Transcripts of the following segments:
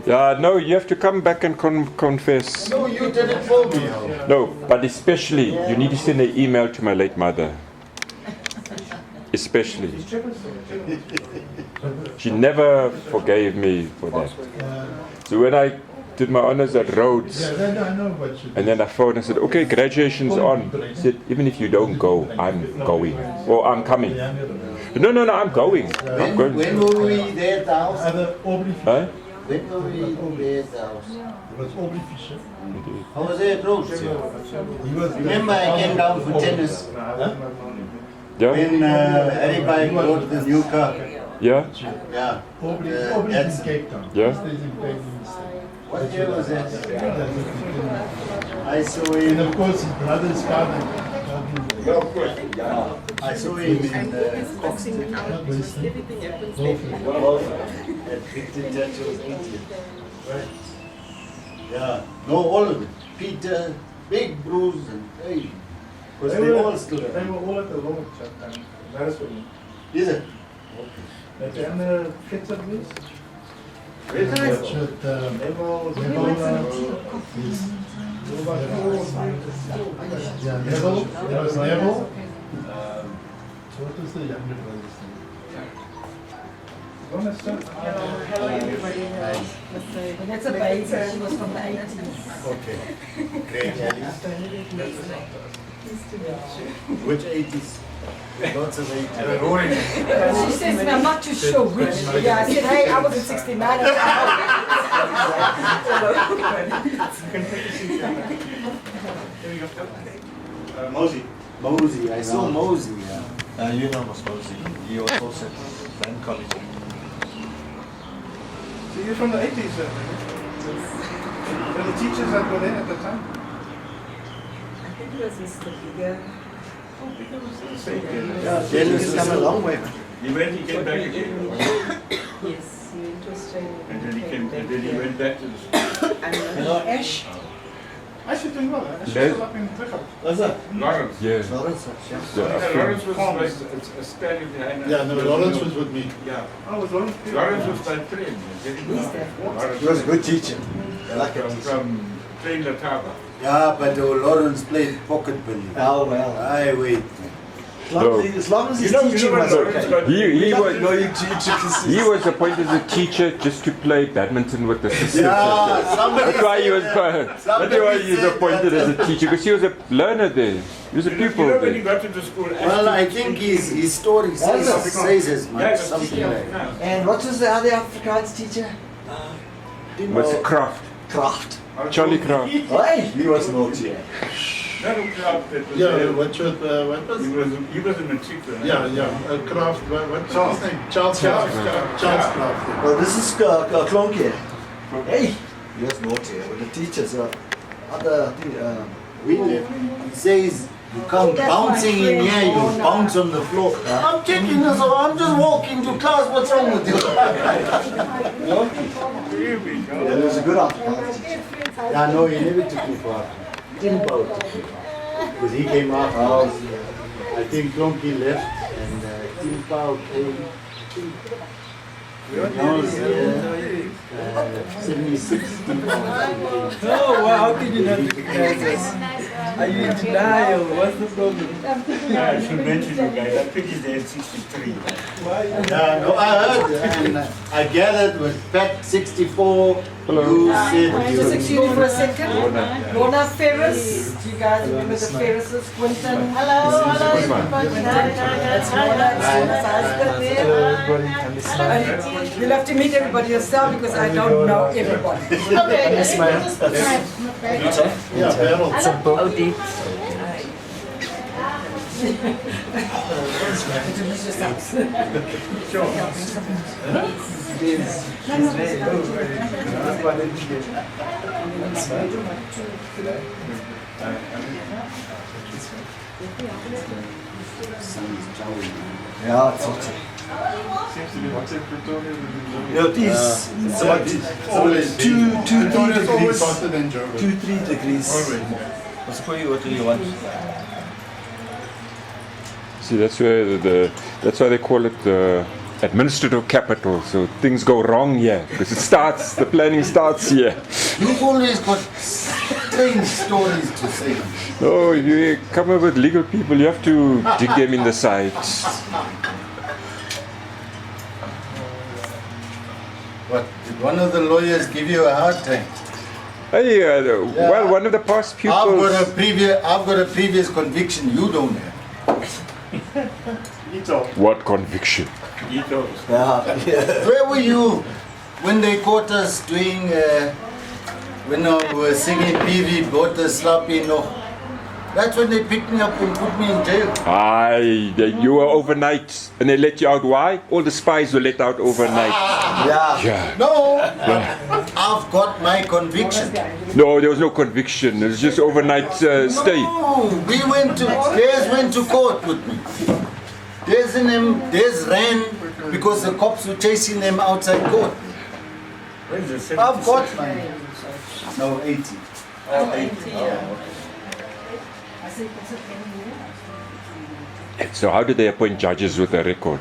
Yeah, no, you have to come back and confess. No, you did it for me. No, but especially, you need to send an email to my late mother. Especially. She never forgave me for that. So when I did my honors at Rhodes, and then I phoned and said, okay, graduation's on. She said, even if you don't go, I'm going. Or I'm coming. No, I'm going. I'm going. When were we there at the house? Huh? When were we there at the house? It was Aubrey Fisher. I was there at Rhodes. Remember I came down for tennis Yeah? when Harry Bike bought the new car. Yeah? Yeah. Aubrey in Cape Town. Yeah? He stays in Cape Town. What year was that? I saw And him. of course his brother's father. I saw him in Coxton. At 15 Churchill's 80th. Right. Yeah. No, all of it. Peter, Big Bruce, and hey. Because they all stood They up. were all at the long chat. That is for me. Is it? That and the kids at least. Richard, Neville was yeah, Neville. There was Neville. What was the younger brother's name? Hello everybody. That's a baby. She was from the 80s. Okay. Great, Alice. Which 80s? Lots of 80s. She says, I'm not too sure which. Yeah, I said, hey, I was in 69. Mosey. I saw Mosey. Yeah. You know Mosey. He was also at Van College. So you're from the 80s, Were the teachers that were there at the time? I think it was Mr. Giga. Yeah, Dennis come a long way. He came back again. Yes, he went to Australia. And then he went back to the school. Hello, Ash. I should do well. I should Les- still up in Twitter. What's that? Lawrence. Yeah. Lawrence, yeah. Lawrence was a Spaniard behind. Yeah, no, Lawrence was with me. Yeah. Oh, was Lawrence? Lawrence was my friend. He was a good teacher. I like From, it. from Train Latava. Yeah, but Lawrence played pocket billy. Oh, well. I wait. As long as his teaching was okay. He was appointed as a teacher just to play badminton with the sisters. Yeah, somebody That's why he was. said That's why he was said appointed that. as a teacher, because he was a learner there. He was a pupil when he there. got to the school. Well, I think his story says as much. Something like that. And what was the other Afrikaans teacher? Was Kraft, Kraft. Charlie Kraft. Hey, he was naughty. Not a Kraft, that was Yeah, there. what was? He was a matriculant. Yeah, Kraft, what was his name? Charles Kraft. Charles Kraft. Well, this is Klonke. Hey, he was naughty. But the teachers, other, We live. He says you come bouncing in here, you bounce on the floor. I'm taking this off. I'm just walking to class. What's wrong with you? Here we go. yeah, he was a good Afrikaans teacher. Yeah, no, he never took me for Timbo. Because he came after us. I think Klonky left and Timbo came. When I was here, 76. Oh, wow, how can you not recognize us? Are you in denial? What's the problem? Yeah, I should mention you guys. I think he's there at 63. Yeah, no, I heard and I gathered with Pat 64. You said Just you. excuse me for a second. Lorna Ferris. Do you guys remember the Ferrises? Quinton. Hello, everybody. That's Lorna. It's Lorna's husband there. You'll have to meet everybody yourself because I don't know everybody. Okay. Yes, ma'am. Yeah, Beryl. Oh, deep. Yeah, it's hot. Seems to be what's in Pretoria. Yeah, it is. It's about two, 3 Always degrees. hotter than Joburg. 2-3 degrees. What's for you? What do you want? See, that's where that's why they call it the administrative capital, so things go wrong here because the planning starts here. You've always got strange stories to say. Oh, you come up with legal people, you have to dig them in the side. What, did one of the lawyers give you a hard time? Hey, well, one of the past pupils. I've got a previous conviction you don't have. What conviction? Where were you when they caught us doing, when we were singing PV, bought the slappy no? That's when they picked me up and put me in jail. Aye, you were overnight and they let you out. Why? All the spies were let out overnight. Yeah. No, I've got my conviction. No, there was no conviction. It was just overnight stay. No, Des went to court with me. Des ran because the cops were chasing them outside court. I've got mine. No, 80. Oh, 80, So how do they appoint judges with a record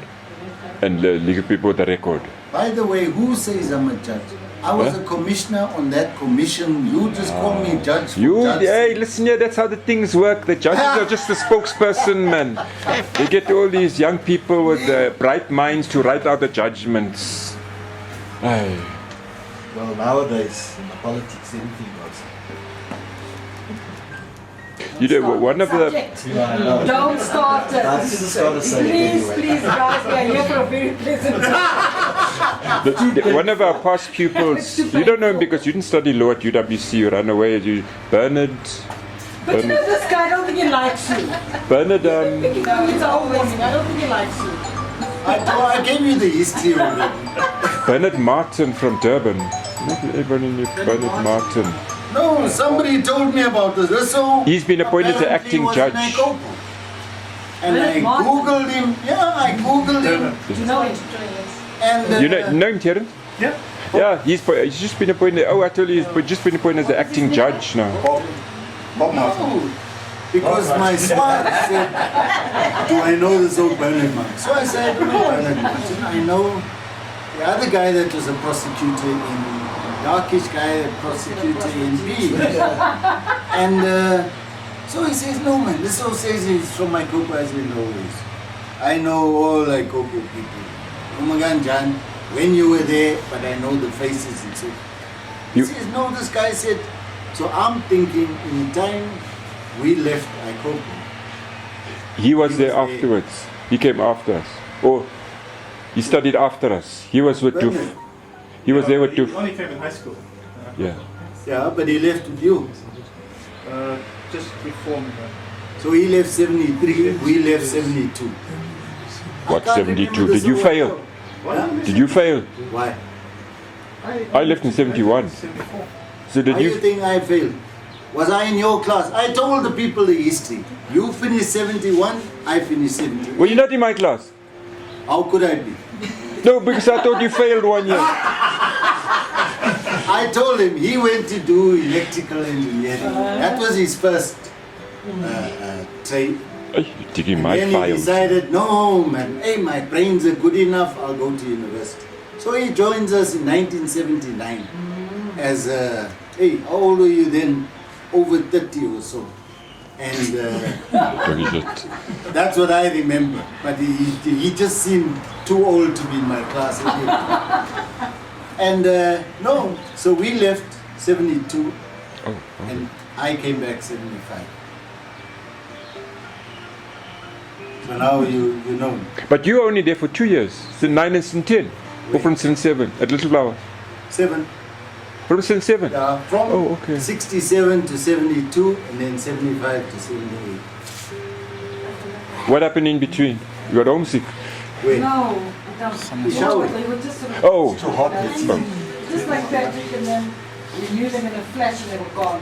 and legal people with a record? By the way, who says I'm a judge? I was a commissioner on that commission. You just call me judge. Hey, listen here, that's how the things work. The judges are just the spokesperson, man. They get all these young people with bright minds to write out the judgments. Aye. Well, nowadays, in the politics, anything goes. You know, one of the... Don't start it. I didn't start to say it anyway. Please, guys, we are here for a very pleasant time. One of our past pupils, you don't know him because you didn't study law at UWC, you ran away, Bernard. But you know this guy, I don't think he likes you. Bernard, No, it's all warning. I don't think he likes you. I gave you the history already. Bernard Martin from Durban. Everybody knew Bernard Martin. No, somebody told me about this. So He's been appointed to apparently acting was judge. in Ikopo. And I Martin? googled him. Yeah, I googled him. Do you know him? And You know him, Terence? Yeah. Yeah, he's just been appointed. Oh, I told you, he's just been appointed as the acting judge now. Bob Martin. no, because my swat said, do I know this old Bernard Martin? So I said, no, Bernard Martin. I know the other guy that was a prosecutor in darkish guy, a prosecutor in B. And so he says, no man, this all says he's from my Ikopo. I said, no worries. I know all Ikopo people. Umagan Jan, when you were there, but I know the faces and so. He says, no, this guy said, so I'm thinking in time we left Ikopo. He was there afterwards. He came after us. Or he studied after us. He was with Doof. He was there with He Doof. only came in high school. Yeah. Yeah, but he left with you. Just before me. So he left 73, we left 72. What, I can't 72? remember Did you so fail? well. Huh? Did you fail? Why? I left in 71. 74. So did Why do you you? think I failed? Was I in your class? I told the people the history. You finished 71, I finished 70. Were you not in my class? How could I be? No, because I thought you failed 1 year. I told him he went to do electrical engineering. That was his first trade. You're digging my Then he files. decided, no man, hey, my brains are good enough, I'll go to university. So he joins us in 1979 as hey, how old were you then? Over 30 or so. And that's what I remember. But he just seemed too old to be in my class again. And no, so we left 72 and I came back 75. So now you know. But you were only there for 2 years, since 9 and since 10. Or from since 7 at Little Flower. 7. From since 7. From Oh, okay. 67 to 72 and then 75 to 78. What happened in between? You got homesick. Wait. No, I shower. They were just sort of Oh. Too hot. just like Patrick, and then we knew them in a flash and they were gone.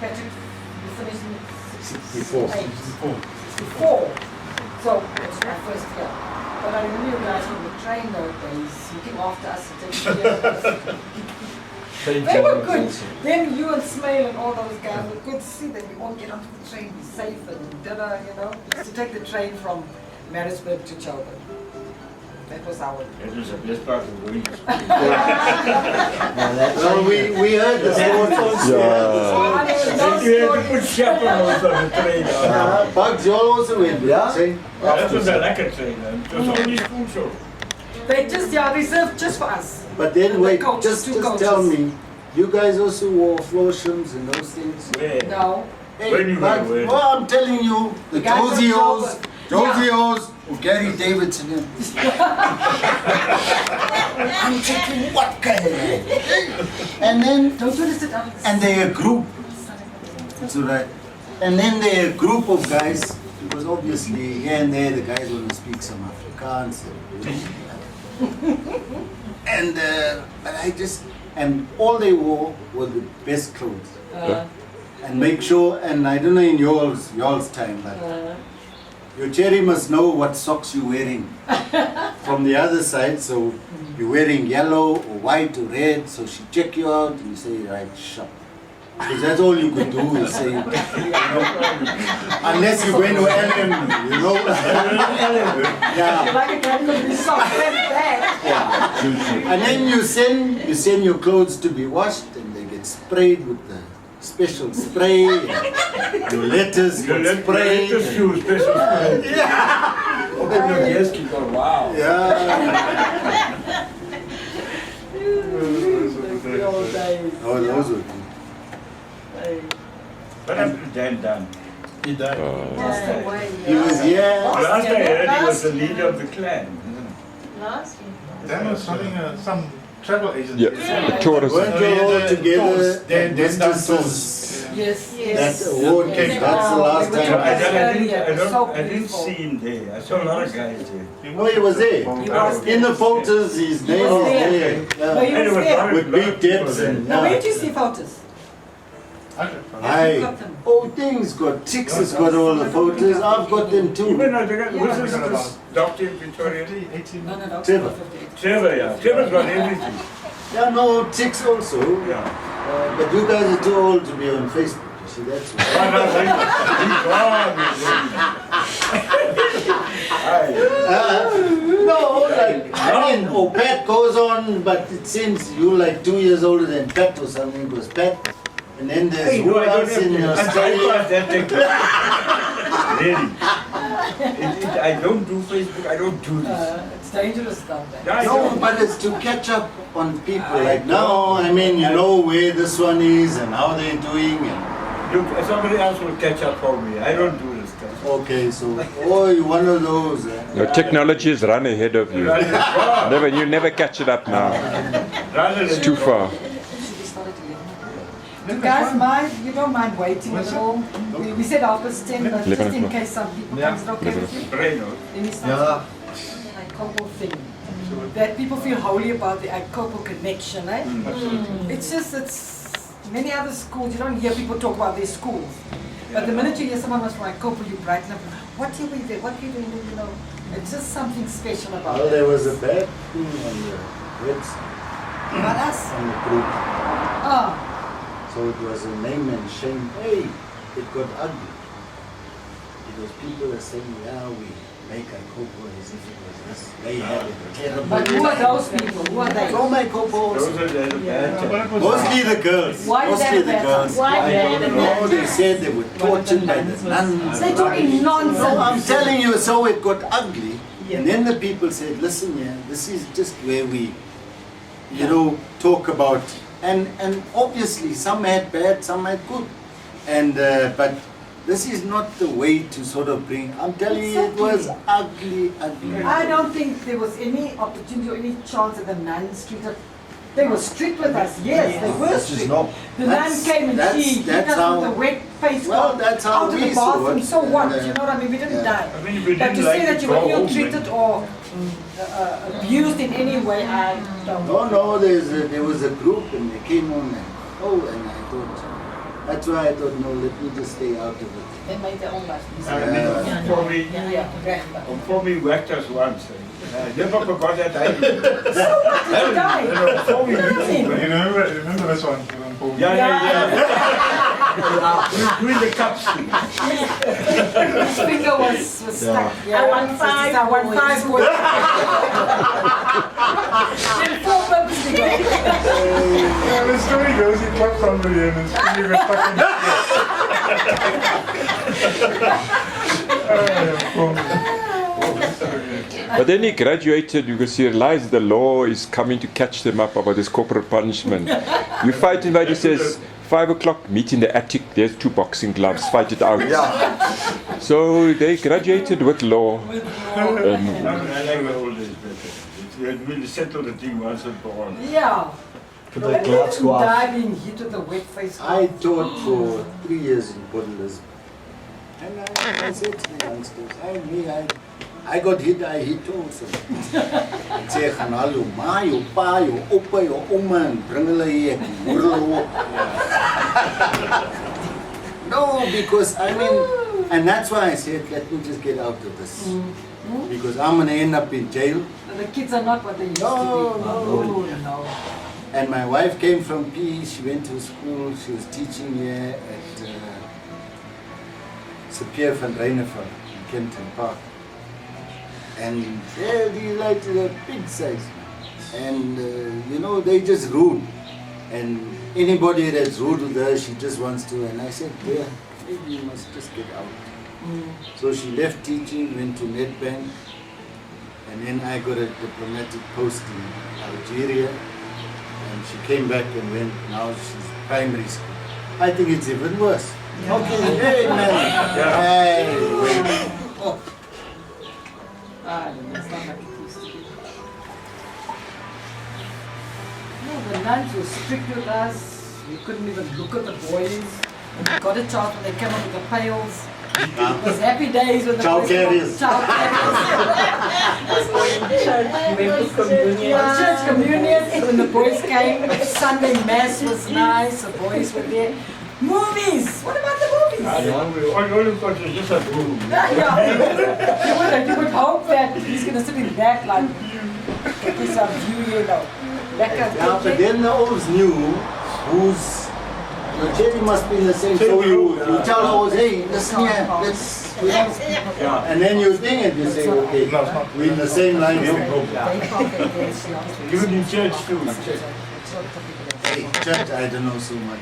Patrick finished in 64. 64. So it was my first year. But I remember you guys on the train those days, looking after us and taking care of us. They were good. Then you and Smail and all those guys were good to see that we all get onto the train, be safe and dinner, you know. We used to take the train from Maritzburg to Joburg. That was our. That was the best part of going to school. Well, we heard the stories. And you had to put chaperones on the train. Bugs, you all also went, Yeah. see? That was a lekker train. It was only school show. They just, reserved just for us. But then wait, The coaches, just two coaches. tell me, you guys also wore floor shims and those things? Where? No. Hey, When you but, were wearing- well, I'm telling you, the guy from Josios, Joburg. or Gary Davidson. I'm thinking, what kind of? And then, Don't you listen up. and they're a group. That's right. And then they're a group of guys, because obviously here and there the guys want to speak some Afrikaans. And but I just, and all they wore were the best clothes. And make sure, and I don't know in y'all's time, but your cherry must know what socks you're wearing from the other side. So you're wearing yellow or white or red, so she check you out and you say, right, shop. Because that's all you could do is say, you know, unless you're going to LM, you know. Yeah. Like a guy could be so very bad. And then you send your clothes to be washed and they get sprayed with the special spray. And your letters get sprayed. Just you special spray. Yeah. Yes, keep on. Wow. Yeah. The old days. Oh, those were good. What happened to Dan Dunn? He died. Passed away. He was here. Last I heard he was the leader of the clan. Last year. Dan was running some travel agency. Yeah, the tourism. Weren't you all together? Then Mistresses. Yes, That yes. award came. That's the last They were time. together. I didn't see him there. I saw a lot of guys there. Oh, he was there. He was In the photos, his name was is there. there. No, Yeah. he And was it was there. lot of With big depths people and Now, where did you see photos? Hi. Oh, things got Chicks has got all the photos. I've got them Even too. though who's this doctor in Pretoria? 18. No, no, Trevor. 58. Trevor, yeah. Trevor's got everything. Yeah, no, Chicks also. Yeah. But you guys are too old to be on Facebook. You see, that's why. No, like, I mean, oh, Pat goes on, but it seems you're like 2 years older than Pat or something, because Pat, and then there's Hey, who no, I don't else have in to. I Australia? bypass that thing. Really. I don't do Facebook, I don't do this. It's dangerous stuff. That. Yeah, I No, don't. but it's to catch up on people. Like now, I mean, you know where this one is and how they're doing. And Somebody else will catch up for me. I don't do this stuff. okay, so oh, you're one of those. Your technology is run ahead of you. Rather than- You never catch it up now. rather It's than too far. You guys mind, you don't mind waiting at all? We said after 10, but just 11 in o'clock. case some people Yeah. comes, is it okay with you? brain out. Let me start. Yeah. ICOPO thing. That people feel holy about the ICOPO connection, eh? It's just, it's many other schools, you don't hear people talk about their schools. But the minute you hear someone was from ICOPO, you brighten up. What are we there? What are you doing? You know, it's just something special about Well, it. there was a bad thing on the webs About us? on the group. Oh, So it was a name and shame. Hey, it got ugly. Because people are saying, yeah, we make a copo as if it was this. They had it terrible. but who are those people? Who are they? From my copo Those also. are the bad times. Mostly the girls. Why Mostly they the have girls. Why I they don't have No, they said they were tortured by the nuns. They're talking No, I'm nonsense. telling you, so it got ugly. Yeah. And then the people said, listen, yeah, this is just where we, you know, talk about. And obviously, some had bad, some had good. And but this is not the way to sort of bring. I'm telling you, it was ugly, ugly. I don't think there was any opportunity or any chance that the nuns treated. They were strict with us, yes, they were That's just strict. not. The nun came and she hit that's us how- with a wet face Well, cloth that's how out of we the saw bathroom. it. So what? And, You know what I mean? We didn't yeah. die. I mean, if we But didn't to like say that it, you go were home, ill-treated or abused in any way, I don't know. No, there was a group and they came on and and I thought, that's why I thought, no, let me just stay out of it. They made their own life easy. For me, Yeah. for me, whacked us once. I never forgot that I So what did you die? For me, Nothing. You remember this one? yeah. Between the cups. His finger was stuck. Yeah. I want 5 I want 5 boys. And 4 purposely go. Yeah, the story goes, he plucked somebody and his finger got stuck in But then he graduated because he realized the law is coming to catch them up about this corporal punishment. You fight him, but he says, 5 o'clock, meet in the attic, there's 2 boxing gloves, fight it out. Yeah. So they graduated with law. I like the old days better. It really settled the thing once and for all. Yeah. To the gloves go off. Die being hit with a wet face. I taught for 3 years in Port Elizabeth. And I said to the youngsters, I got hit, I hit also. Ek sê, gaan haal jou ma, jou pa, jou oppa, jou oma en bring hulle hier, ek hoor hulle op. No, because I mean, and that's why I said, let me just get out of this. Because I'm going to end up in jail. The kids are not what they used to be. No. And my wife came from PE, she went to school, she was teaching here at Sapir van Reineveld in Kempton Park. And they're the big size. And you know, they just rude. And anybody that's rude with her, she just wants to. And I said, yeah, maybe you must just get out. So she left teaching, went to Nedbank. And then I got a diplomatic post in Algeria. And she came back and went, now she's primary school. I think it's even worse. Yeah. Okay, hey man. Hey, oh. That's not like it used to be. No, the nuns were strict with us. We couldn't even look at the boys. When we got a chance when they came up with the pails. It was happy days when the Child boys carriers. Child carriers. Church communions. When the boys came, Sunday mass was nice. The boys were there. Movies. What about the movies? All you've got is just a room. Yeah. You would hope that he's going to sit in that like get you some view, you know. Yeah, but then the olds knew who's your Jerry must be in the same so you tell the olds, hey, listen here, let's and then you think and you say, okay, we're in the same line, no problem. Even in church too. Hey, church, I don't know so much.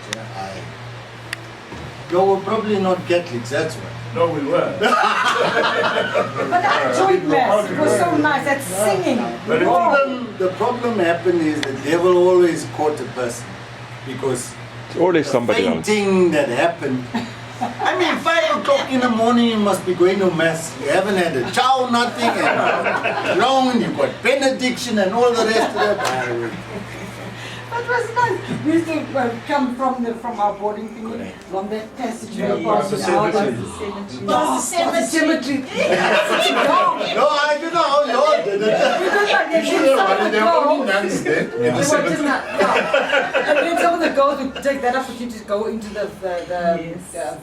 You were probably not Catholics, that's why. No, we were. But I enjoyed mass. It was so nice. That singing. But the problem happened is the devil always caught a person because It's always somebody else. fainting that happened. I mean, 5 o'clock in the morning you must be going to mass. You haven't had a chow, nothing, and long, you've got benediction and all the rest of that. That was nice. We used to come from our boarding thingy, from that passage past the cemetery. No, I don't know how you all did it. There were only nuns there in the cemetery. And then some of the girls would take that opportunity to go into the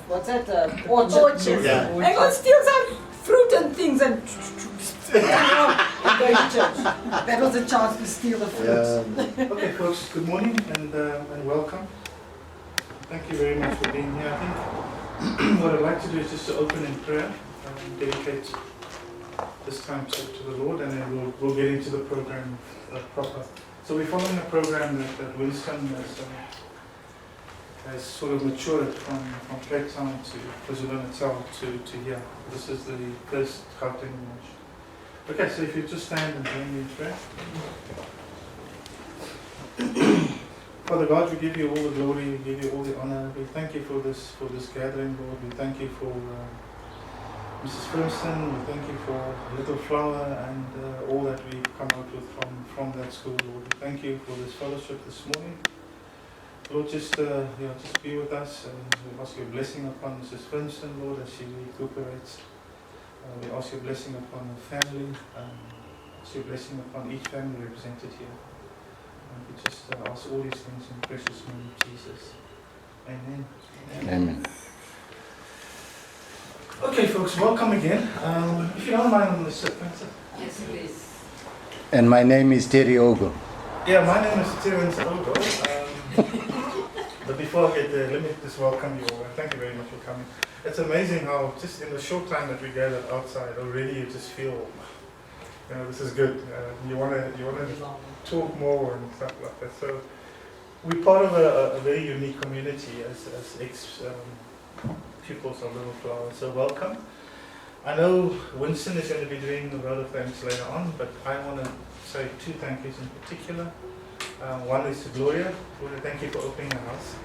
what's that, orchard. Yeah. And go steal some fruit and things and go to church. That was a chance to steal the fruit. Okay, folks, good morning and welcome. Thank you very much for being here. I think what I'd like to do is just to open in prayer and dedicate this time to the Lord, and then we'll get into the program proper. So we're following a program that Winston has sort of matured from Cape Town to KwaZulu-Natal to here. This is the first Gauteng launch. Okay, so if you just stand and join me in prayer. Father God, we give you all the glory, we give you all the honor. We thank you for this gathering, Lord. We thank you for Mrs. Ferguson. We thank you for Little Flower and all that we come out with from that school, Lord. We thank you for this fellowship this morning. Lord, just be with us. We ask your blessing upon Mrs. Ferguson, Lord, as she recuperates. We ask your blessing upon the family. Ask your blessing upon each family represented here. And we just ask all these things in the precious name of Jesus. Amen. Amen. Okay, folks, welcome again. If you don't mind, I'm going to sit. Yes, please. And my name is Terry Ogle. Yeah, my name is Terence Ogle. But before I get there, let me just welcome you all and thank you very much for coming. It's amazing how just in the short time that we gathered outside, already you just feel, this is good. You want to talk more and stuff like that. So we're part of a very unique community as ex-pupils of Little Flower. So welcome. I know Winston is going to be doing a lot of thanks later on, but I want to say two thank yous in particular. One is to Gloria. Gloria, thank you for opening the house.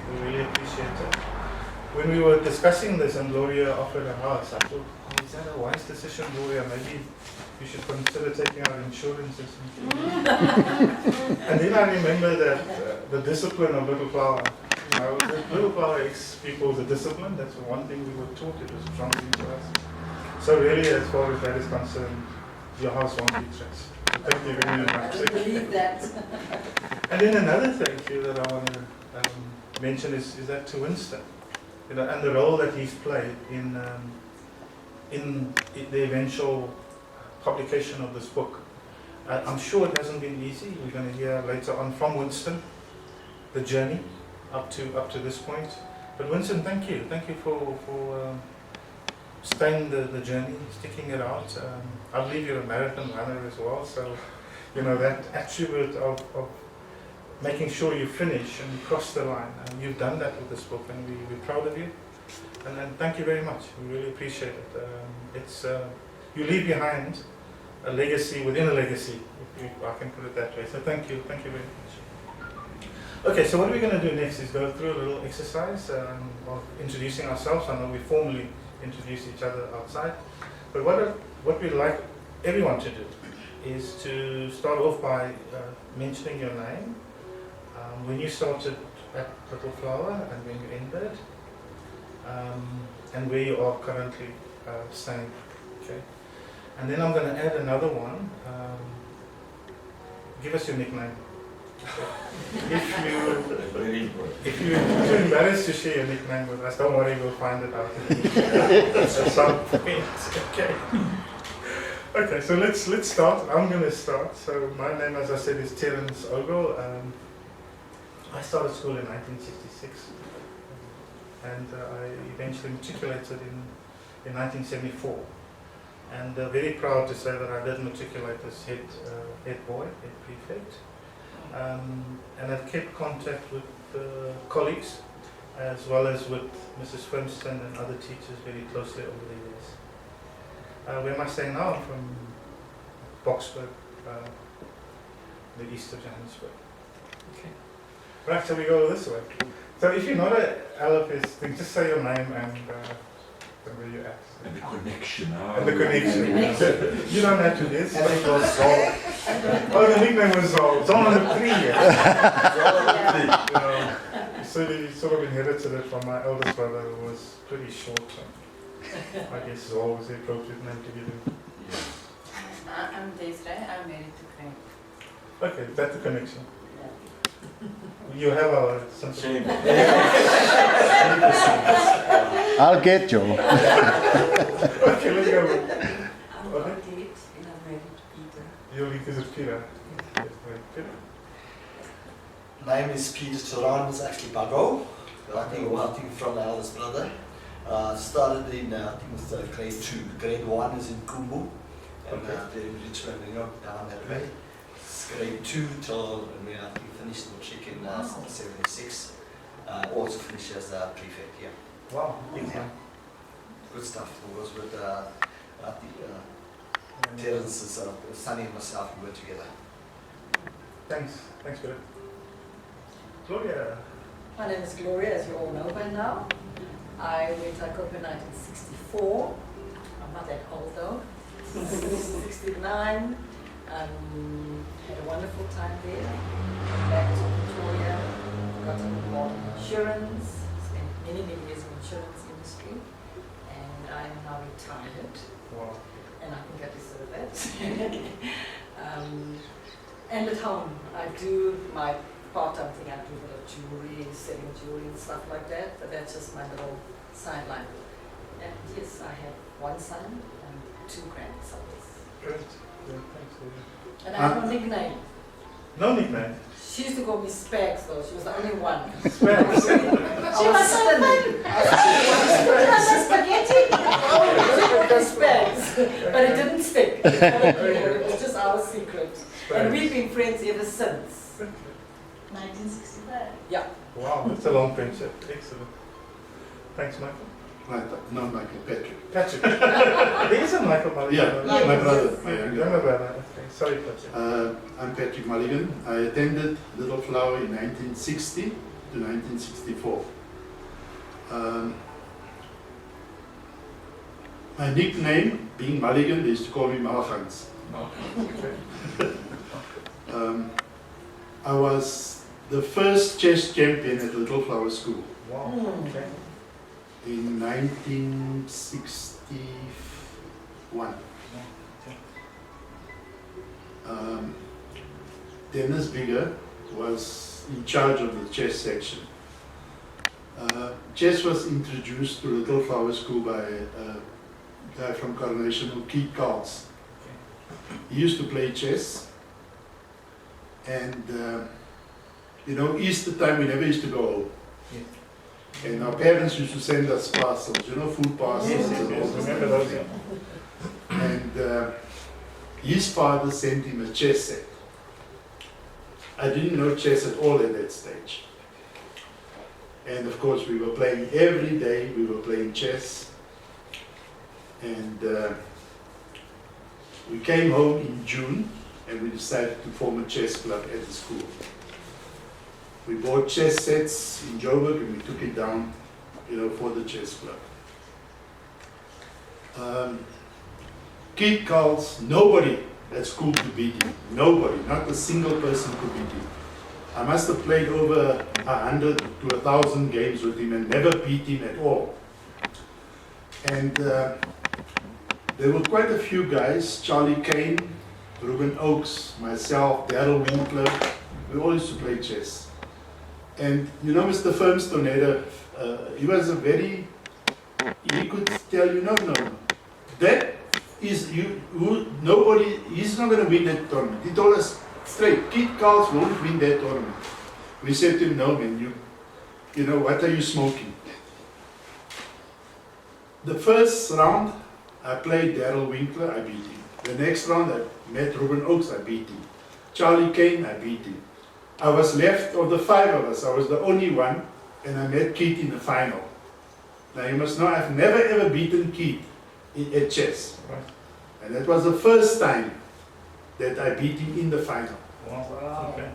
We really appreciate it. When we were discussing this and Gloria offered a house, I thought, is that a wise decision, Gloria? Maybe you should consider taking out insurance or something. And then I remember that the discipline of Little Flower. Little Flower ex-people, the discipline, that's the one thing we were taught. It was drummed into us. So really, as far as that is concerned, your house won't be stressed. So thank you very much. I believe that. And then another thank you that I want to mention is that to Winston, and the role that he's played in the eventual publication of this book. I'm sure it hasn't been easy. We're going to hear later on from Winston the journey up to this point. But Winston, thank you for staying the journey, sticking it out. I believe you're a marathon runner as well, so that attribute of making sure you finish and you cross the line. And you've done that with this book, and we're proud of you. And thank you very much. We really appreciate it. You leave behind a legacy within a legacy, if I can put it that way. So thank you very much. Okay, so what we're going to do next is go through a little exercise of introducing ourselves. I know we formally introduce each other outside, but what we'd like everyone to do is to start off by mentioning your name, when you started at Little Flower and when you ended, and where you are currently staying. Okay, and then I'm going to add another one. Give us your nickname. If you're too embarrassed to share your nickname with us, don't worry, we'll find it out at some point. Okay, so let's start. I'm going to start. So my name, as I said, is Terence Ogle. I started school in 1966, and I eventually matriculated in 1974. And very proud to say that I did matriculate as head boy, head prefect. And I've kept contact with colleagues as well as with Mrs. Frimston and other teachers very closely over the years. Where am I staying now? I'm from Boksburg, the east of Johannesburg. Okay. Right, so we go this way. So if you're not an LFS, then just say your name and where you're at. And the connection. And the connection. You don't have to do this. And it was Zol. Oh, the nickname was Zol. Zol number 3. So you sort of inherited it from my eldest brother, who was pretty short. So I guess Zol was the appropriate name to give him. I'm Desiree. I'm married to Frank. Okay, that's the connection. You have a Shame. I'll get you. Okay, let's go. I'm Kate and I'm married to Peter. Your link is Peter. Yes, right. Peter. Name is Peter Turan, it's actually Bago. I think from the eldest brother. Started in, I think it was grade 2. Grade 1 is in Kumbu. And in Richmond, down that way. It's grade 2 till, I think we finished the matric in 76. Also finished as a prefect here. Wow, big time. Good stuff. It was with Terence's Sunny and myself, we were together. Thanks, Peter. Gloria. My name is Gloria, as you all know by now. I went to Cope in 1964. I'm not that old though. 69. Had a wonderful time there. Went back to Pretoria, got involved in insurance, spent many years in the insurance industry, and I am now retired. Wow. And I think I deserve that. And at home, I do my part-time thing. I do a bit of jewelry, selling jewelry and stuff like that, but that's just my little sideline. And yes, I have one son and 2 grandsons. Great. Yeah, thanks, Gloria. And I have a nickname. No nickname. She used to call me Spags though, she was the only one. Spags. She was stunning. Spaghetti. The Spags. But it didn't stick. It was just our secret. And we've been friends ever since. 1965. Yeah. Wow, that's a long friendship. Excellent. Thanks, Michael. Not Michael, Patrick. Patrick. There is a Michael Mulligan. Yeah, my brother, my Younger brother. Okay. Sorry, Patrick. I'm Patrick Mulligan. I attended Little Flower in 1960 to 1964. My nickname, being Mulligan, they used to call me Malgans. I was the first chess champion at Little Flower School. Wow. Okay. In 1961. Dennis Bigger was in charge of the chess section. Chess was introduced to Little Flower School by a guy from Coronation called Keith Carls. He used to play chess, and you know, Easter time we never used to go home. And our parents used to send us parcels, you know, food parcels. Yes, and all this. remember those. And his father sent him a chess set. I didn't know chess at all at that stage. And of course we were playing every day, we were playing chess. And we came home in June and we decided to form a chess club at the school. We bought chess sets in Joburg and we took it down, you know, for the chess club. Keith Carls, nobody at school could beat him. Nobody, not a single person could beat him. I must have played over 100 to 1,000 games with him and never beat him at all. And there were quite a few guys, Charlie Kane, Ruben Oakes, myself, Darryl Winkler, we all used to play chess. And you know, Mr. Firmstoneder, he was a very, he could tell you, no, that is, nobody, he's not going to win that tournament. He told us straight, Keith Carls won't win that tournament. We said to him, no man, you know, what are you smoking? The first round, I played Darryl Winkler, I beat him. The next round, I met Ruben Oakes, I beat him. Charlie Kane, I beat him. I was left of the five of us, I was the only one, and I met Keith in the final. Now you must know, I've never ever beaten Keith at chess. Right. And that was the first time that I beat him in the final. Wow. Okay.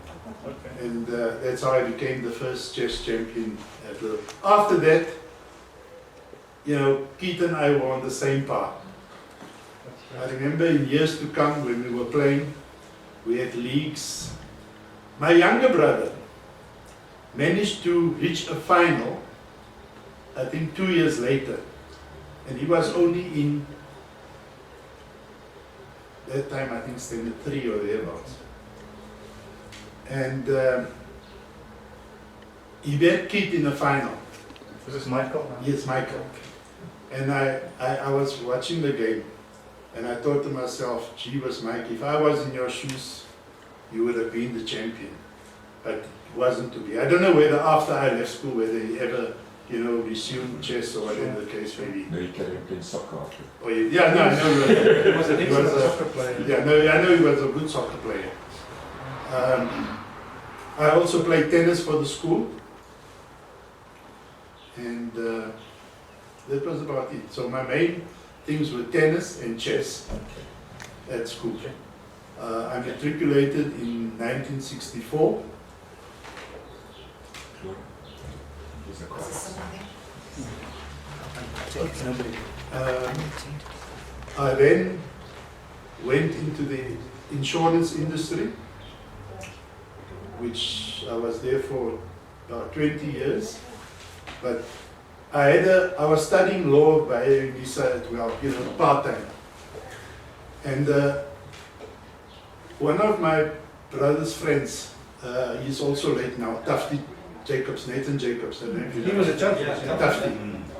Okay. And that's how I became the first chess champion at Little. After that, you know, Keith and I were on the same path. I remember in years to come when we were playing, we had leagues. My younger brother managed to reach a final, I think 2 years later, and he was only in that time, I think standard 3 or thereabouts. And he beat Keith in the final. This is Michael? Yes, Michael. And I was watching the game, and I thought to myself, gee whiz, Mike, if I was in your shoes, you would have been the champion. But it wasn't to be. I don't know whether after I left school, whether he ever, you know, resumed chess or whatever the case may be. No, you carried on playing soccer after. Oh, yeah, no, I know. He was an excellent soccer player. Yeah, no, I know he was a good soccer player. I also played tennis for the school. And that was about it. So my main things were tennis and chess at school. I matriculated in 1964. I then went into the insurance industry, which I was there for about 20 years. But I was studying law by visa as well, you know, part-time. And one of my brother's friends, he's also late now, Tufty Jacobs, Nathan Jacobs. I don't know if you know. He was a judge.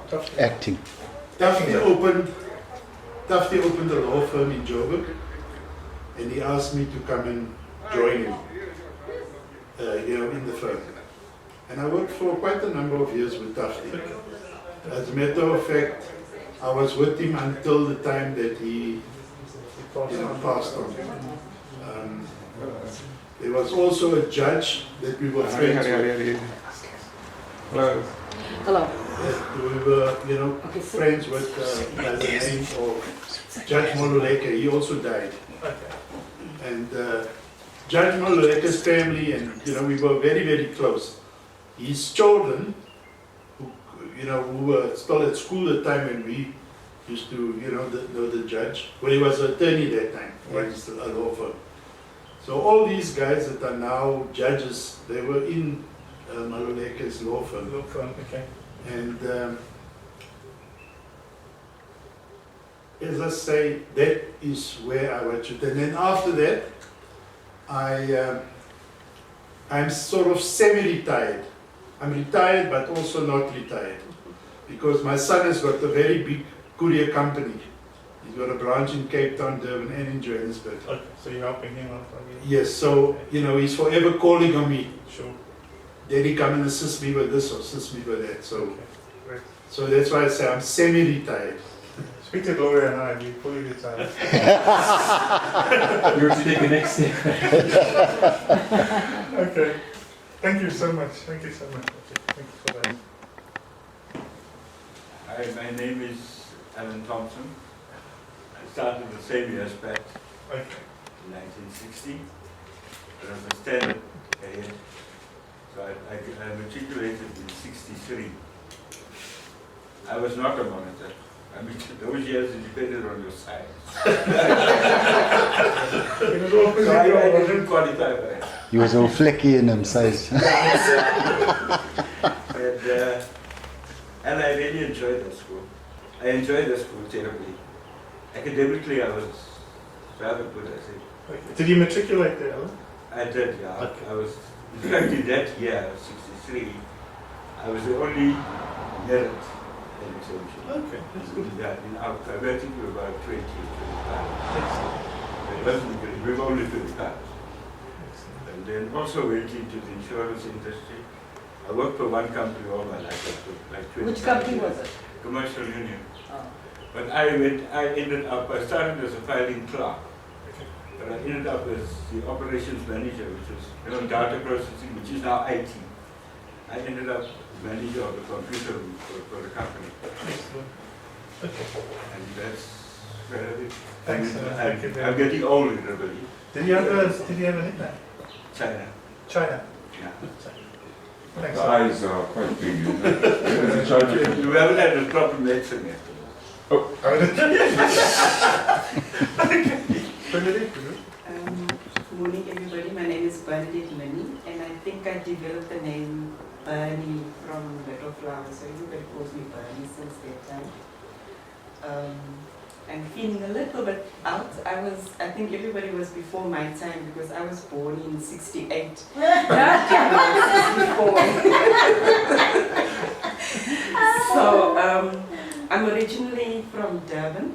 Tufty. Acting. Tufty opened a law firm in Joburg, and he asked me to come and join him. in the firm. And I worked for quite a number of years with Tafti. As a matter of fact, I was with him until the time that he passed on. There was also a judge that we were friends with. Hello. Hello. We were, friends with by the name of Judge Moluleke. He also died. And Judge Moluleke's family, and we were very, very close. His children, who were still at school at the time when we used to, know the judge. Well, he was an attorney that time. He was a law firm. So all these guys that are now judges, they were in Maluleke's law firm. Law firm, okay. And as I say, that is where I watch it. And then after that, I'm sort of semi-retired. I'm retired, but also not retired, because my son has got a very big courier company. He's got a branch in Cape Town, Durban, and in Johannesburg. Okay, so you're helping him out. Yes, so he's forever calling on me. Sure. Daddy, come and assist me with this or assist me with that. So, Okay, great. so that's why I say I'm semi-retired. Speak to Gloria and I, we fully retired. You have to take the next step. Okay. Thank you so much. Thank you so much. Okay, thank you for that. Hi, my name is Alan Thompson. I started the same year as Pat Okay. in 1960. I was a standard ahead. So I matriculated in 63. I was not a monitor. I mean, those years it depended on your size. So I didn't qualify for it. He was all flecky in him, size. And I really enjoyed the school. I enjoyed the school terribly. Academically, I was rather good at it. Okay. Did you matriculate there, Alan? I did, yeah. Okay. I was, in fact, in that year, 63, I was the only merit in exemption. Okay, that's good. Yeah, in our I think we were about 20 or 25. It wasn't good. We were only 25. And then also went into the insurance industry. I worked for one company all my life, like 20. Which company was it? Commercial Union. Oh. But I started as a filing clerk. But I ended up as the operations manager, which was data processing, which is now IT. I ended up manager of the computer room for the company. Okay. And that's where I did. Thanks, thank you very I'm getting old, everybody. Did you have a nickname? China. China. Yeah. Thanks. The eyes are quite big, isn't it? China. You haven't had a proper medicine yet. Oh. Benedict? Good morning, everybody. My name is Bernadette Minnie, and I think I developed the name Bernie from Little Flower, so everybody calls me Bernie since that time. I'm feeling a little bit out. I think everybody was before my time because I was born in 68. So I'm originally from Durban,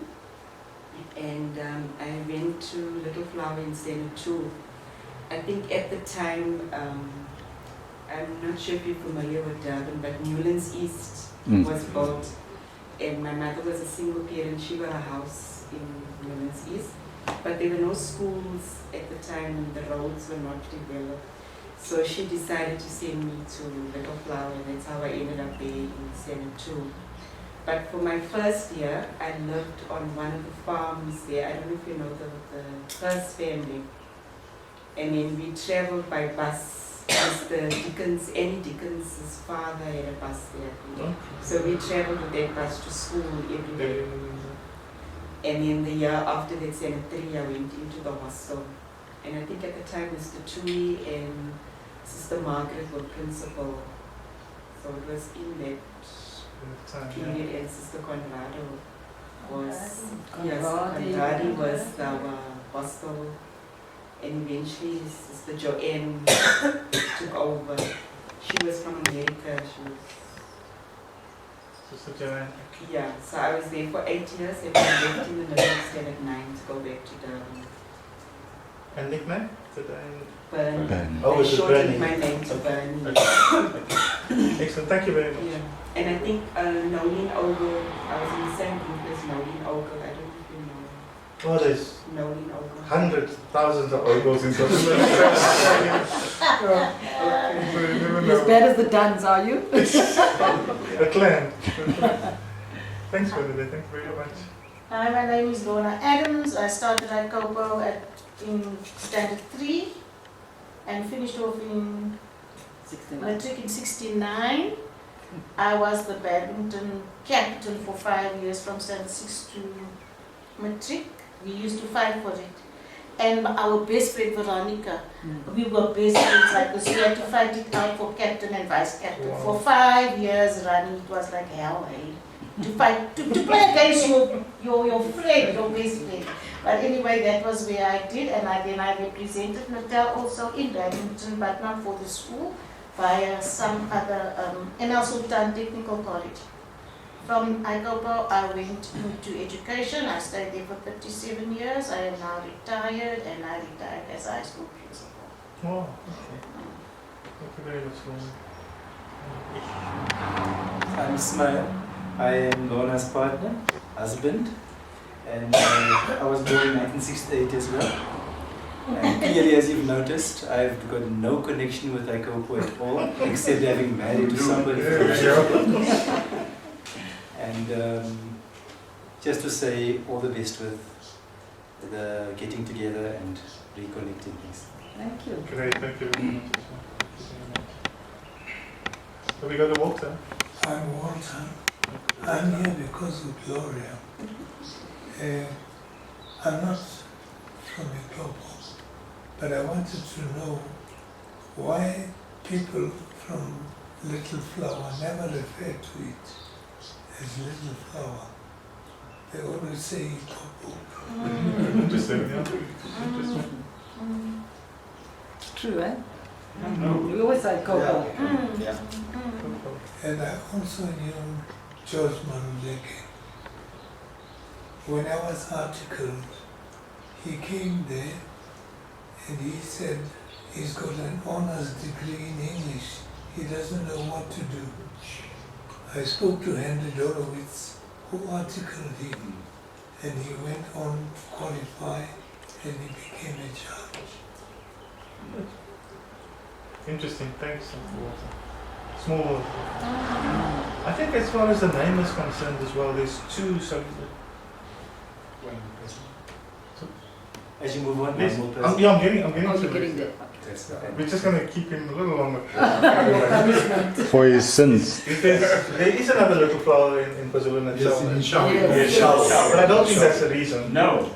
and I went to Little Flower in Standard 2. I think at the time, I'm not sure if you're familiar with Durban, but Newlands East was built, and my mother was a single parent. She got a house in Newlands East, but there were no schools at the time and the roads were not developed. So she decided to send me to Little Flower, and that's how I ended up there in Standard 2. But for my first year, I lived on one of the farms there. I don't know if you know the first family. And then we traveled by bus. Mr. Dickens, Annie Dickens' father had a bus there. So we traveled with that bus to school every day. And then the year after that, Standard 3, I went into the hostel. And I think at the time, Mr. Tui and Sister Margaret were principal. So it was in that period, and Sister Conrado was, Conradi was our hostel. And eventually Sister Joanne took over. She was from America. She was Sister Joanne. Yeah, so I was there for 8 years and I left in the middle of Standard 9 to go back to Durban. And nickname? today? Burn. Burn. Oh, I it's a shortened Bernie. my name to Bernie. Excellent, thank you very much. Yeah. And I think Nolene Ogle, I was in the same group as Nolene Ogle. I don't know if you know Oh, there's Nolene Ogle. hundreds, thousands of ogles in South Africa. So you never You're as know. bad as the Duns, are you? A clan. Thanks, Bernadette, thanks very much. Hi, my name is Lorna Adams. I started at Kopo in standard 3 and finished off in 69. matric in 69. I was the badminton captain for 5 years from standard 6 to matric. We used to fight for it. And our best friend Veronica, we were best friends like this. We had to fight it out for captain and vice captain. Wow. For 5 years running, it was like hell, eh? To fight, to play against your friend, your best friend. But anyway, that was where I did, and then I represented Natal also in badminton, but not for the school, via some other, NL Sultan Technical College. From Ikopo, I went into education. I stayed there for 37 years. I am now retired, and I retired as high school principal. Oh, okay. Thank you very much, Lorna. I'm Ismail. I am Lorna's partner, husband, and I was born in 1968 as well. And clearly, as you've noticed, I've got no connection with Ikopo at all, except having married somebody from Ikopo. And just to say all the best with the getting together and reconnecting things. Thank you. Great, thank you very much. Have we got a Walter? I'm Walter. I'm here because of Gloria. I'm not from Ikopo, but I wanted to know why people from Little Flower never refer to it as Little Flower. They always say Ikopo. Interesting, yeah. Interesting. It's true, eh? No. We always say Kopo. Yeah. And I also knew George Maruleke. When I was articled, he came there and he said he's got an honors degree in English. He doesn't know what to do. I spoke to Henry Dorowitz, who articled him, and he went on to qualify and he became a judge. Interesting, thanks, Walter. Small world. I think as far as the name is concerned as well, there's two, so As you move on, yes, one more I'm person. getting Oh, to you're getting it. there. That's okay. We're just going to keep him a little longer. For his sins. There is another Little Flower in KwaZulu-Natal. Yes, in Shaw. Yes. But I don't think that's the reason. No.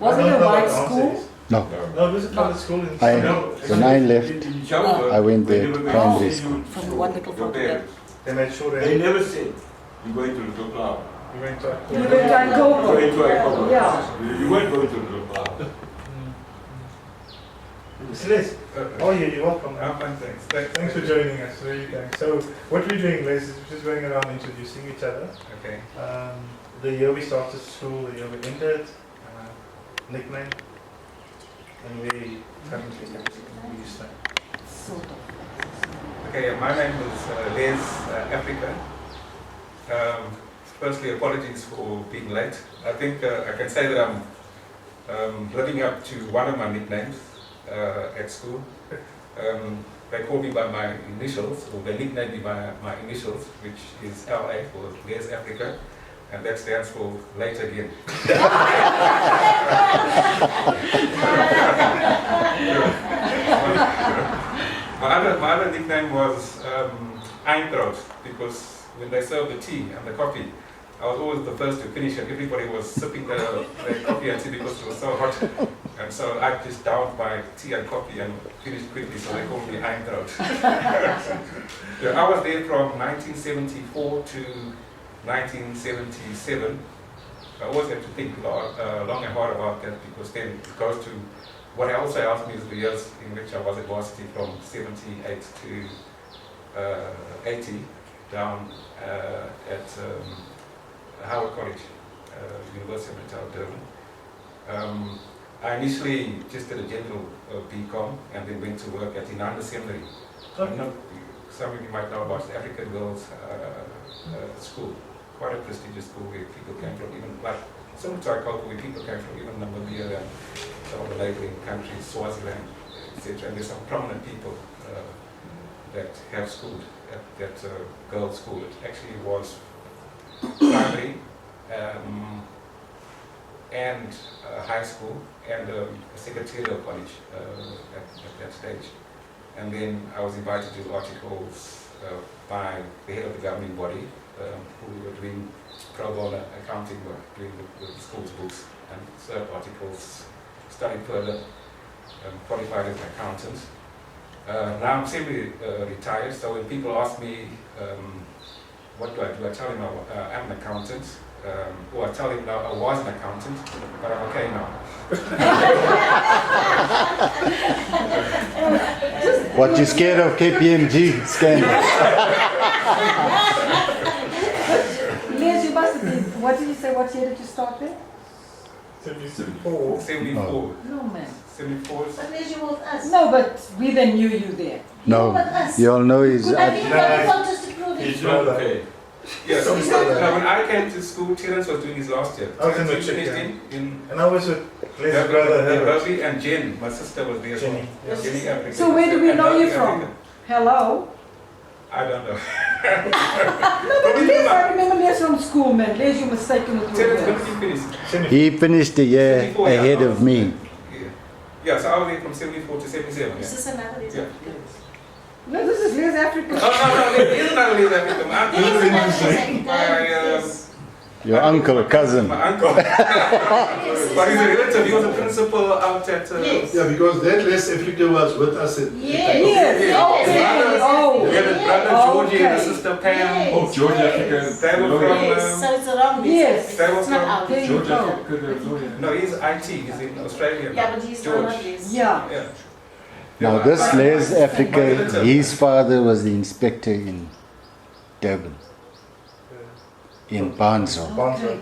Wasn't I it don't a know white what the answer school? is. No. No, it was a private school in I- Shaw. When I left, in Joburg, I went there when they were primary going to school. From the one Little your Flower to the parents, They made sure they they never said, you're going to Little Flower. we went to You were going to You're going to Ikopo. Ikopo. Yeah. You weren't going to Little Flower. Les, oh yeah, you're welcome. I'm fine, thanks. Thanks for joining us, really thanks. So what we're doing, Les, is we're just going around introducing each other. Okay. The year we started school, the year we ended, nickname, and we currently use that. Sort of. Okay, my name is Les Africa. Firstly, apologies for being late. I think I can say that I'm living up to one of my nicknames at school. They call me by my initials, or they nickname me by my initials, which is LA for Les Africa, and that stands for late again. My other nickname was Eindrood, because when they served the tea and the coffee, I was always the first to finish, and everybody was sipping their coffee and tea because it was so hot. And so I just downed my tea and coffee and finished quickly, so they called me Eindrood. I was there from 1974 to 1977. I always have to think long and hard about that, because then it goes to what I also asked me is the years in which I was at varsity from 78 to 80 down at Howard College, University of Natal, Durban. I initially just did a general BCom and then went to work at Inanda Seminary. Some of you might know about the African Girls School, quite a prestigious school where people came from, even like similar to our culture, where people came from even Namibia and some of the neighboring countries, Swaziland, etc. And there's some prominent people that have schooled at that girls' school. It actually was primary and high school and a secretarial college at that stage. And then I was invited to do articles by the head of the governing body who were doing pro bono accounting work, doing the school's books, and served articles, studied further, qualified as an accountant. Now I'm semi-retired, so when people ask me what do, I tell them I'm an accountant, or I tell them now I was an accountant, but I'm okay now. What, you scared of KPMG scandal? Les, you must have been, what did you say, what year did you start there? 74. 74. No, man. 74. But Les, you with us. No, but we then knew you there. No, you all know he's... Have you got the photos to prove it? He's not okay. Yeah, so when I came to school, Terence was doing his last year. I was in the Terence check, finished and I was with Les's brother, Rosie and Jen, my sister was there as well. Jenny. Jenny African. So where do we And know you Rosie from? African. Hello? I don't know. No, but Les, I remember Les from school, man. Les, you're mistaken with your Terence, when years. did you finish? He finished a year 74, yeah. ahead of me. Yeah, so I was there from 74 to 77. Is Yeah. this another Les? Yeah. No, this is Les Africa. No, there is another Les African. There is another Les Africa. Your uncle, cousin. My uncle. But he's a relative. He was a principal out at... Yes. Yeah, because that Les Africa was with us at Yes, okay. Oh. We had a brother Georgie and a sister Pam. Yes. Oh, George Africa. They were Yes, so it's a wrong Les Yes. Africa. It's not ours. There you George go. Africa. No, he's IT. He's in Australia. Yeah, but he's George. not Les. Yeah. Yeah. Now this Les Africa, his father was the inspector in Durban, in Barnesville. Okay.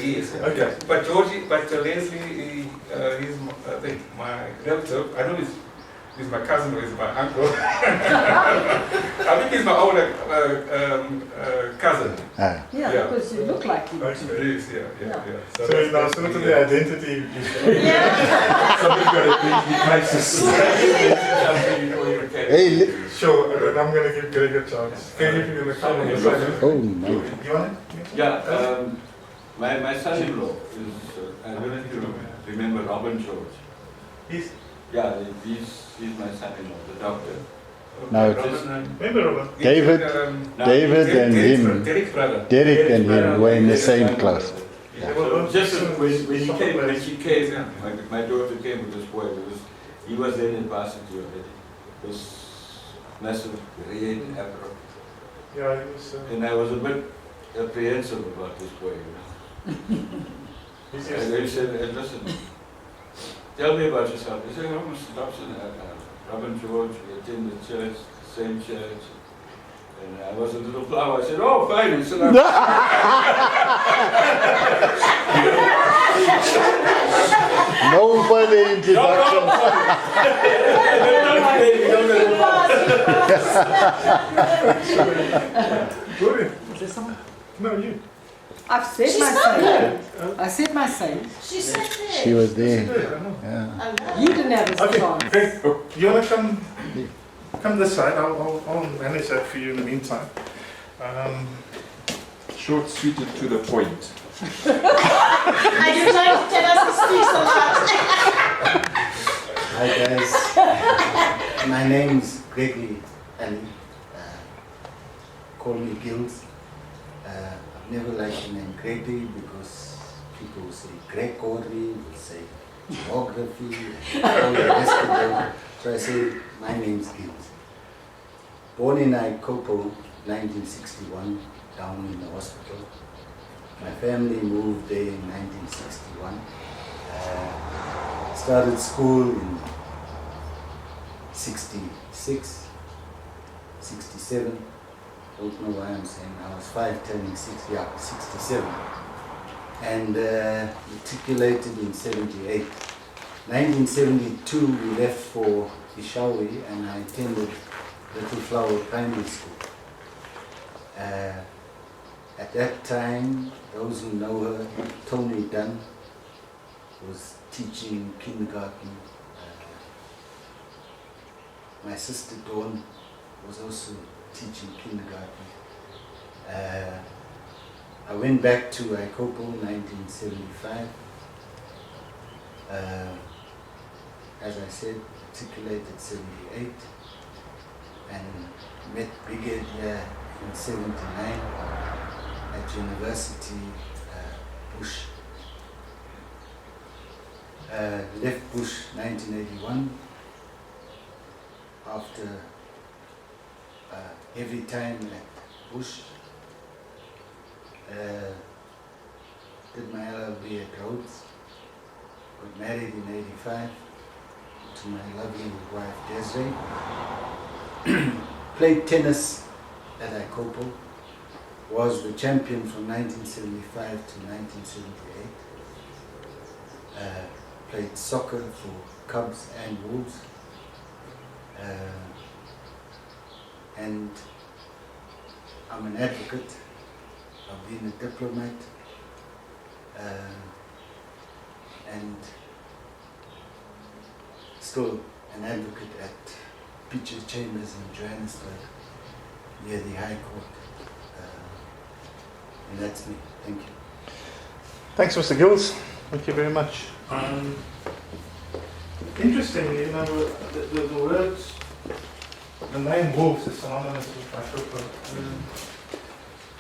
Yes. Okay. But Georgie, Leslie, he's I think my relative. I know he's my cousin or he's my uncle. I think he's my older cousin. Ah. Yeah, Yeah. because you look like him. It is, yeah. So it's now sort of the identity issue. Yeah. Somebody's got a big crisis. Hey, Sure, and I'm going to give Greg a chance. Can you give him a comment? oh no. You want it? Yeah, my son-in-law is, I don't know if you remember Robin George. He's, Yeah, he's my son-in-law, the doctor. No, remember Robin? David, Now, David and him, Derek's brother. Derek and him were in the same class. So just when she came, my daughter came with this boy, he was then in varsity already. It was massive, red afro. Yeah, he was. And I was a bit apprehensive about this boy, He's And they said, listen, tell me about yourself. They said, oh, Mr. Dobson, Robin George, we attend the church, the same church. And I was a little flower. I said, oh, fine. And so No further introduction. Good. Is there someone? No, you. I've said She's my not say. there. I said my say. She sat there. She was there. Yeah, I know. Yeah. You didn't have this Okay, chance. Greg, you want to come this side? I'll manage that for you in the meantime. Short, sweet, and to the point. Are you trying to tell us to speak so much? Hi guys, my name's Gregory Ali. Call me Gills. I've never liked the name Gregory because people will say Gregory, will say geography, and all the rest of them. So I say my name's Gills. Born in Ikopo, 1961, down in the hospital. My family moved there in 1961. Started school in 66, 67. Don't know why I'm saying I was 5 turning 6, yeah, 67. and matriculated in 78. 1972 we left for Ishawi and I attended Little Flower Primary School. At that time, those who know her, Tony Dunn was teaching kindergarten. My sister Dawn was also teaching kindergarten. I went back to Ikopo in 1975. As I said, matriculated 78 and met Brigade here in 79 at University Bush. Left Bush 1981 after heavy time at Bush. Did my LLB at Rhodes. Got married in 85 to my lovely wife Desiree. Played tennis at Ikopo. Was the champion from 1975 to 1978. Played soccer for Cubs and Wolves. And I'm an advocate. I've been a diplomat. And still an advocate at Peaches Chambers in Johannesburg, near the High Court. And that's me. Thank you. Thanks, Mr. Gills. Thank you very much. Interestingly, you know, the words, the name wolves is synonymous with Africa.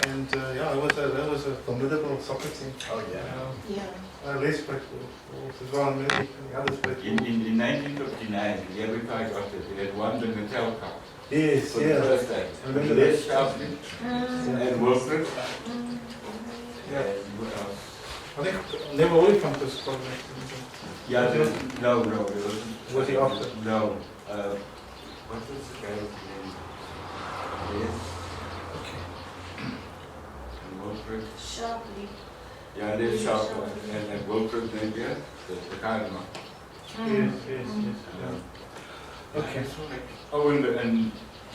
And yeah, that was a formidable soccer team. Oh yeah. Les played for wolves as well, and many others played for In 1959, the year before I got it, we had won the Natal Cup. Yes, For yeah. the first time. I remember Les that. and Wilfred. Yeah. And what else? I think they were all from this project. Yeah, no, there wasn't. Was he after? No. What was the guy's name? Yes. Okay. And Wilfred. Sharply. Yeah, Les Sharp and Wilfred Napier, the cardinal. Yes. Yeah. Okay. Oh, and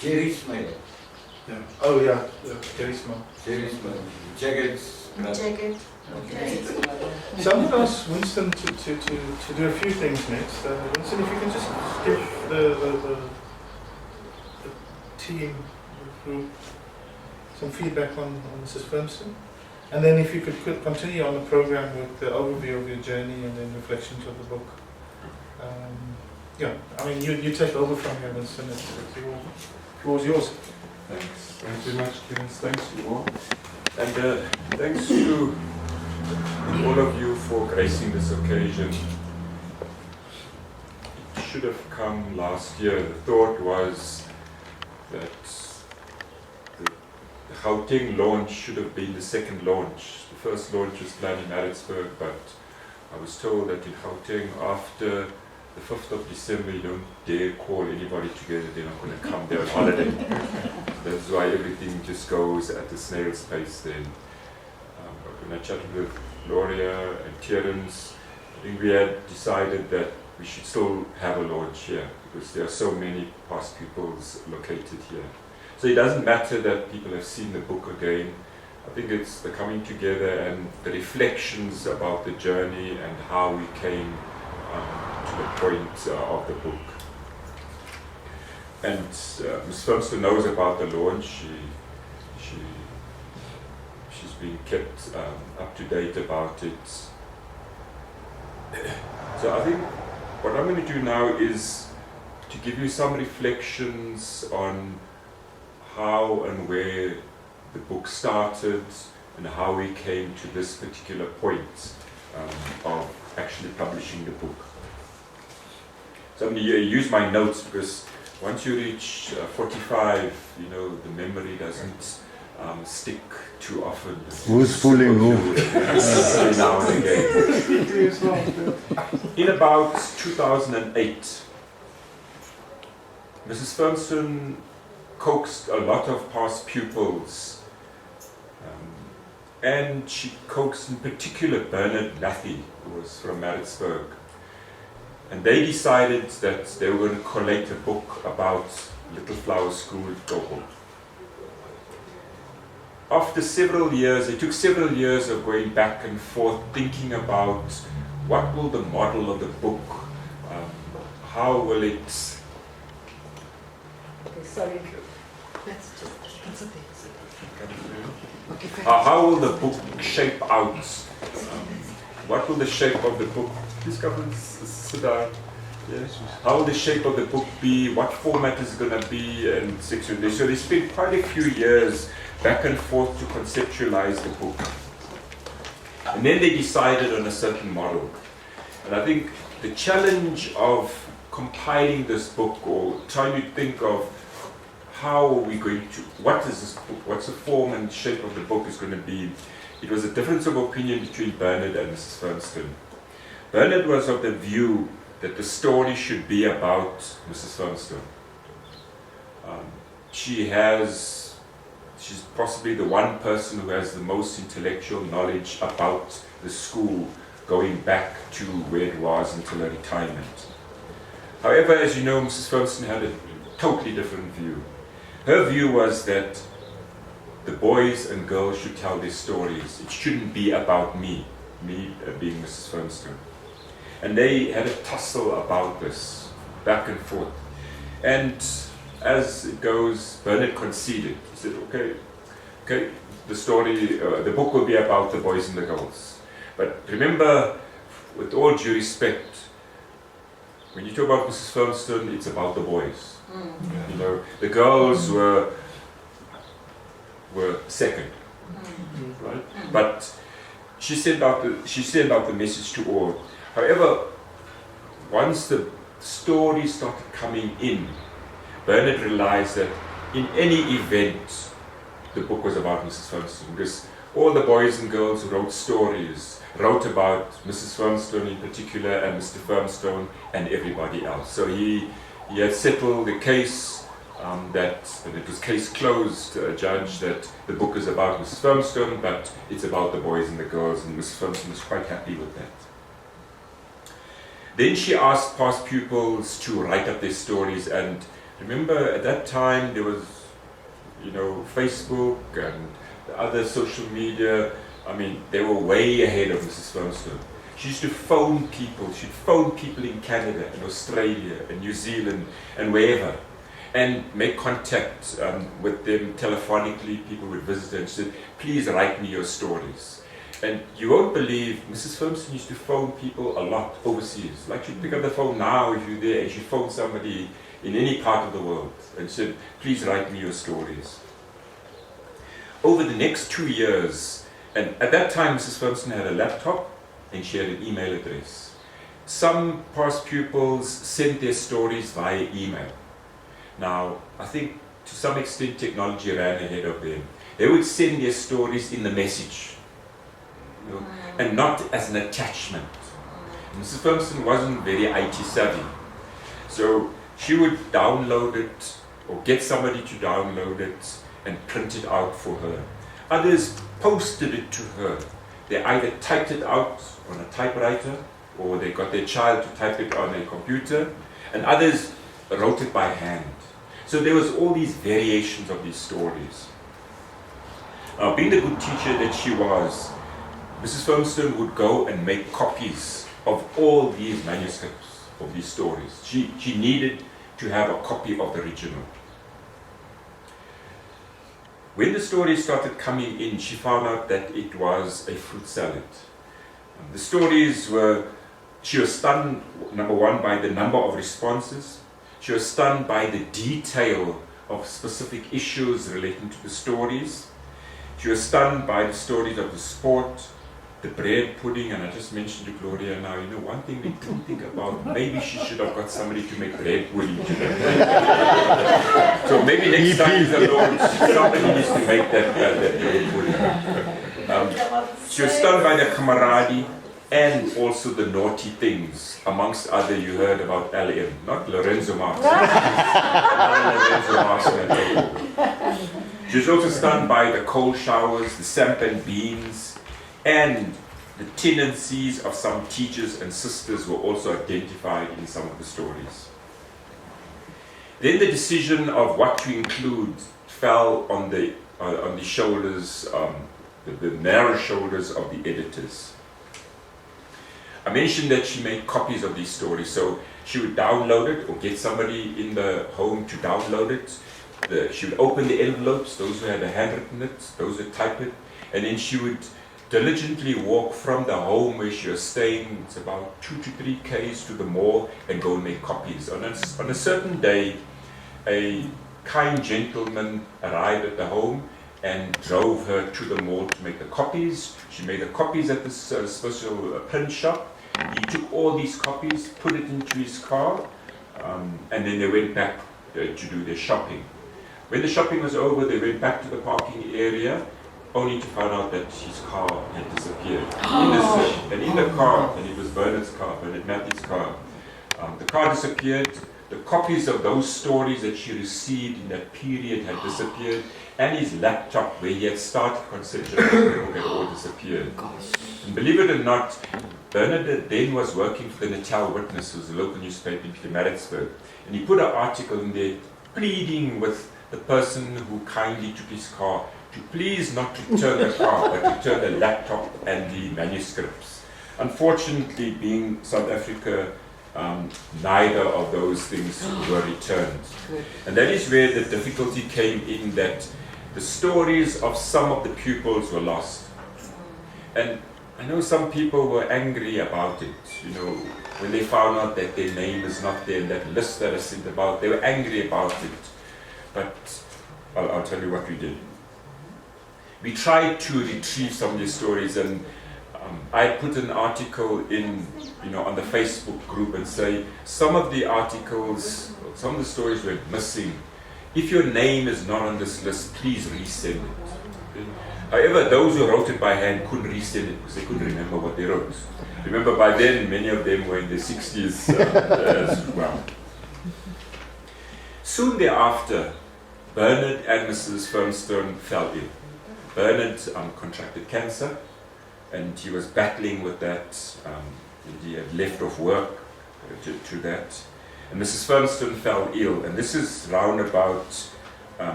Jerry Smith. Yeah. Oh yeah, Jerry Smith. Jerry Smith. Jagged's brother. Jagged. Okay. So I'm going to ask Winston to do a few things next. Winston, if you can just give the team, the group, some feedback on Mrs. Firmston. And then if you could continue on the program with the overview of your journey and then reflections of the book. Yeah, I mean, you take over from here, Winston. It's your floor's yours. Thanks. Thanks very much, Kevin. Thanks to you all. And thanks to all of you for gracing this occasion. It should have come last year. The thought was that the Gauteng launch should have been the second launch. The first launch was planned in Maritzburg, but I was told that in Gauteng, after the 5th of December, you don't dare call anybody together, they're not going to come there on holiday. That's why everything just goes at the snail's pace then. When I chatted with Gloria and Terence, I think we had decided that we should still have a launch here because there are so many past pupils located here. So it doesn't matter that people have seen the book again. I think it's the coming together and the reflections about the journey and how we came to the point of the book. And Ms. Firmston knows about the launch. She's been kept up to date about it. So I think what I'm going to do now is to give you some reflections on how and where the book started and how we came to this particular point of actually publishing the book. So I'm going to use my notes because once you reach 45, you know, the memory doesn't stick too often. Who's fooling who? Every now and again. In about 2008, Mrs. Firmston coaxed a lot of past pupils and she coaxed in particular Bernard Lathie, who was from Maritzburg. And they decided that they were going to collate a book about Little Flower School Togo. After several years, it took several years of going back and forth, thinking about what will the model of the book, how will it... Okay, sorry. That's okay. how will the book shape out? What will the shape of the book... Please come and sit down. Yes. How will the shape of the book be? What format is it going to be? And so they spent quite a few years back and forth to conceptualize the book. And then they decided on a certain model. And I think the challenge of compiling this book, or trying to think of how are we going to, what is this book, what's the form and shape of the book is going to be, it was a difference of opinion between Bernard and Mrs. Fernston. Bernard was of the view that the story should be about Mrs. Fernston. She's possibly the one person who has the most intellectual knowledge about the school going back to where it was until her retirement. However, as you know, Mrs. Fernston had a totally different view. Her view was that the boys and girls should tell their stories. It shouldn't be about me being Mrs. Fernston. And they had a tussle about this, back and forth. And as it goes, Bernard conceded. He said, okay, the story, the book will be about the boys and the girls. But remember, with all due respect, when you talk about Mrs. Fernston, it's about the boys. You know, the girls were second, right? But she sent out the message to all. However, once the story started coming in, Bernard realized that in any event, the book was about Mrs. Fernston, because all the boys and girls who wrote stories wrote about Mrs. Fernston in particular, and Mr. Firmstone, and everybody else. So he had settled the case, and it was case closed, judge, that the book is about Mrs. Firmstone, but it's about the boys and the girls, and Mrs. Firmstone was quite happy with that. Then she asked past pupils to write up their stories, and remember at that time there was, Facebook and the other social media. I mean, they were way ahead of Mrs. Firmstone. She used to phone people. She'd phone people in Canada and Australia and New Zealand and wherever, and make contact with them telephonically. People would visit her and she said, please write me your stories. And you won't believe, Mrs. Firmstone used to phone people a lot overseas. Like she'd pick up the phone now if you're there, and she'd phone somebody in any part of the world and said, please write me your stories. Over the next 2 years, and at that time Mrs. Firmstone had a laptop and she had an email address. Some past pupils sent their stories via email. Now, I think to some extent technology ran ahead of them. They would send their stories in the message, and not as an attachment. Mrs. Firmstone wasn't very IT savvy, so she would download it or get somebody to download it and print it out for her. Others posted it to her. They either typed it out on a typewriter or they got their child to type it on a computer, and others wrote it by hand. So there was all these variations of these stories. Now, being the good teacher that she was, Mrs. Firmstone would go and make copies of all these manuscripts of these stories. She needed to have a copy of the original. When the stories started coming in, she found out that it was a fruit salad. The stories she was stunned, number one, by the number of responses. She was stunned by the detail of specific issues relating to the stories. She was stunned by the stories of the sport, the bread pudding, and I just mentioned to Gloria now, one thing we didn't think about, maybe she should have got somebody to make bread pudding today. So maybe next time the Lord, somebody needs to make that bread pudding. She was stunned by the camaraderie and also the naughty things. Amongst other, you heard about LM, not Lorenzo Marx. Lorenzo Marx. She was also stunned by the cold showers, the sampan beans, and the tendencies of some teachers and sisters were also identified in some of the stories. Then the decision of what to include fell on the shoulders, the narrow shoulders of the editors. I mentioned that she made copies of these stories, so she would download it or get somebody in the home to download it. She would open the envelopes, those who had a handwritten it, those who type it, and then she would diligently walk from the home where she was staying, it's about 2 to 3 k's to the mall, and go and make copies. On a certain day, a kind gentleman arrived at the home and drove her to the mall to make the copies. She made the copies at this special print shop. He took all these copies, put it into his car, and then they went back to do their shopping. When the shopping was over, they went back to the parking area, only to find out that his car had disappeared. In the car, and it was Bernard Matthew's car, the car disappeared. The copies of those stories that she received in that period had disappeared, and his laptop, where he had started considering, had all disappeared. And believe it or not, Bernard then was working for the Natal Witness, who was a local newspaper in Pietermaritzburg, and he put an article in there pleading with the person who kindly took his car to please not return the car, but return the laptop and the manuscripts. Unfortunately, being South Africa, neither of those things were returned. And that is where the difficulty came in, that the stories of some of the pupils were lost. And I know some people were angry about it, when they found out that their name is not there in that list that I sent about, they were angry about it. But I'll tell you what we did. We tried to retrieve some of these stories, and I put an article in, on the Facebook group and say, some of the articles, some of the stories were missing. If your name is not on this list, please resend it. Okay? However, those who wrote it by hand couldn't resend it because they couldn't remember what they wrote. Remember, by then, many of them were in their 60s as well. Soon thereafter, Bernard and Mrs. Firmstone fell ill. Bernard contracted cancer, and he was battling with that. He had left off work to that. And Mrs. Firmstone fell ill, and this is round about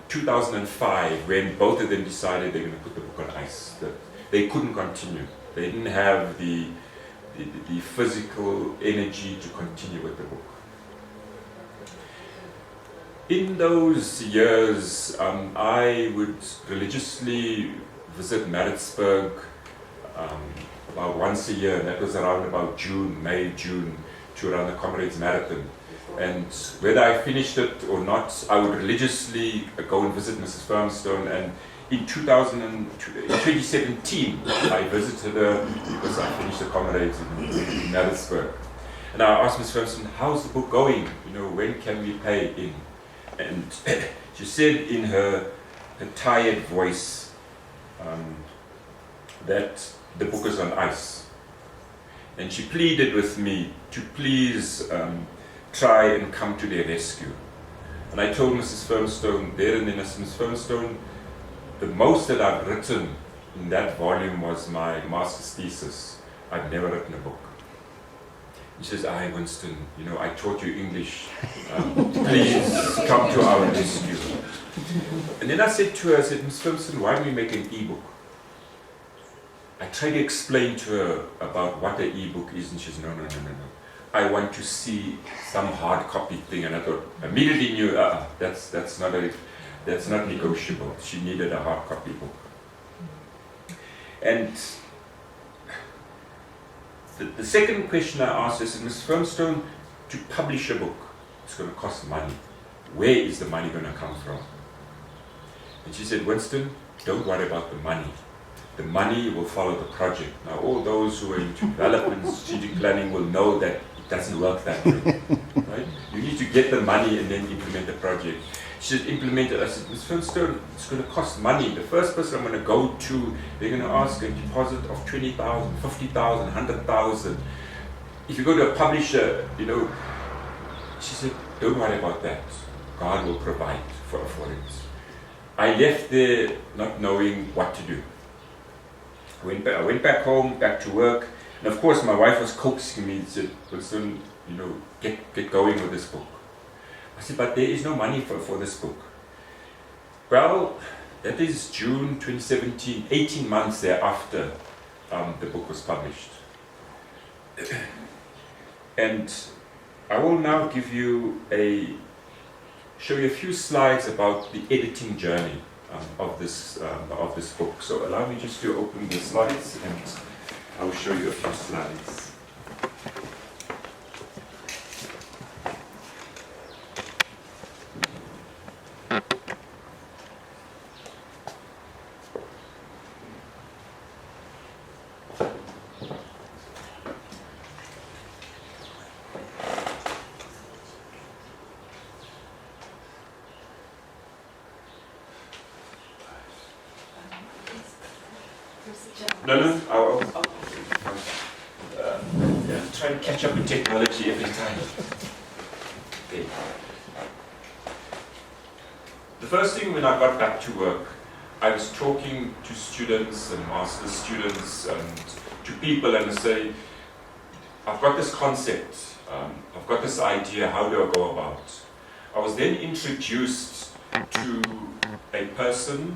2005, when both of them decided they're going to put the book on ice. That they couldn't continue. They didn't have the physical energy to continue with the book. In those years, I would religiously visit Maritzburg about once a year, and that was around about May, June, to run the Comrades Marathon. And whether I finished it or not, I would religiously go and visit Mrs. Firmstone. And in 2017, I visited her because I finished the Comrades in Maritzburg. And I asked Mrs. Firmstone, how's the book going? When can we pay in? And she said in her tired voice that the book is on ice. And she pleaded with me to please try and come to their rescue. And I told Mrs. Firmstone there and then, Mrs. Firmstone, the most that I've written in that volume was my master's thesis. I've never written a book. He says, Winston, I taught you English. Please come to our rescue. And then I said to her, Ms. Firmstone, why don't we make an e-book? I tried to explain to her about what an e-book is, and she said, no. I want to see some hard copy thing. And I thought, immediately knew, that's not negotiable. She needed a hard copy book. And the second question I asked is, Ms. Firmstone, to publish a book, it's going to cost money. Where is the money going to come from? And she said, Winston, don't worry about the money. The money will follow the project. Now, all those who are into development, strategic planning will know that it doesn't work that way. Right? You need to get the money and then implement the project. She said, implement it. I said, Ms. Firmstone, it's going to cost money. The first person I'm going to go to, they're going to ask a deposit of 20,000, 50,000, 100,000. If you go to a publisher, she said, don't worry about that. God will provide for it. I left there not knowing what to do. I went back home, back to work, and of course my wife was coaxing me and said, "Wilson, you know, get going with this book." I said, "But there is no money for this book." Well, that is June 2017, 18 months thereafter the book was published. And I will now show you a few slides about the editing journey of this book. So allow me just to open the slides and I will show you a few slides. No, I'll try and catch up with technology every time. Okay. The first thing when I got back to work, I was talking to students and master's students and to people, and I say, I've got this concept, I've got this idea, how do I go about? I was then introduced to a person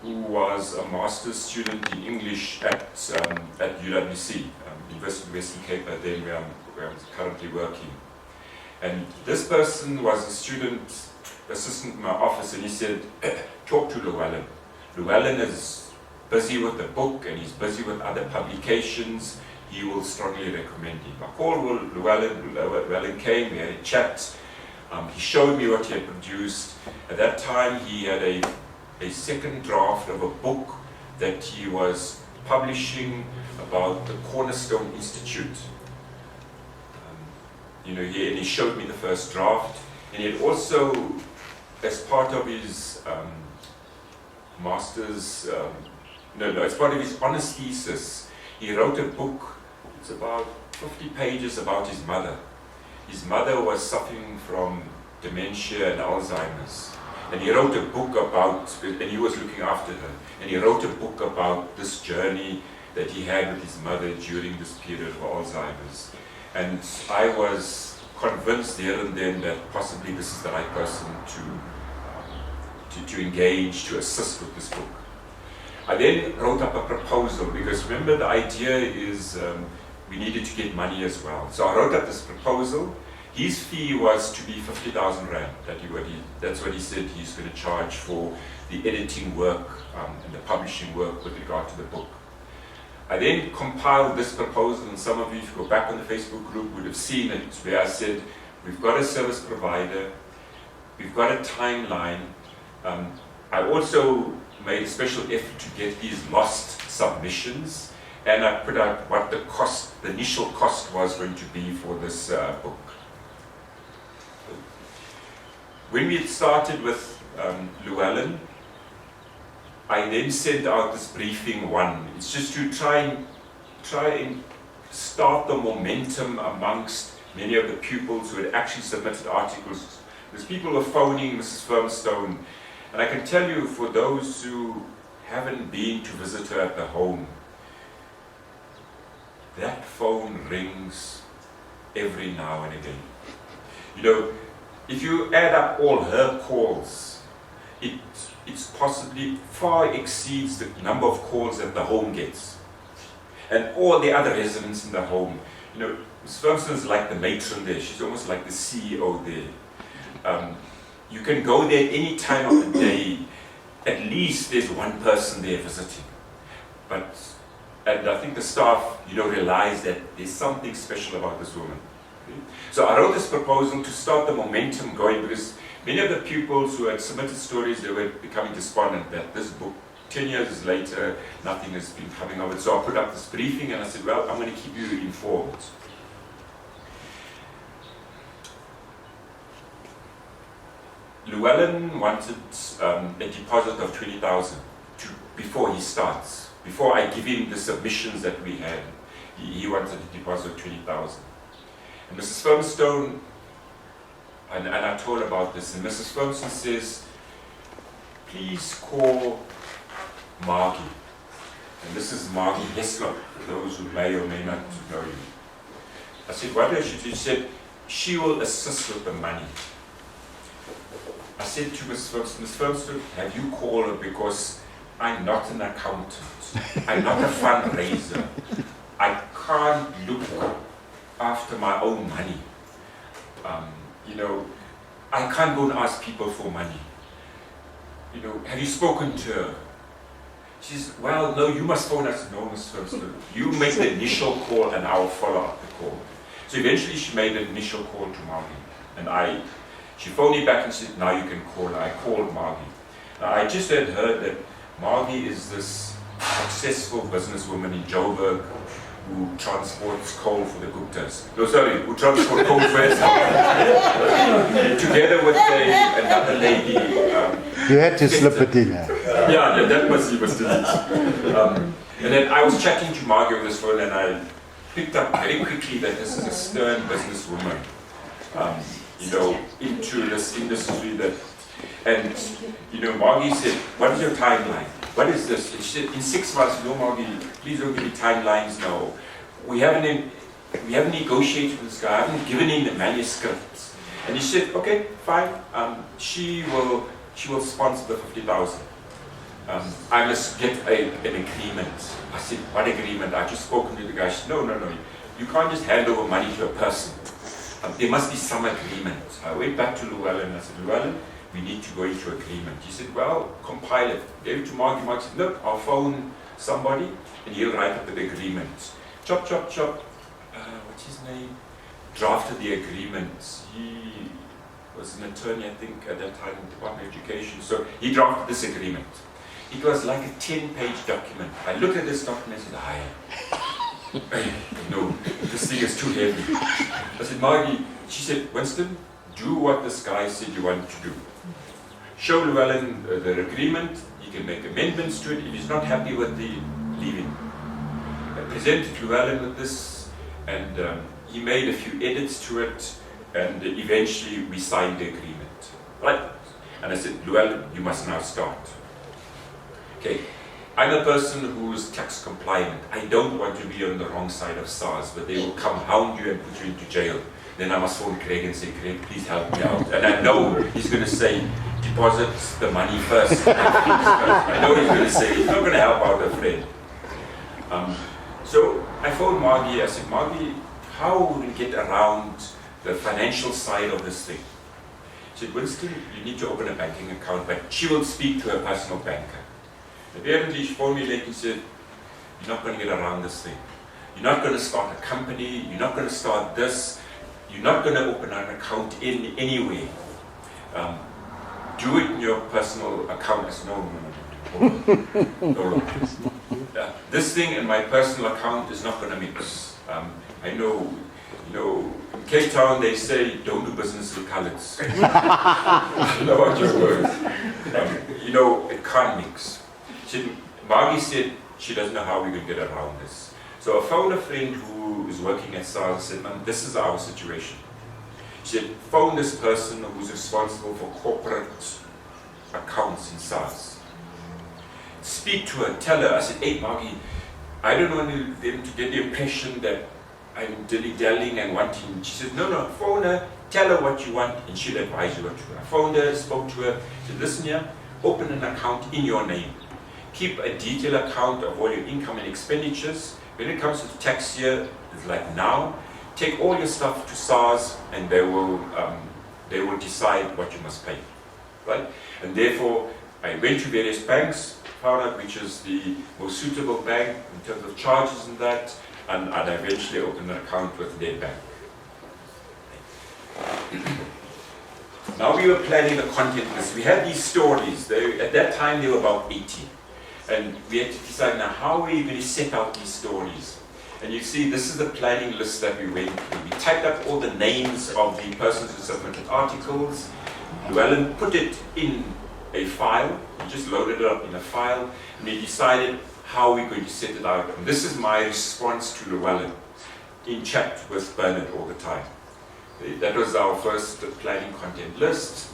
who was a master's student in English at UWC, University of Western Cape, then where I'm currently working. And this person was a student assistant in my office, and he said, talk to Llewellyn. Llewellyn is busy with the book and he's busy with other publications. He will strongly recommend him. I called Llewellyn. Llewellyn came, we had a chat. He showed me what he had produced. At that time he had a second draft of a book that he was publishing about the Cornerstone Institute. He showed me the first draft, and he had also, as part of his as part of his honours thesis, he wrote a book. It's about 50 pages about his mother. His mother was suffering from dementia and Alzheimer's. And he wrote a book about, and he was looking after her, and he wrote a book about this journey that he had with his mother during this period of Alzheimer's. And I was convinced there and then that possibly this is the right person to engage, to assist with this book. I then wrote up a proposal, because remember the idea is we needed to get money as well. So I wrote up this proposal. His fee was to be 50,000 Rand. That's what he said he's going to charge for the editing work and the publishing work with regard to the book. I then compiled this proposal, and some of you, if you go back on the Facebook group, would have seen it, where I said, we've got a service provider, we've got a timeline. I also made a special effort to get these lost submissions, and I put out what the initial cost was going to be for this book. When we started with Llewellyn, I then sent out this briefing one. It's just to try and start the momentum amongst many of the pupils who had actually submitted articles. Because people were phoning Mrs. Firmstone, and I can tell you, for those who haven't been to visit her at the home, that phone rings every now and again. If you add up all her calls, it's possibly far exceeds the number of calls that the home gets. And all the other residents in the home. Ms. Firmstone is like the matron there. She's almost like the CEO there. You can go there any time of the day. At least there's one person there visiting. And I think the staff, realize that there's something special about this woman. So I wrote this proposal to start the momentum going, because many of the pupils who had submitted stories, they were becoming despondent that this book, 10 years later, nothing has been coming of it. So I put up this briefing and I said, well, I'm going to keep you informed. Llewellyn wanted a deposit of 20,000 before he starts. Before I give him the submissions that we had, he wanted a deposit of 20,000. And Mrs. Firmstone, and I told her about this, and Mrs. Firmstone says, please call Margie. And this is Margie Heslop, for those who may or may not know you. I said, what does she do? She said, she will assist with the money. I said to Ms. Firmston, have you called her, because I'm not an accountant. I'm not a fundraiser. I can't look after my own money. You know, I can't go and ask people for money. You know, have you spoken to her? She says, well, no, you must phone us. No, Ms. Firmston, you make the initial call and I'll follow up the call. So eventually she made an initial call to Margie. And she phoned me back and said, now you can call her. I called Margie. Now, I just had heard that Margie is this successful businesswoman in Joburg who transports coal for the Guptas. No, sorry, who transports coal for herself. Together with another lady. You had to slip it in. Yeah, that was and then I was chatting to Margie on this phone, and I picked up very quickly that this is a stern businesswoman, you know, into this industry and you know, Margie said, what is your timeline? What is this? And she said, in 6 months, no, Margie, please don't give me timelines now. We haven't negotiated with this guy, I haven't given him the manuscripts. And he said, okay, fine, she will sponsor the 50,000. I must get an agreement. I said, what agreement? I just spoken to the guy. She said, no, you can't just hand over money to a person. There must be some agreement. I went back to Llewellyn and I said, Llewellyn, we need to go into agreement. He said, well, compile it. Gave it to Margie. Margie said, look, I'll phone somebody and he'll write up the agreement. Chop. What's his name? Drafted the agreement. He was an attorney, I think, at that time in the Department of Education. So he drafted this agreement. It was like a 10-page document. I looked at this document and said, no, this thing is too heavy. I said, Margie, she said, Winston, do what this guy said you wanted to do. Show Llewellyn the agreement, he can make amendments to it. If he's not happy with leave him. I presented Llewellyn with this, and he made a few edits to it, and eventually we signed the agreement. Right? And I said, Llewellyn, you must now start. Okay, I'm a person who's tax compliant. I don't want to be on the wrong side of SARS, but they will come hound you and put you into jail. Then I must phone Craig and say, Craig, please help me out. And I know he's going to say, deposit the money first. I know he's going to say, he's not going to help out a friend. So I phoned Margie. I said, Margie, how will we get around the financial side of this thing? She said, Winston, you need to open a banking account, but she will speak to her personal banker. Apparently, she phoned me later and said, you're not going to get around this thing. You're not going to start a company. You're not going to start this. You're not going to open an account in any way. Do it in your personal account. I said, no. This thing in my personal account is not going to mix. I know, in Cape Town they say, don't do business with colours. I know what your words. It can't mix. Margie said she doesn't know how we could get around this. So I found a friend who is working at SARS and said, man, this is our situation. She said, phone this person who's responsible for corporate accounts in SARS. Speak to her, tell her. I said, hey Margie, I don't want them to get the impression that I'm dilly-dallying and wanting. She said, no, phone her, tell her what you want and she'll advise you what you want. I phoned her, spoke to her, said, listen here, open an account in your name. Keep a detailed account of all your income and expenditures. When it comes to the tax year, it's like now, take all your stuff to SARS and they will decide what you must pay, right? And therefore, I went to various banks, found out which is the most suitable bank in terms of charges and that, and I eventually opened an account with their bank. Now we were planning the content list. We had these stories. At that time, there were about 80. And we had to decide now, how are we going to set out these stories? And you see, this is the planning list that we went through. We typed up all the names of the persons who submitted articles. Llewellyn put it in a file. We just loaded it up in a file. And we decided how we're going to set it out. And this is my response to Llewellyn in chat with Bernard all the time. That was our first planning content list.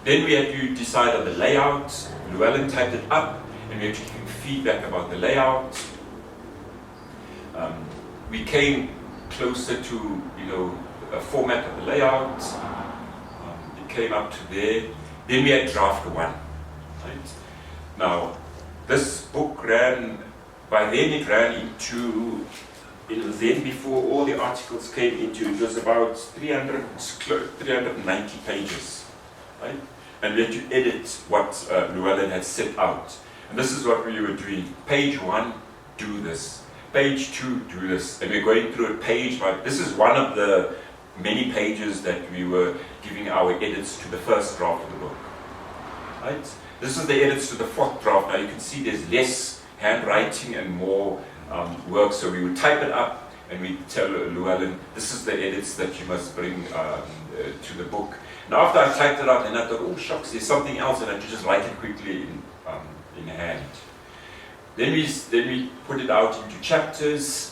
Then we had to decide on the layout. Llewellyn typed it up, and we had to give him feedback about the layout. We came closer to, you know, a format of the layout. It came up to there. Then we had draft 1. Right? Now, this book ran, by then it ran into, it was then before all the articles came into, it was about 390 pages. Right? And we had to edit what Llewellyn had set out. And this is what we were doing. Page 1, do this. Page 2, do this. And we're going through it page by, this is one of the many pages that we were giving our edits to the first draft of the book. Right? This is the edits to the 4th draft. Now you can see there's less handwriting and more work. So we would type it up and we tell Llewellyn, this is the edits that you must bring to the book. And after I typed it out, and I thought, oh shucks, there's something else, and I could just write it quickly in hand. Then we put it out into chapters.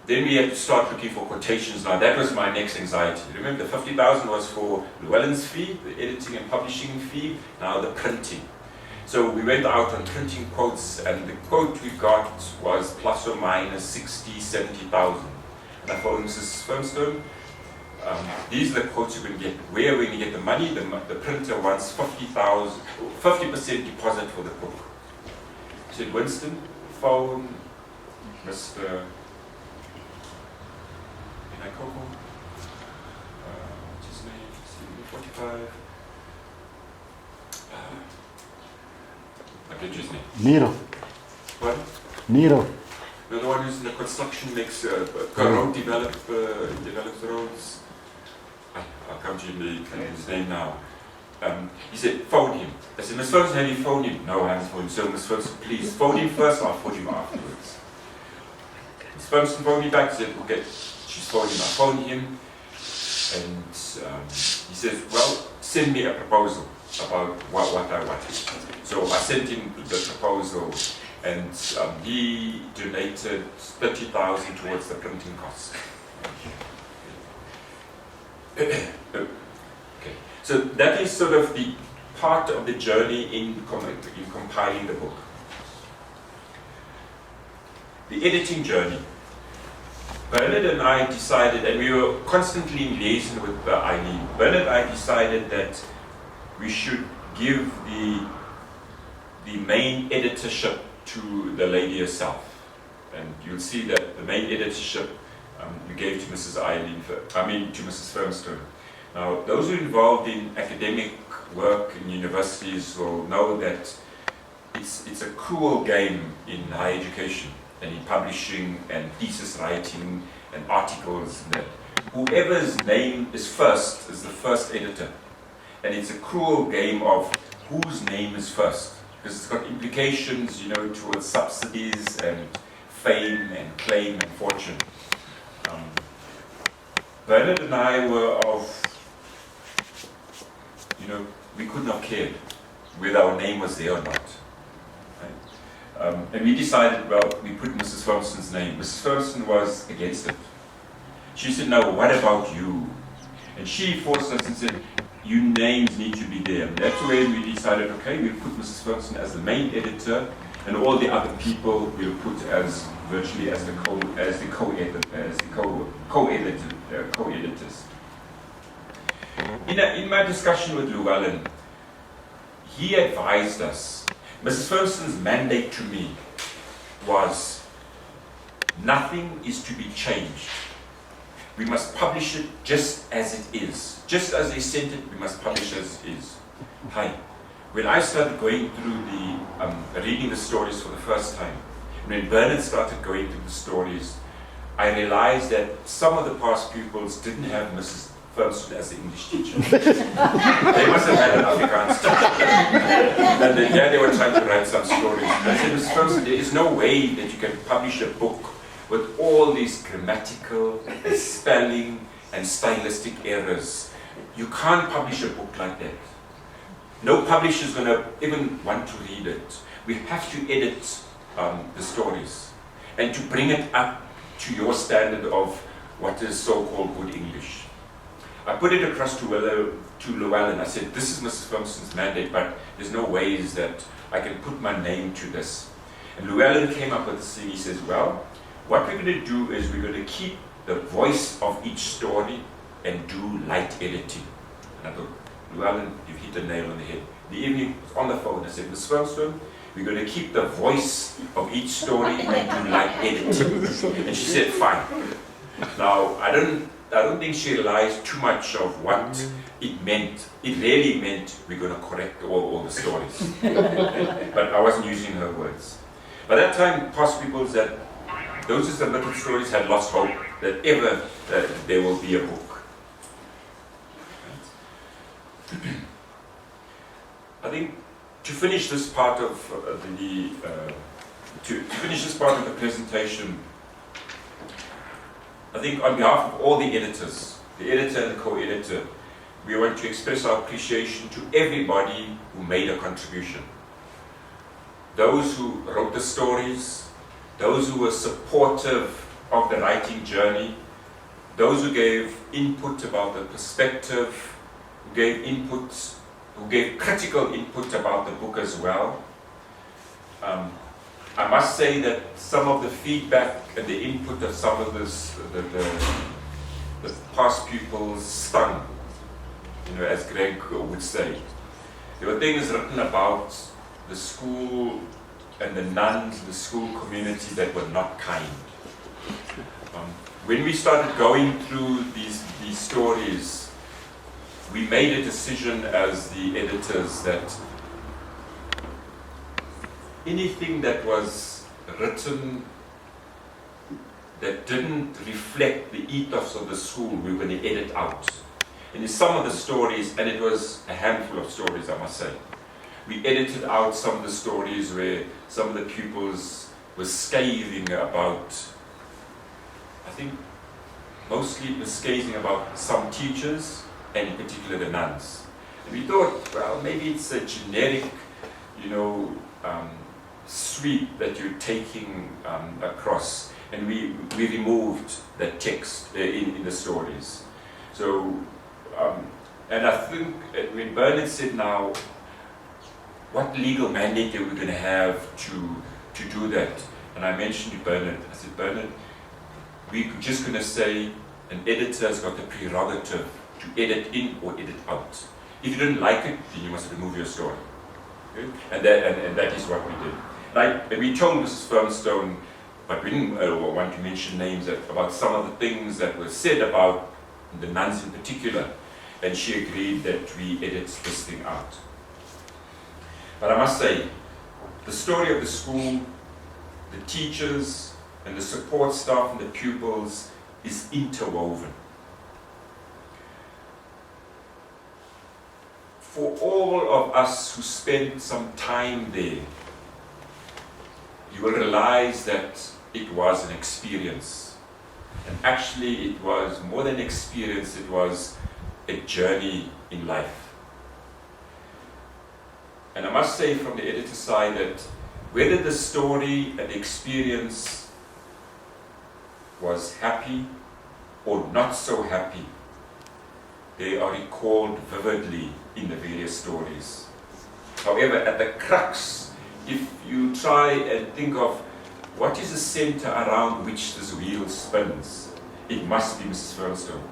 Then we had to start looking for quotations. Now that was my next anxiety. Remember, the 50,000 was for Llewellyn's fee, the editing and publishing fee, now the printing. So we went out on printing quotes, and the quote we got was plus or minus 60, 70,000. And I phoned Mrs. Firmstone. These are the quotes you're going to get. Where are we going to get the money? The printer wants 50% deposit for the book. He said, Winston, phone Mr. Coco, what's his name? 45. I get his name. Nero. What? Nero. The one who's in the construction, makes road develops roads. I'll come to his name now. He said, phone him. I said, Miss Ferguson, have you phoned him? No, I haven't phoned him. So Miss Ferguson, please phone him first, I'll phone him afterwards. Miss Ferguson phoned me back, said, okay, she's phoned him. I phoned him, and he says, well, send me a proposal about what I wanted. So I sent him the proposal, and he donated 30,000 towards the printing costs. Okay, so that is sort of the part of the journey in compiling the book. The editing journey. Bernard and I decided, and we were constantly in liaison with Eileen. Bernard and I decided that we should give the main editorship to the lady herself. And you'll see that the main editorship we gave to Mrs. to Mrs. Firmstone. Now, those who are involved in academic work in universities will know that it's a cruel game in higher education and in publishing and thesis writing and articles. And that whoever's name is first is the first editor. And it's a cruel game of whose name is first, because it's got implications, towards subsidies and fame and claim and fortune. Bernard and I were we couldn't have cared whether our name was there or not. Right? And we decided, we put Mrs. Firmston's name. Mrs. Firmston was against it. She said, no, what about you? And she forced us and said, your names need to be there. And that's when we decided, okay, we'll put Mrs. Ferguson as the main editor, and all the other people we'll put as virtually as the co-editors. In my discussion with Llewellyn, he advised us. Mrs. Ferguson's mandate to me was, nothing is to be changed. We must publish it just as it is. Just as they sent it, we must publish as it is. Hi. When I started going through reading the stories for the first time, when Bernard started going through the stories, I realized that some of the past pupils didn't have Mrs. Ferguson as the English teacher. They must have had an Afrikaans teacher. And then they were trying to write some stories. I said, Mrs. Ferguson, there is no way that you can publish a book with all these grammatical, spelling, and stylistic errors. You can't publish a book like that. No publisher is going to even want to read it. We have to edit the stories and to bring it up to your standard of what is so-called good English. I put it across to Llewellyn. I said, this is Mrs. Ferguson's mandate, but there's no ways that I can put my name to this. And Llewellyn came up with this thing. He says, well, what we're going to do is we're going to keep the voice of each story and do light editing. And I thought, Llewellyn, you've hit the nail on the head. In the evening, I was on the phone. I said, Miss Ferguson, we're going to keep the voice of each story and do light editing. And she said, fine. Now, I don't think she realized too much of what it meant. It really meant we're going to correct all the stories. But I wasn't using her words. By that time, past people said, those who submitted stories had lost hope that ever there will be a book. I think to finish this part of the presentation, I think on behalf of all the editors, the editor and the co-editor, we want to express our appreciation to everybody who made a contribution. Those who wrote the stories, those who were supportive of the writing journey, those who gave input about the perspective, who gave critical input about the book as well. I must say that some of the feedback and the input of some of the past pupils stung, as Greg would say. There were things written about the school and the nuns, the school community, that were not kind. When we started going through these stories, we made a decision as the editors that anything that was written that didn't reflect the ethos of the school, we were going to edit out. And in some of the stories, and it was a handful of stories, I must say, we edited out some of the stories where some of the pupils were scathing about, I think mostly it was scathing about some teachers, and in particular the nuns. And we thought, well, maybe it's a generic, sweep that you're taking across. And we removed that text in the stories. So, and I think when Bernard said now, what legal mandate are we going to have to do that? And I mentioned to Bernard, I said, Bernard, we're just going to say an editor has got the prerogative to edit in or edit out. If you didn't like it, then you must remove your story. Okay? And that is what we did. And we told Mrs. Firmstone, but we didn't want to mention names, about some of the things that were said about the nuns in particular, and she agreed that we edit this thing out. But I must say, the story of the school, the teachers, and the support staff and the pupils is interwoven. For all of us who spent some time there, you will realize that it was an experience. And actually it was more than an experience, it was a journey in life. And I must say from the editor's side that whether the story and the experience was happy or not so happy, they are recalled vividly in the various stories. However, at the crux, if you try and think of what is the center around which this wheel spins, it must be Mrs. Firmstone.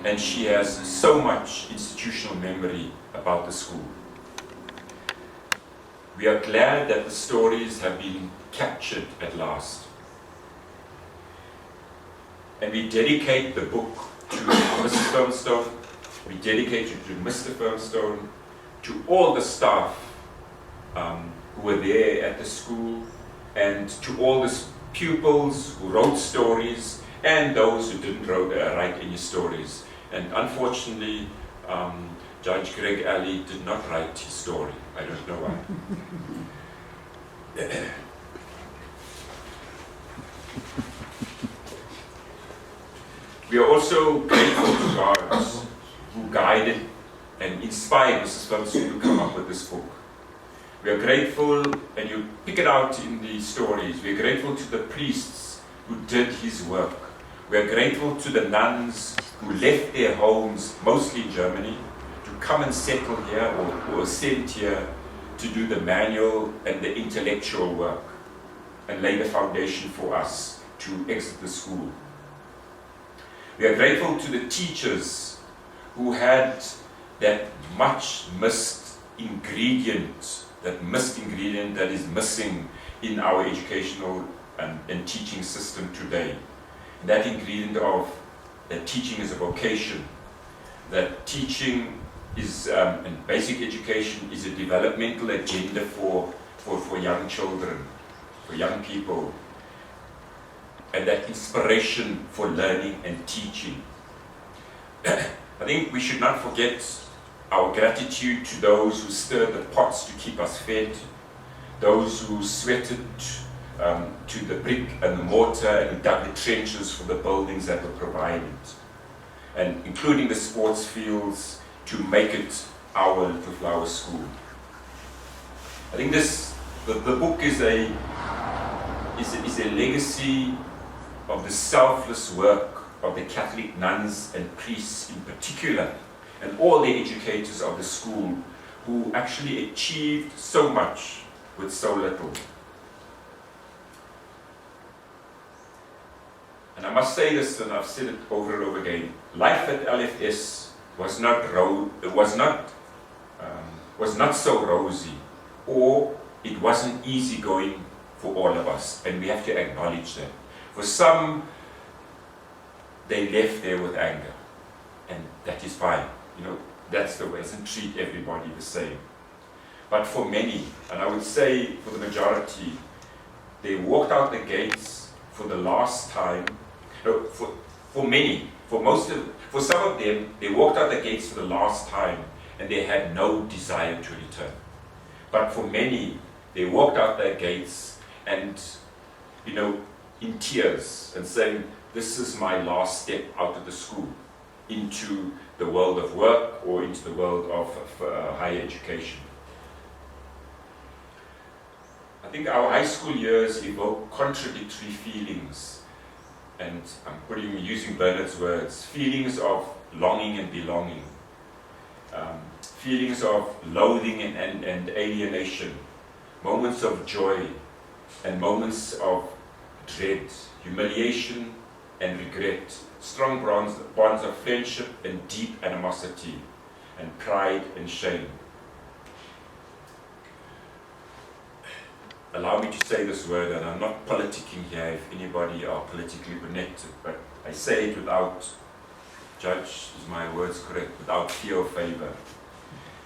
And she has so much institutional memory about the school. We are glad that the stories have been captured at last. And we dedicate the book to Mrs. Firmstone, we dedicate it to Mr. Firmstone, to all the staff who were there at the school, and to all the pupils who wrote stories, and those who didn't write any stories. And unfortunately, Judge Greg Alley did not write his story. I don't know why. We are also grateful to guards who guided and inspired Mrs. Firmstone to come up with this book. We are grateful, and you pick it out in the stories, we are grateful to the priests who did his work. We are grateful to the nuns who left their homes, mostly in Germany, to come and settle here or sent here to do the manual and the intellectual work and lay the foundation for us to exit the school. We are grateful to the teachers who had that much missed ingredient, that is missing in our educational and teaching system today. And that ingredient of that teaching is a vocation, that teaching is, and basic education is a developmental agenda for young children, for young people, and that inspiration for learning and teaching. I think we should not forget our gratitude to those who stirred the pots to keep us fed, those who sweated to the brick and the mortar and dug the trenches for the buildings that were provided, and including the sports fields to make it our Little Flower School. I think the book is a legacy of the selfless work of the Catholic nuns and priests in particular, and all the educators of the school who actually achieved so much with so little. And I must say this, and I've said it over and over again, life at LFS was not so rosy, or it wasn't easy going for all of us, and we have to acknowledge that. For some, they left there with anger, and that is fine. You know, that's the way. It doesn't treat everybody the same. But for many, and I would say for the majority, they walked out the gates for the last time. No, for some of them, they walked out the gates for the last time, and they had no desire to return. But for many, they walked out their gates and, in tears and saying, this is my last step out of the school into the world of work or into the world of higher education. I think our high school years evoke contradictory feelings, and I'm using Bernard's words, feelings of longing and belonging, feelings of loathing and alienation, moments of joy and moments of dread, humiliation and regret, strong bonds of friendship and deep animosity, and pride and shame. Allow me to say this word, and I'm not politicking here if anybody are politically connected, but I say it without, judge, is my words correct, without fear or favor.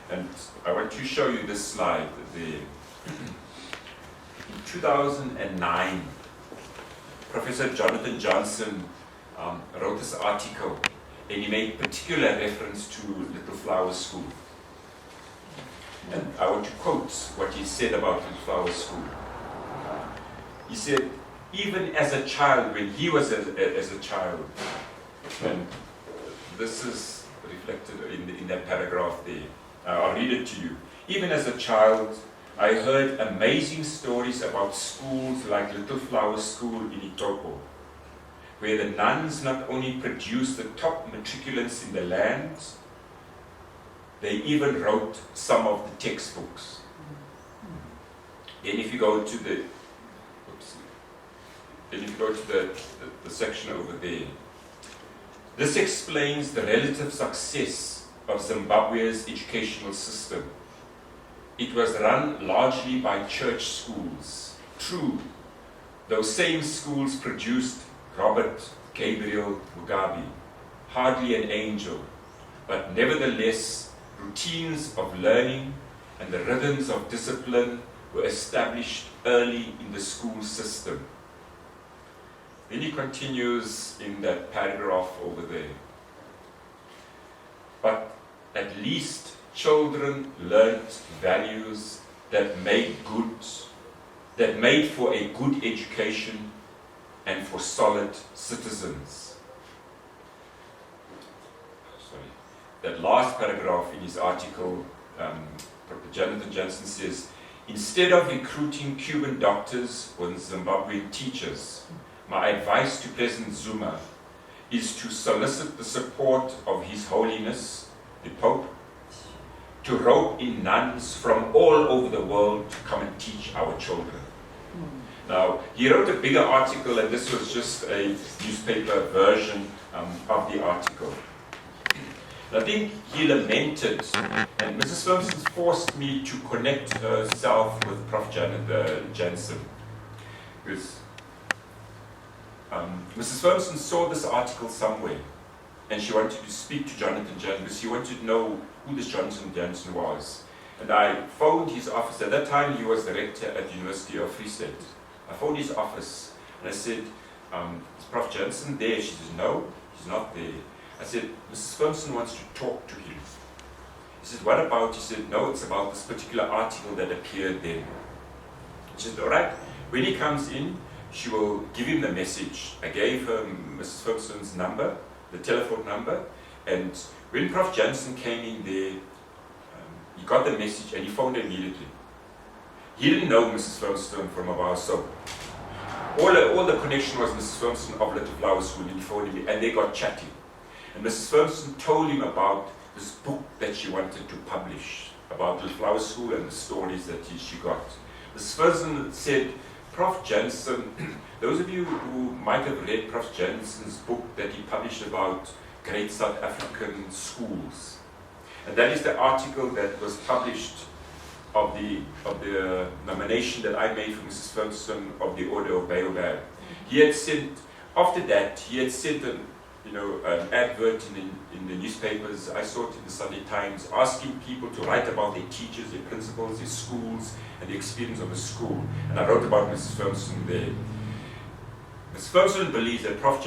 And I want to show you this slide there. In 2009, Professor Jonathan Johnson wrote this article, and he made particular reference to Little Flower School. And I want to quote what he said about Little Flower School. He said, even as a child, when he was as a child, and this is reflected in that paragraph there, I'll read it to you. Even as a child, I heard amazing stories about schools like Little Flower School in Itopo, where the nuns not only produced the top matriculants in the land, they even wrote some of the textbooks. Then if you go to the the section over there, this explains the relative success of Zimbabwe's educational system. It was run largely by church schools. True, those same schools produced Robert Gabriel Mugabe, hardly an angel, but nevertheless, routines of learning and the rhythms of discipline were established early in the school system. Then he continues in that paragraph over there. But at least children learnt values that made for a good education and for solid citizens. That last paragraph in his article, Jonathan Johnson says, instead of recruiting Cuban doctors or Zimbabwean teachers, my advice to President Zuma is to solicit the support of His Holiness, the Pope, to rope in nuns from all over the world to come and teach our children. Now, he wrote a bigger article, and this was just a newspaper version of the article. And I think he lamented, and Mrs. Ferguson forced me to connect herself with Prof. Jansen. Because Mrs. Ferguson saw this article somewhere, and she wanted to speak to Jonathan Jansen because she wanted to know who this Jonathan Jansen was. And I phoned his office. At that time, he was the rector at the University of Free State. I phoned his office, and I said, is Prof. Jansen there? She says, no, he's not there. I said, Mrs. Ferguson wants to talk to him. He said, what about? He said, no, it's about this particular article that appeared then. She said, all right, when he comes in, she will give him the message. I gave her Mrs. Ferguson's number, the telephone number, and when Prof. Jansen came in there, he got the message and he phoned her immediately. He didn't know Mrs. Ferguson from a while, so all the connection was Mrs. Ferguson of Little Flower School, and he phoned him, and they got chatting. And Mrs. Ferguson told him about this book that she wanted to publish about Little Flower School and the stories that she got. Mrs. Ferguson said, Prof. Jansen, those of you who might have read Prof. Jansen's book that he published about great South African schools, and that is the article that was published of the nomination that I made for Mrs. Ferguson of the Order of Baobab. He had sent, after that, he had sent an advert in the newspapers. I saw it in the Sunday Times, asking people to write about their teachers, their principals, their schools, and the experience of the school. And I wrote about Mrs. Ferguson there. Mrs. Ferguson believes that Prof.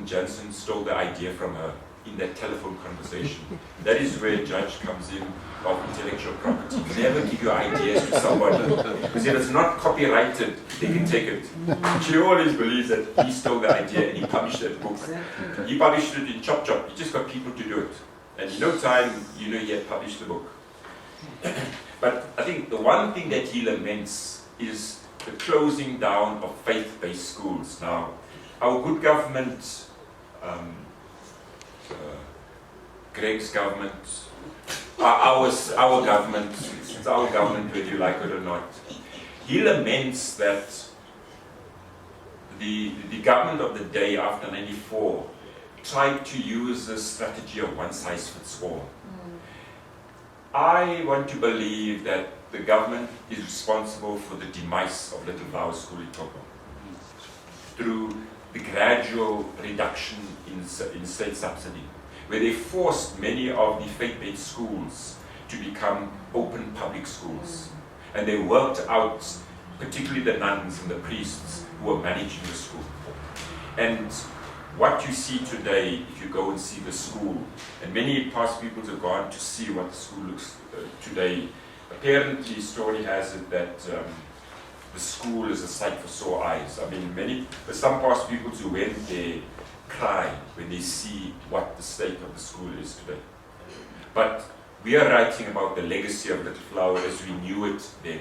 Jansen stole the idea from her in that telephone conversation. That is where Judge comes in of intellectual property. Never give your ideas to somebody, because if it's not copyrighted, they can take it. She always believes that he stole the idea and he published that book. He published it in Chop Chop. He just got people to do it. And in no time, he had published the book. But I think the one thing that he laments is the closing down of faith-based schools. Now, our good government, Greg's government, our government, it's our government whether you like it or not. He laments that the government of the day after 94 tried to use the strategy of one size fits all. I want to believe that the government is responsible for the demise of Little Flower School in Togo through the gradual reduction in state subsidy, where they forced many of the faith-based schools to become open public schools. And they worked out, particularly the nuns and the priests who were managing the school. And what you see today, if you go and see the school, and many past people have gone to see what the school looks today, apparently story has it that the school is a sight for sore eyes. I mean, some past people who went there cry when they see what the state of the school is today. But we are writing about the legacy of Little Flower as we knew it then.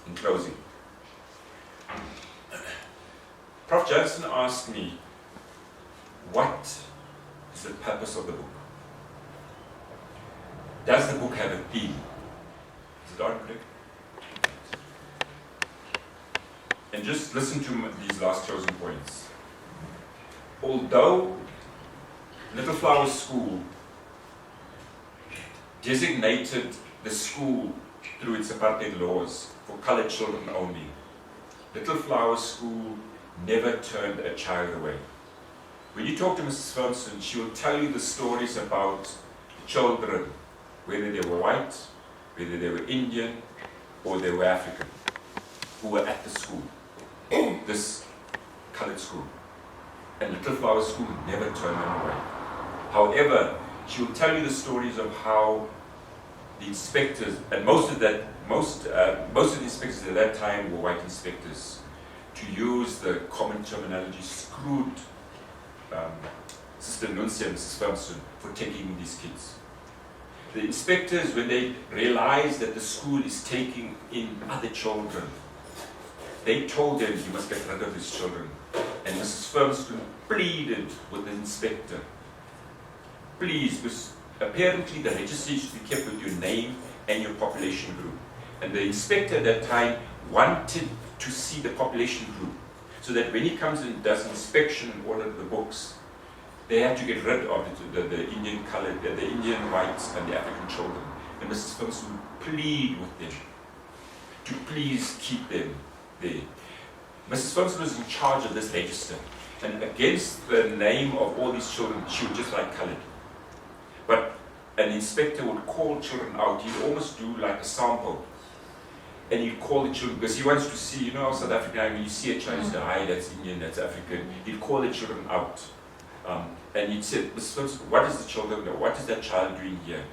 In closing, Prof. Jansen asked me, what is the purpose of the book? Does the book have a theme? Is it on, Greg? And just listen to these last chosen points. Although Little Flower School designated the school through its apartheid laws for colored children only, Little Flower School never turned a child away. When you talk to Mrs. Ferguson, she will tell you the stories about the children, whether they were white, whether they were Indian, or they were African, who were at the school, this colored school. And Little Flower School never turned them away. However, she will tell you the stories of how the inspectors, and most of the inspectors at that time were white inspectors, to use the common terminology, screwed Sister Nuncia and Mrs. Ferguson for taking in these kids. The inspectors, when they realized that the school is taking in other children, they told them, you must get rid of these children. And Mrs. Firmstone pleaded with the inspector, please, because apparently the register should be kept with your name and your population group. And the inspector at that time wanted to see the population group, so that when he comes and does inspection and all of the books, they had to get rid of the Indian colored, the Indian whites and the African children. And Mrs. Firmstone would plead with them to please keep them there. Mrs. Firmstone was in charge of this register, and against the name of all these children, she would just write colored. But an inspector would call children out. He'd almost do like a sample. And he'd call the children, because he wants to see, you know, South Africa, when you see a child, you say, hi, that's Indian, that's African. He'd call the children out. And he'd say, Mrs. Firmstone, what is the children, what is that child doing here?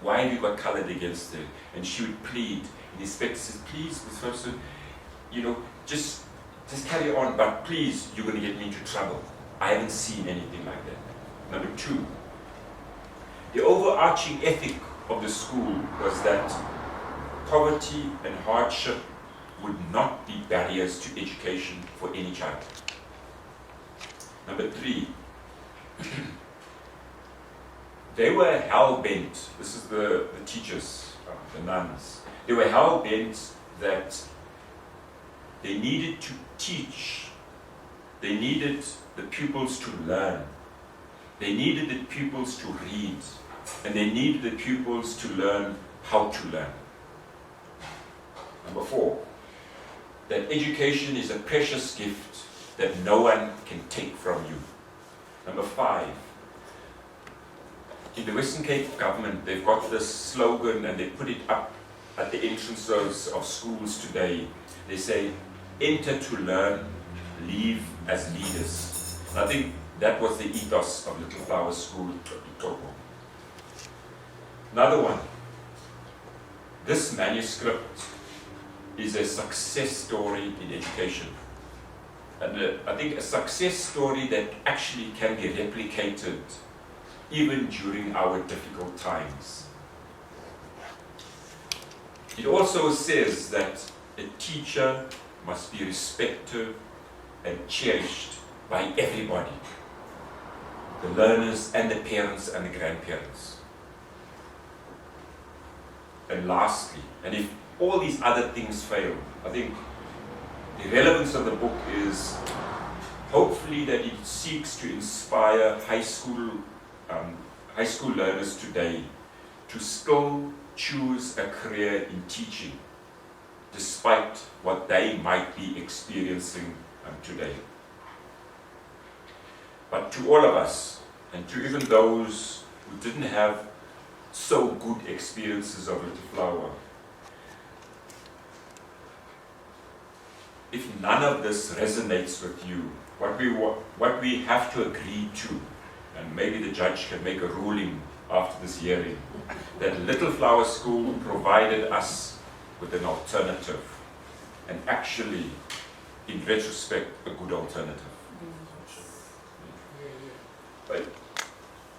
Why have you got colored against her? And she would plead. And the inspector says, please, Mrs. Firmstone, you know, just carry on, but please, you're going to get me into trouble. I haven't seen anything like that. Number 2, the overarching ethic of the school was that poverty and hardship would not be barriers to education for any child. Number 3, they were hell-bent, this is the teachers, the nuns, they were hell-bent that they needed to teach, they needed the pupils to learn, they needed the pupils to read, and they needed the pupils to learn how to learn. Number 4, that education is a precious gift that no one can take from you. Number 5, in the Western Cape government, they've got this slogan and they put it up at the entrances of schools today. They say, enter to learn, leave as leaders. And I think that was the ethos of Little Flower School in Togo. Another one, this manuscript is a success story in education. And I think a success story that actually can be replicated even during our difficult times. It also says that a teacher must be respected and cherished by everybody, the learners and the parents and the grandparents. And lastly, and if all these other things fail, I think the relevance of the book is hopefully that it seeks to inspire high school learners today to still choose a career in teaching, despite what they might be experiencing today. But to all of us, and to even those who didn't have so good experiences of Little Flower, if none of this resonates with you, what we have to agree to, and maybe the judge can make a ruling after this hearing, that Little Flower School provided us with an alternative, and actually, in retrospect, a good alternative. But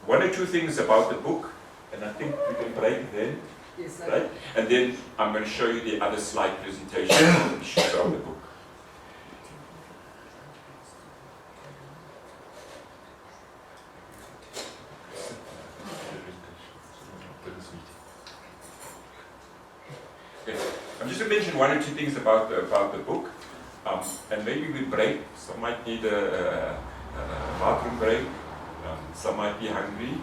one or two things about the book, and I think we can break then, yes, right? And then I'm going to show you the other slide presentation that shows out the book. I'm just going to mention one or two things about the book, and maybe we break. Some might need a bathroom break, some might be hungry,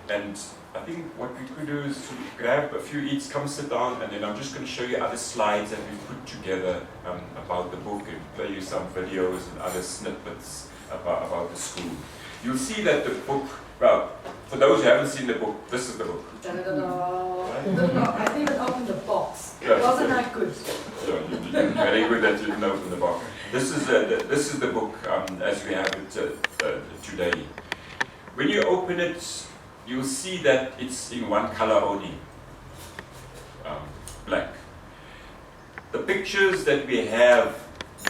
and I think what we could do is to grab a few eats, come sit down, and then I'm just going to show you other slides that we've put together about the book, and play you some videos and other snippets about the school. You'll see that the book, well, for those who haven't seen the book, this is the book. I didn't even open the box. Yeah. Wasn't that good? You're very good that you didn't open the box. This is the book as we have it today. When you open it, you'll see that it's in one color only, black. The pictures that we have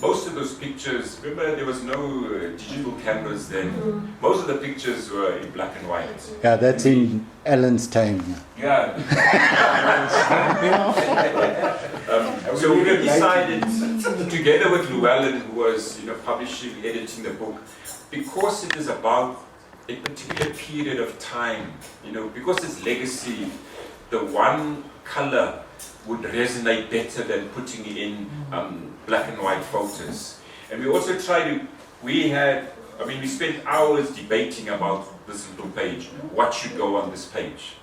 most of those pictures, remember there was no digital cameras then. Most of the pictures were in black and white. Yeah, that's in Alan's time. Yeah. So we decided, together with Llewellyn, who was publishing, editing the book, because it is about a particular period of time, because it's legacy, the one color would resonate better than putting in black and white photos. And we also we spent hours debating about this little page, what should go on this page.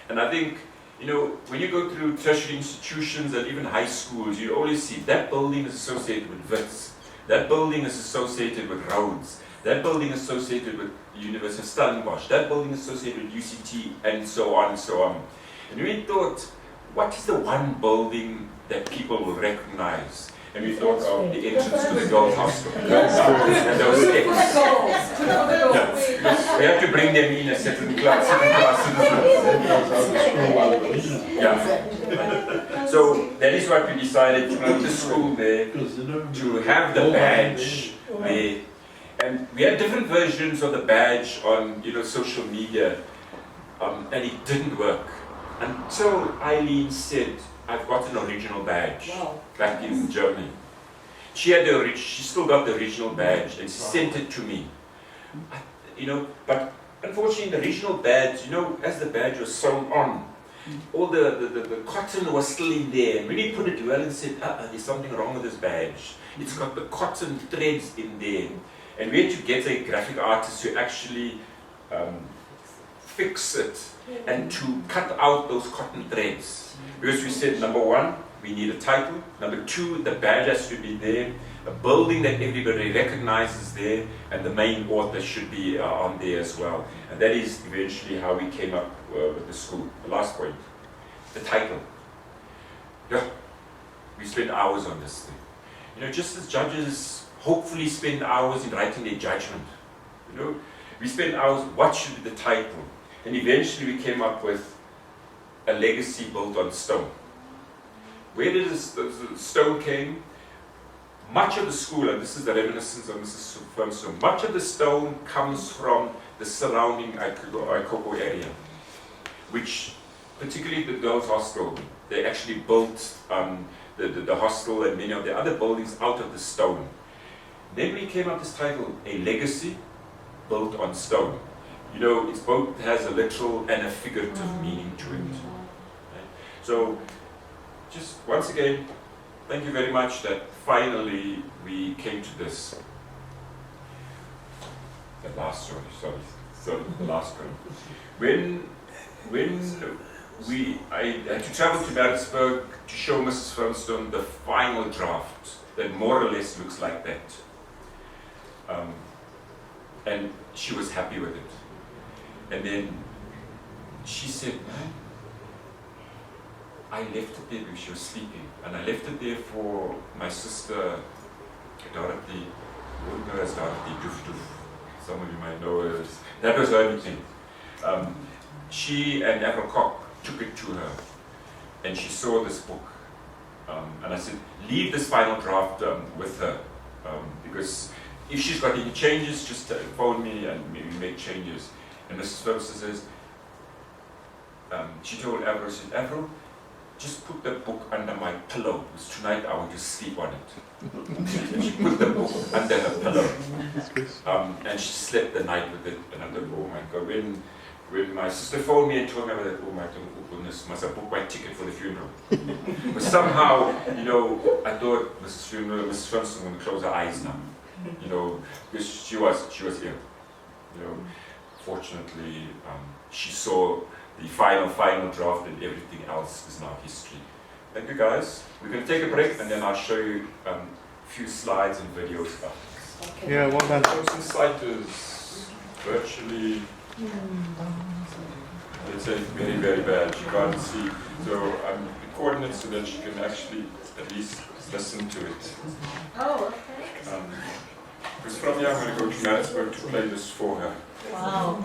And I think, when you go through tertiary institutions and even high schools, you always see that building is associated with Wits, that building is associated with Rhodes, that building is associated with the University of Stellenbosch, that building is associated with UCT, and so on and so on. And we thought, what is the one building that people will recognize? And we thought of the entrance to the girls' hostel. And those steps. Yeah. We have to bring them in as second class citizens. Yeah. So that is what we decided to put the school there, to have the badge there. And we had different versions of the badge on social media, and it didn't work. Until Eileen said, I've got an original badge back in Germany. She still got the original badge and she sent it to me. But unfortunately the original badge, as the badge was sewn on, all the cotton was still in there. And when he put it well and said, there's something wrong with this badge. It's got the cotton threads in there. And we had to get a graphic artist to actually fix it and to cut out those cotton threads. Because we said, number one, we need a title. Number two, the badge has to be there. A building that everybody recognizes there, and the main author should be on there as well. And that is eventually how we came up with the school. The last point, the title. Yeah, we spent hours on this thing. Just as judges hopefully spend hours in writing their judgment. We spent hours, what should be the title? And eventually we came up with a legacy built on stone. Where did the stone came? Much of the school, and this is the reminiscence of Mrs. Firmstone, much of the stone comes from the surrounding Aikoko area, which, particularly the girls' hostel, they actually built the hostel and many of the other buildings out of the stone. Then we came up with this title, A Legacy Built on Stone. It's both has a literal and a figurative meaning to it. Right? So, just once again, thank you very much that finally we came to this. The last story, sorry, the last one. When I had to travel to Maritzburg to show Mrs. Firmstone the final draft that more or less looks like that. And she was happy with it. And then she said, I left it there because she was sleeping. And I left it there for my sister, Dorothy, who wouldn't know as Dorothy Doof Doof. Some of you might know her. That was her nickname. She and Avril Cock took it to her. And she saw this book. And I said, leave this final draft with her. Because if she's got any changes, just phone me and maybe make changes. And Mrs. Ferguson says, she told Avril, she said, Avril, just put the book under my pillow, because tonight I want to sleep on it. And she put the book under her pillow. And she slept the night with it. And I thought, oh my God, when my sister phoned me and told me about it, oh my goodness, must have booked my ticket for the funeral. But somehow, I thought Mrs. Ferguson would close her eyes now. Because she was ill. Fortunately, she saw the final draft, and everything else is now history. Thank you, guys. We're going to take a break, and then I'll show you a few slides and videos about this. Okay. Yeah, well done. The site is virtually, let's say, very, very bad. You can't see. So I'm recording it so that you can actually at least listen to it. Oh, okay. Because from here I'm going to go to Maritzburg to play this for her. Wow.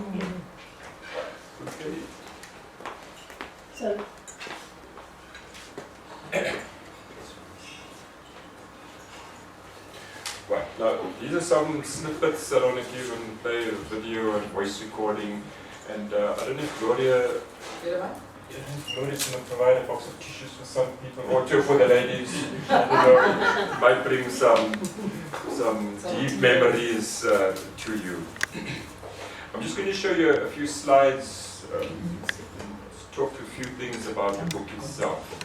Okay. So. Right, now these are some snippets that I want to give and play video and voice recording. And I don't know if Gloria's going to provide a box of tissues for some people, or two for the ladies. Might bring some deep memories to you. I'm just going to show you a few slides, talk to a few things about the book itself.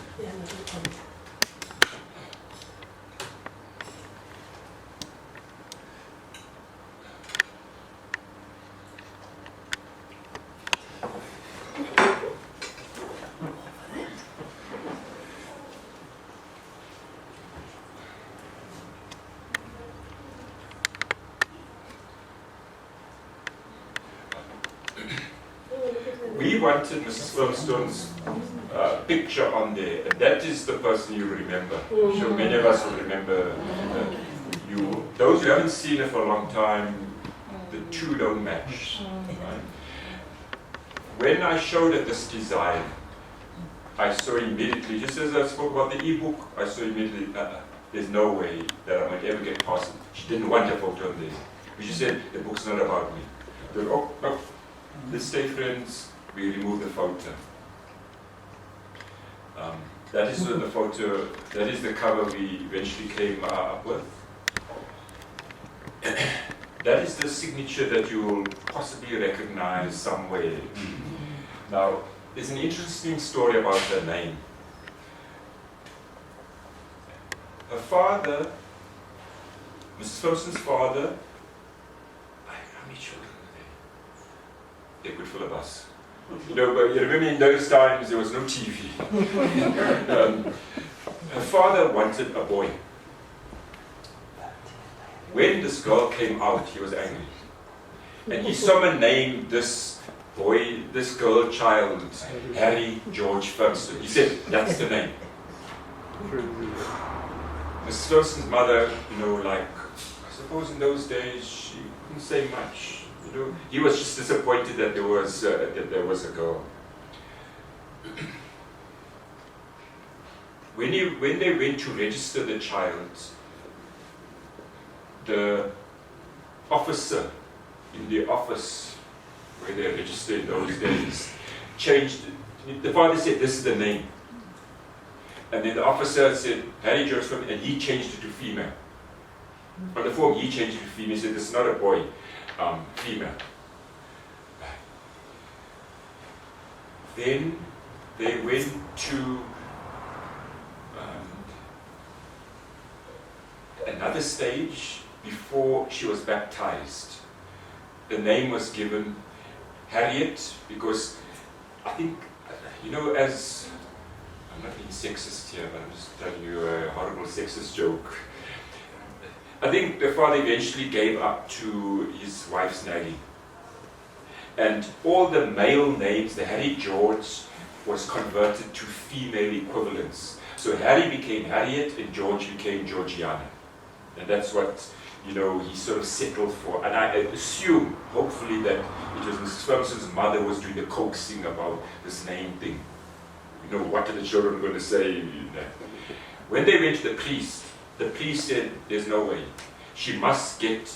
We wanted Mrs. Firmstone's picture on there, and that is the person you remember. I'm sure many of us will remember you. Those who haven't seen her for a long time, the two don't match. Right? When I showed her this design, I saw immediately, just as I spoke about the e-book, I saw immediately, there's no way that I'm going to ever get past it. She didn't want a photo on there. But she said, the book's not about me. Said, oh, no, let's stay friends. We remove the photo. That is the photo, that is the cover we eventually came up with. That is the signature that you will possibly recognize somewhere. Now, there's an interesting story about her name. Her father, Mrs. Firmston's father, how many children were there? They could fill a bus. But you remember in those times there was no TV. Her father wanted a boy. When this girl came out, he was angry. And he someone named this boy, this girl child, Harry George Firmstone. He said, that's the name. Mrs. Firmston's mother, I suppose in those days she couldn't say much. He was just disappointed that there was a girl. When they went to register the child, the officer in the office where they registered in those days changed it. The father said, this is the name. And then the officer said, Harry George Firmstone, and he changed it to female. On the form, he changed it to female. He said, this is not a boy. Female. Then they went to another stage before she was baptized. The name was given Harriet because I think, as I'm not being sexist here, but I'm just telling you a horrible sexist joke. I think the father eventually gave up to his wife's nagging. And all the male names, the Harry George, was converted to female equivalents. So Harry became Harriet and George became Georgiana. And that's what, he sort of settled for. And I assume, hopefully, that it was Mrs. Firmston's mother was doing the coaxing about this name thing. What are the children going to say? When they went to the priest said, there's no way. She must get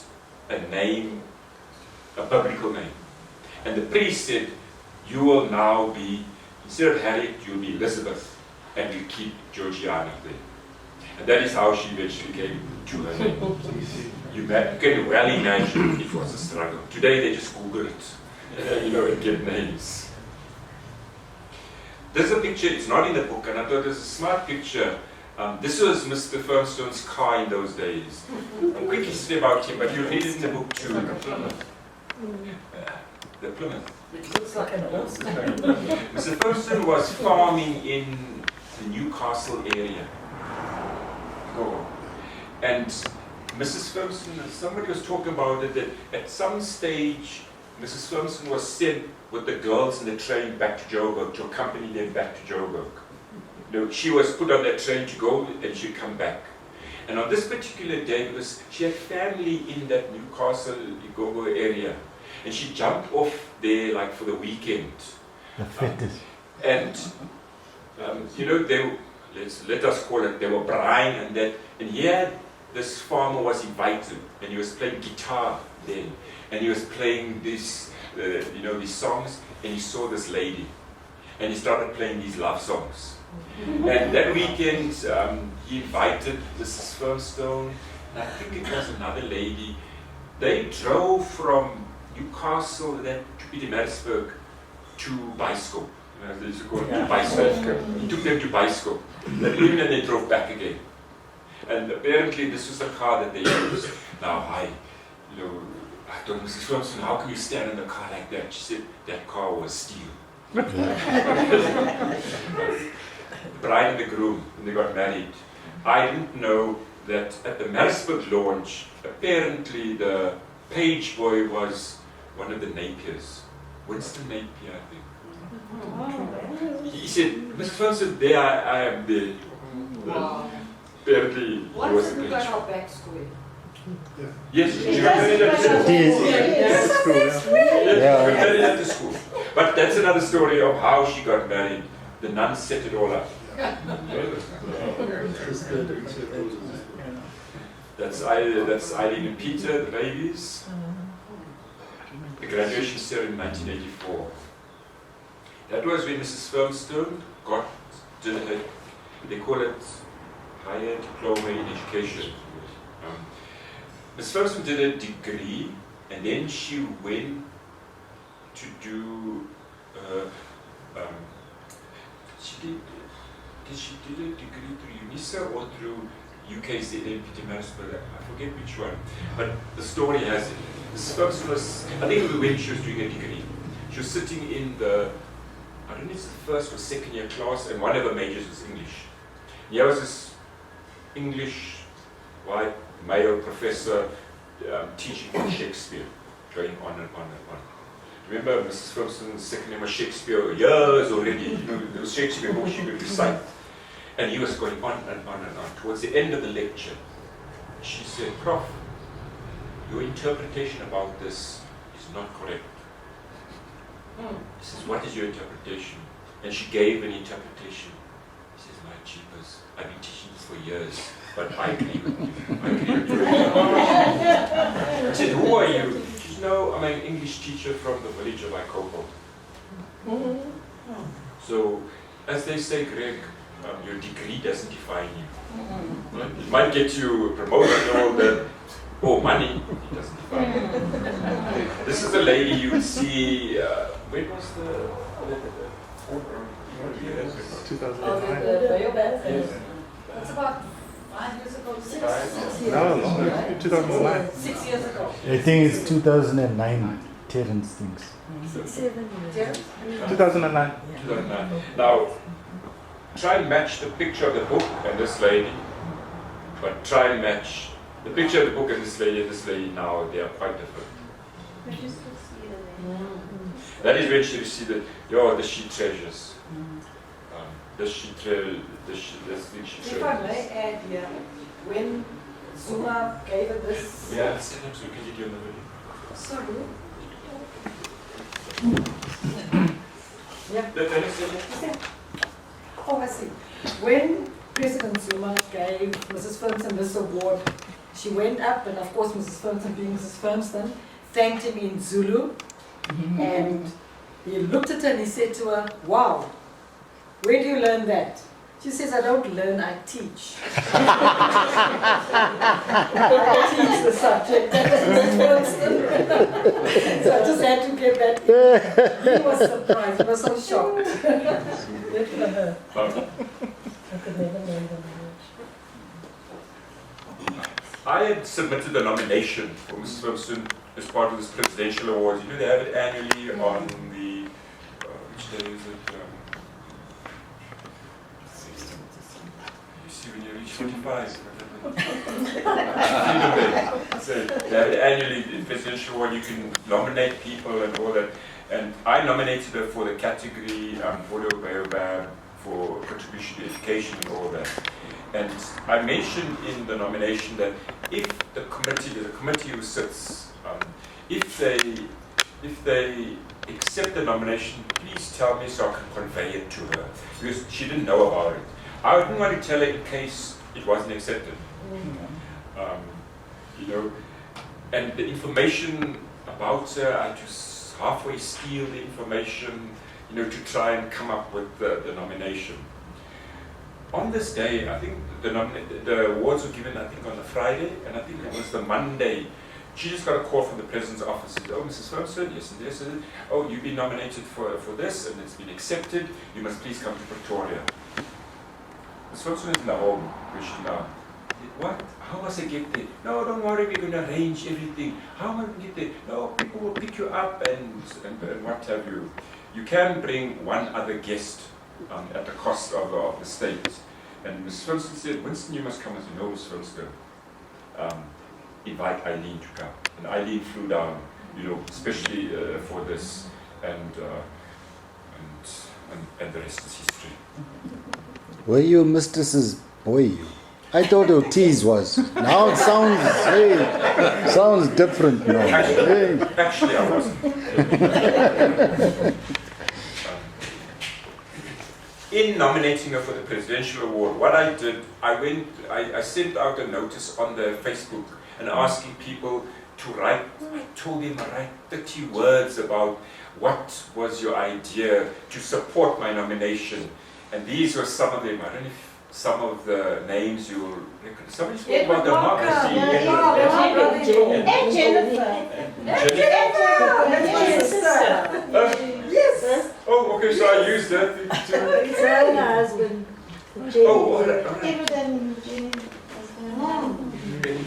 a name, a biblical name. And the priest said, you will now be, instead of Harriet, you'll be Elizabeth, and we'll keep Georgiana there. And that is how she eventually came to her name. You can well imagine it was a struggle. Today they just Google it, and get names. There's a picture, it's not in the book, and I thought there's a smart picture. This was Mr. Firmstone's car in those days. I'm quickly say about him, but you'll read it in the book too. The Plymouth. The Plymouth. It looks like an horse. Mr. Firmstone was farming in the Newcastle area. And Mrs. Firmstone, somebody was talking about it, that at some stage, Mrs. Firmstone was sent with the girls in the train back to Joburg to accompany them back to Joburg. She was put on that train to go and she'd come back. And on this particular day, because she had family in that Newcastle, Igogo area, and she jumped off there like for the weekend. And let us call it, they were brine and that, and he had this farmer was invited, and he was playing guitar then, and he was playing these songs, and he saw this lady, and he started playing these love songs. And that weekend, he invited Mrs. Firmstone, and I think it was another lady. They drove from Newcastle, then to Pietermaritzburg, to Biescope. They used to call it Biescope. He took them to Biescope. That evening, and they drove back again. And apparently, this was the car that they used. Now, I told Mrs. Firmstone, how can you stand in a car like that? She said, that car was steel. The bride and the groom, when they got married, I didn't know that at the Maritzburg launch, apparently the page boy was one of the Napiers. Winston Napier, I think. He said, Mr. Firmstone, there I am there. Wow. Apparently, he What was is a the page kind boy. of back square? Yes, she got married at the school. But that's another story of how she got married. The nuns set it all up. That's Eileen and Peter, the babies. The graduation ceremony in 1984. That was when Mrs. Firmstone did her, they call it higher diploma in education. Ms. Firmstone did a degree, and then she went to do, she did a degree through UNISA or through UKZN in Pietermaritzburg, I forget which one, but the story has it. Ms. Firmstone was, I think when she was doing a degree, she was sitting in the, I don't know if it's the first or second year class, and one of her majors was English. Here was this English white male professor teaching on Shakespeare, going on and on and on. Remember, Mrs. Firmstone's second name was Shakespeare, years already. There was Shakespeare before she could recite. And he was going on and on and on. Towards the end of the lecture, she said, Prof, your interpretation about this is not correct. He says, what is your interpretation? And she gave an interpretation. He says, my jeepers, I've been teaching this for years, but I agree with you. I agree with you. I said, who are you? She said, no, I'm an English teacher from the village of Ikopo. So, as they say, Greg, your degree doesn't define you. It might get you a promotion or that, or money, it doesn't define you. This is the lady you would see, when was the 2009. That's about 5 years ago, 6 years. No, 2009. 6 years ago. I think it's 2009, Terence thinks. 7 years. 2009. 2009. Now, try and match the picture of the book and this lady, but try and match the picture of the book and this lady now, they are quite different. That is when she received it, the she treasures. This thing she treasures. If I may add here, when Zuma gave her this. Yeah, stand up so can you do the video? Sorry. Yeah. Oh, I see. When President Zuma gave Mrs. Firmstone this award, she went up, and of course Mrs. Firmstone, being Mrs. Firmstone, thanked him in Zulu, and he looked at her and he said to her, wow, where do you learn that? She says, I don't learn, I teach. I teach the subject. So I just had to get that in. He was surprised, he was so shocked. Good for her. I could never learn the language. I had submitted a nomination for Mrs. Firmstone as part of this presidential award. You know, they have it annually on the, which day is it? You see when you reach 45. So they have it annually, the presidential award, you can nominate people and all that. And I nominated her for the category Vodo Baobab for contribution to education and all that. And I mentioned in the nomination that if the committee who sits, if they accept the nomination, please tell me so I can convey it to her, because she didn't know about it. I didn't want to tell her in case it wasn't accepted. You know, and the information about her, I just halfway steal the information, you know, to try and come up with the nomination. On this day, I think the awards were given, I think, on the Friday, and I think it was the Monday. She just got a call from the president's office. Said, "Oh, Mrs. Ferguson, yes and yes. Oh, you've been nominated for this, and it's been accepted. You must please come to Pretoria." Mrs. Ferguson is in the home, where she now. What? How must I get there? No, don't worry, we're going to arrange everything. How am I going to get there? No, people will pick you up and what have you. You can bring one other guest at the cost of the state. And Ms. Ferguson said, "Winston, you must come." I said, "No, Ms. Ferguson. Invite Eileen to come." And Eileen flew down, you know, especially for this, and the rest is history. Were you Mistress's boy? I thought Ortiz was. Now it sounds different now. Actually, I wasn't. In nominating her for the presidential award, what I did, I sent out a notice on the Facebook and asking people to write. I told them to write 30 words about what was your idea to support my nomination. And these were some of them. I don't know if some of the names you'll recognize. Somebody spoke about democracy. And Jennifer. Yes. Oh, okay, so I used that. It's her husband. Oh, all right.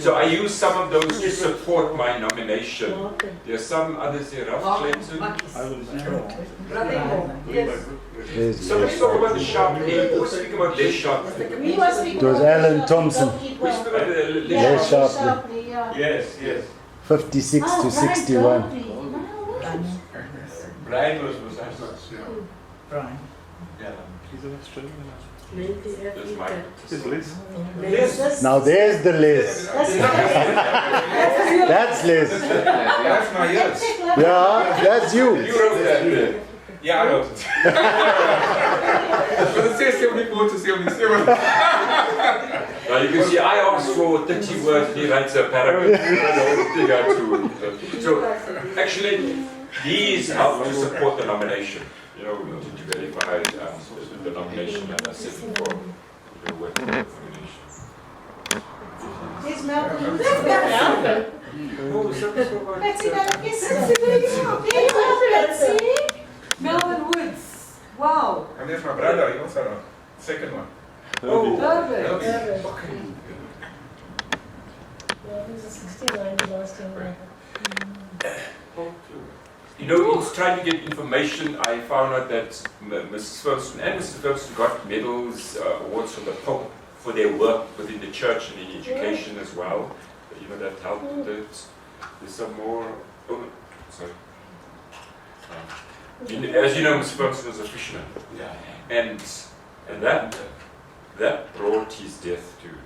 So I used some of those to support my nomination. There are some others here. Ralph Clinton. Yes. So let's talk about the sharp end. Who was speaking about Les Sharp? It was Alan Thompson. We spoke about Les Sharpley. Yes, yes. 56 to 61. Brian was Brian. Yeah. He's an Australian. That's my. He's Liz. Now there's the Les. That's Les. That's my yes. Yeah, that's you. You wrote that there. Yeah, I wrote it. But it says 74 to 77. Now you can see I asked for 30 words, he writes a paragraph. So actually, these help to support the nomination. You know, to verify the nomination that I set for the nomination. Yes, Malcolm. That's Melvin Woods. Wow. And there's my brother, he also wrote. Second one. Oh, Herbie. You know, in trying to get information, I found out that Mrs. Ferguson and Mr. Ferguson got medals, awards from the Pope for their work within the church and in education as well. You know, that helped with it. There's some more. Oh, sorry. As you know, Mr. Ferguson was a fisherman. Yeah. And that brought his death too.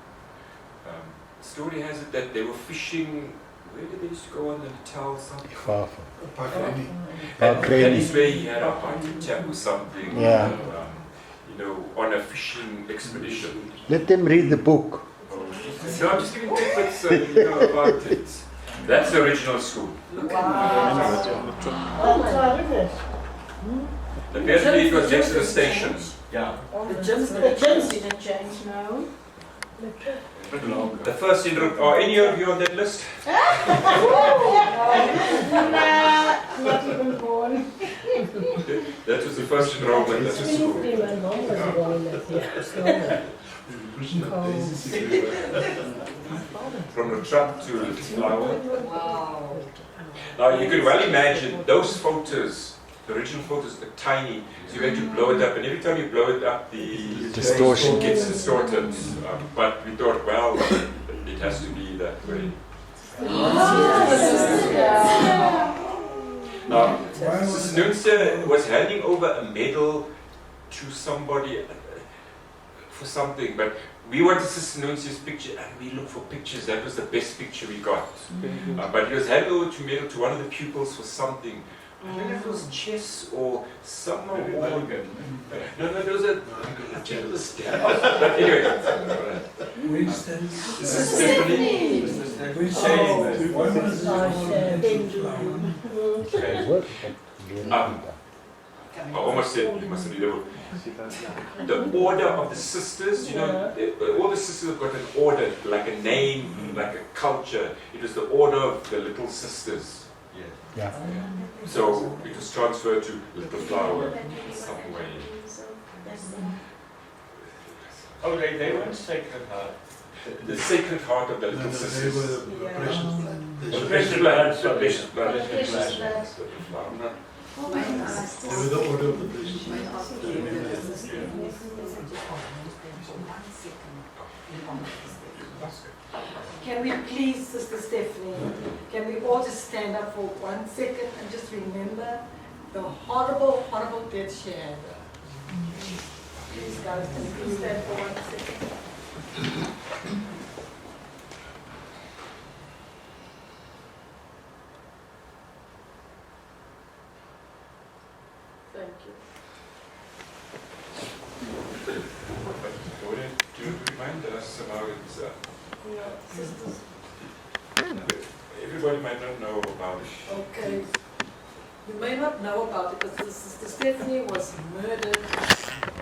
The story has it that they were fishing. Where did they used to go on the Natal something? Far. And that is where he had a heart attack or something. Yeah. You know, on a fishing expedition. Let them read the book. No, I'm just giving tidbits you know, about it. That's the original school. Apparently it was next to the station. Yeah. The gyms didn't change, no. The first enrollment. Are any of you on that list? Nah, not even born. That was the first enrollment at the school. From the trap to the flower. Wow. Now you can well imagine those photos, the original photos are tiny, so you have to blow it up, and every time you blow it up, the Distortion gets distorted. But we thought, well, it has to be that way. Now, Mrs. Nunzia was handing over a medal to somebody for something, but we wanted Sister Nunzia's picture, and we looked for pictures. That was the best picture we got. But he was handing over to medal to one of the pupils for something. I don't know if it was chess or some award. No, there was a but anyway, Winston. Stephanie. I almost said you must read the order of the sisters. You know, all the sisters have got an order, like a name, like a culture. It was the order of the little sisters. Yeah. So it was transferred to Little Flower in some way. Oh, they weren't Sacred Heart. The Sacred Heart of the Little Sisters. They were the precious blood. The precious blood. The precious blood. Precious blood. They were the order of the precious blood. Can we please, Sister Stephanie, can we all just stand up for 1 second and just remember the horrible, horrible death she had? Please, guys, can you please stand for 1 second? Thank you. Victoria, do you remind us about it? Sisters. Everybody might not know about it. Okay. You may not know about it, but Sister Stephanie was murdered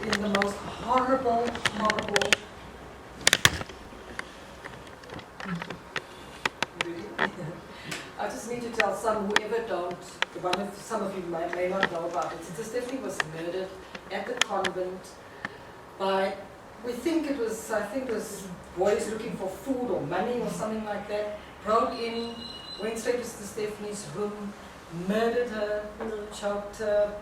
in the most horrible, horrible. I just need to tell whoever don't, some of you may not know about it. Sister Stephanie was murdered at the convent by, I think it was boys looking for food or money or something like that, broke in, went straight to Sister Stephanie's room, murdered her, choked her.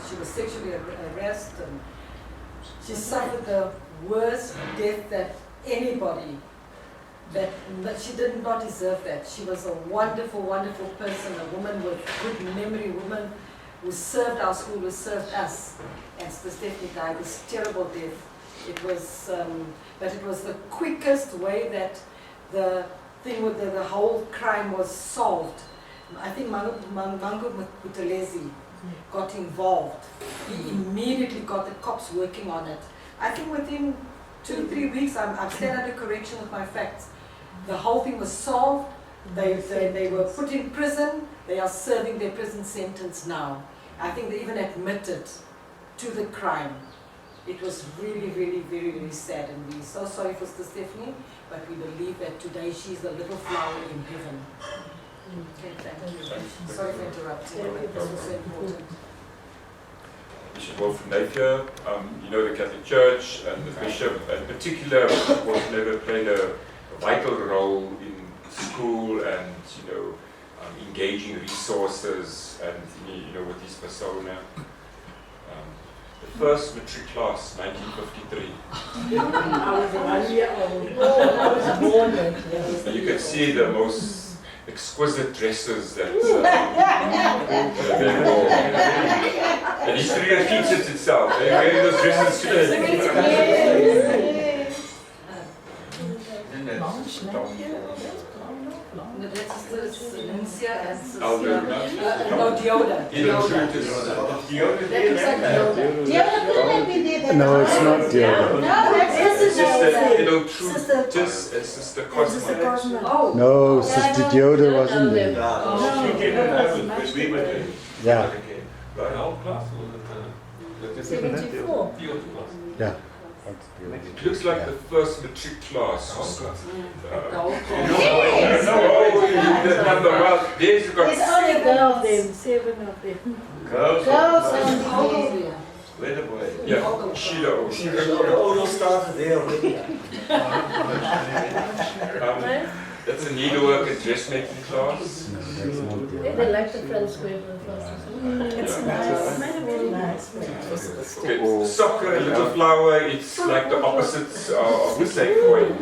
She was sexually harassed, and she suffered the worst death that anybody, that she did not deserve that. She was a wonderful, wonderful person, a woman with good memory, a woman who served our school, who served us. And Sister Stephanie died this terrible death. It was, but it was the quickest way that the thing with the whole crime was solved. I think Mangu Butelezi got involved. He immediately got the cops working on it. I think within 2-3 weeks, I'm still under correction with my facts. The whole thing was solved. They were put in prison. They are serving their prison sentence now. I think they even admitted to the crime. It was really, really, very, very sad, and we're so sorry for Sister Stephanie, but we believe that today she's the little flower in heaven. Okay, thank you. Sorry for interrupting. This was so important. Bishop Wolf Napier, you know the Catholic Church, and the Bishop in particular, Wolf never played a vital role in school and, you know, engaging resources and, you know, with his persona. The first matric class, 1953. I was 1 year old. I was born then. You can see the most exquisite dresses that they wore. And history repeats it itself. They're wearing those dresses today. No, it's not Deodar. It's Sister Cosmo. No, Sister Deodar wasn't there. Yeah. Yeah. It looks like the first matric class. There's only girls. 7 of them. Girls only. Where the boy? Yeah, Sheila. The oral started there already. That's a needlework and dressmaking class. No, that's not Deodar. They like the French paper first. It's nice. Okay, soccer, a little flower, it's like the opposites of the same coin.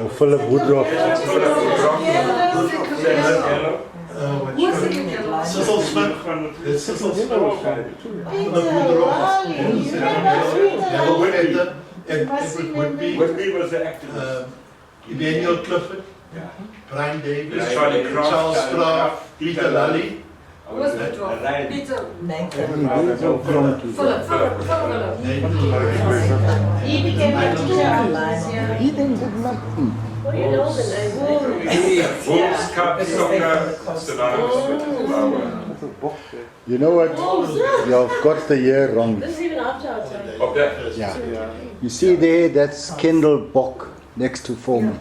Oh, Philip Woodruff. Cecil Smith. It's Cecil Smith. Whitby was the activist. Emmanuel Clifford. Brian Davis. Charlie Craft. Charles Craft. Peter Lally. I was at Ryan. Peter. He became a teacher. He then did nothing. Well, you know the name. Wolves, Cup, soccer, synonymous with flower. You know what? You've got the year wrong. This is even after our time. Of that? Yeah. You see there, that's Kendall Bock next to Foreman.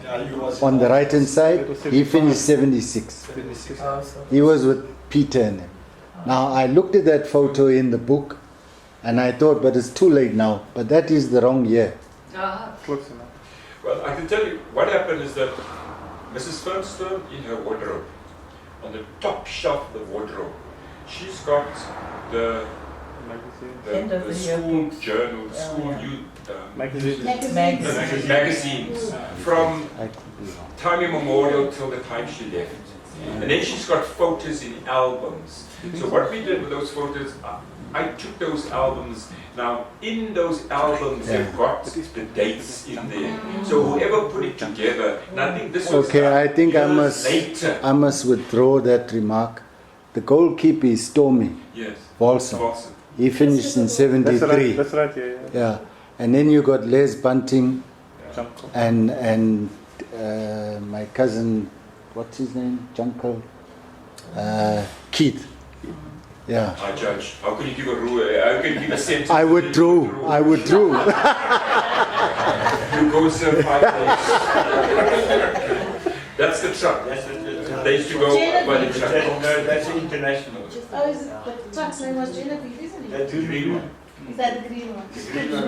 On the right hand side, he finished 76. He was with Peter and him. Now I looked at that photo in the book and I thought, but it's too late now. But that is the wrong year. Well, I can tell you what happened is that Mrs. Firmstone, in her wardrobe, on the top shelf of the wardrobe, she's got the school journal, the school magazines from time immemorial till the time she left. And then she's got photos in albums. So what we did with those photos, I took those albums. Now, in those albums, they've got the dates in there. So whoever put it together, and I think this was Okay, I think later. I must withdraw that remark. The goalkeeper is Stormy. Yes. Walson. He finished in 73. That's right, Yeah. And then you got Les Bunting and my cousin, what's his name? Junko? Keith. Yeah. I judge. How can you give a rule? How can you give a sentence? I withdrew. You go serve 5 days. That's the truck. They used to go by the truck. No, that's international. Oh, is it? The truck's name was Genevieve, isn't it? That's the green one. Is that the green one? The green one.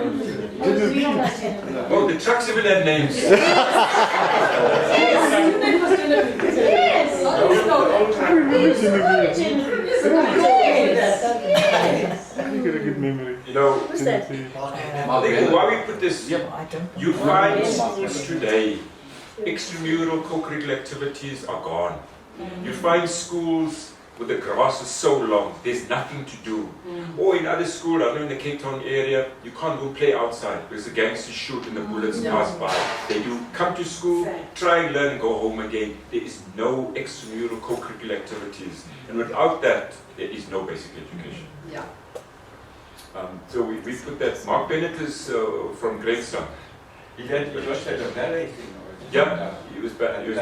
Oh, the green one was Genevieve. Oh, the trucks even had names. Yes. You got a good memory. You know, I think why we put this, you find schools today, extramural co-curricular activities are gone. You find schools where the grass is so long, there's nothing to do. Or in other schools, I know in the Cape Town area, you can't go play outside because the gangsters shoot and the bullets pass by. They do come to school, try and learn and go home again. There is no extramural co-curricular activities. And without that, there is no basic education. Yeah. So we put that. Mark Bennett is from Greystown. He was at a ballet thing. Yeah, he was ballet.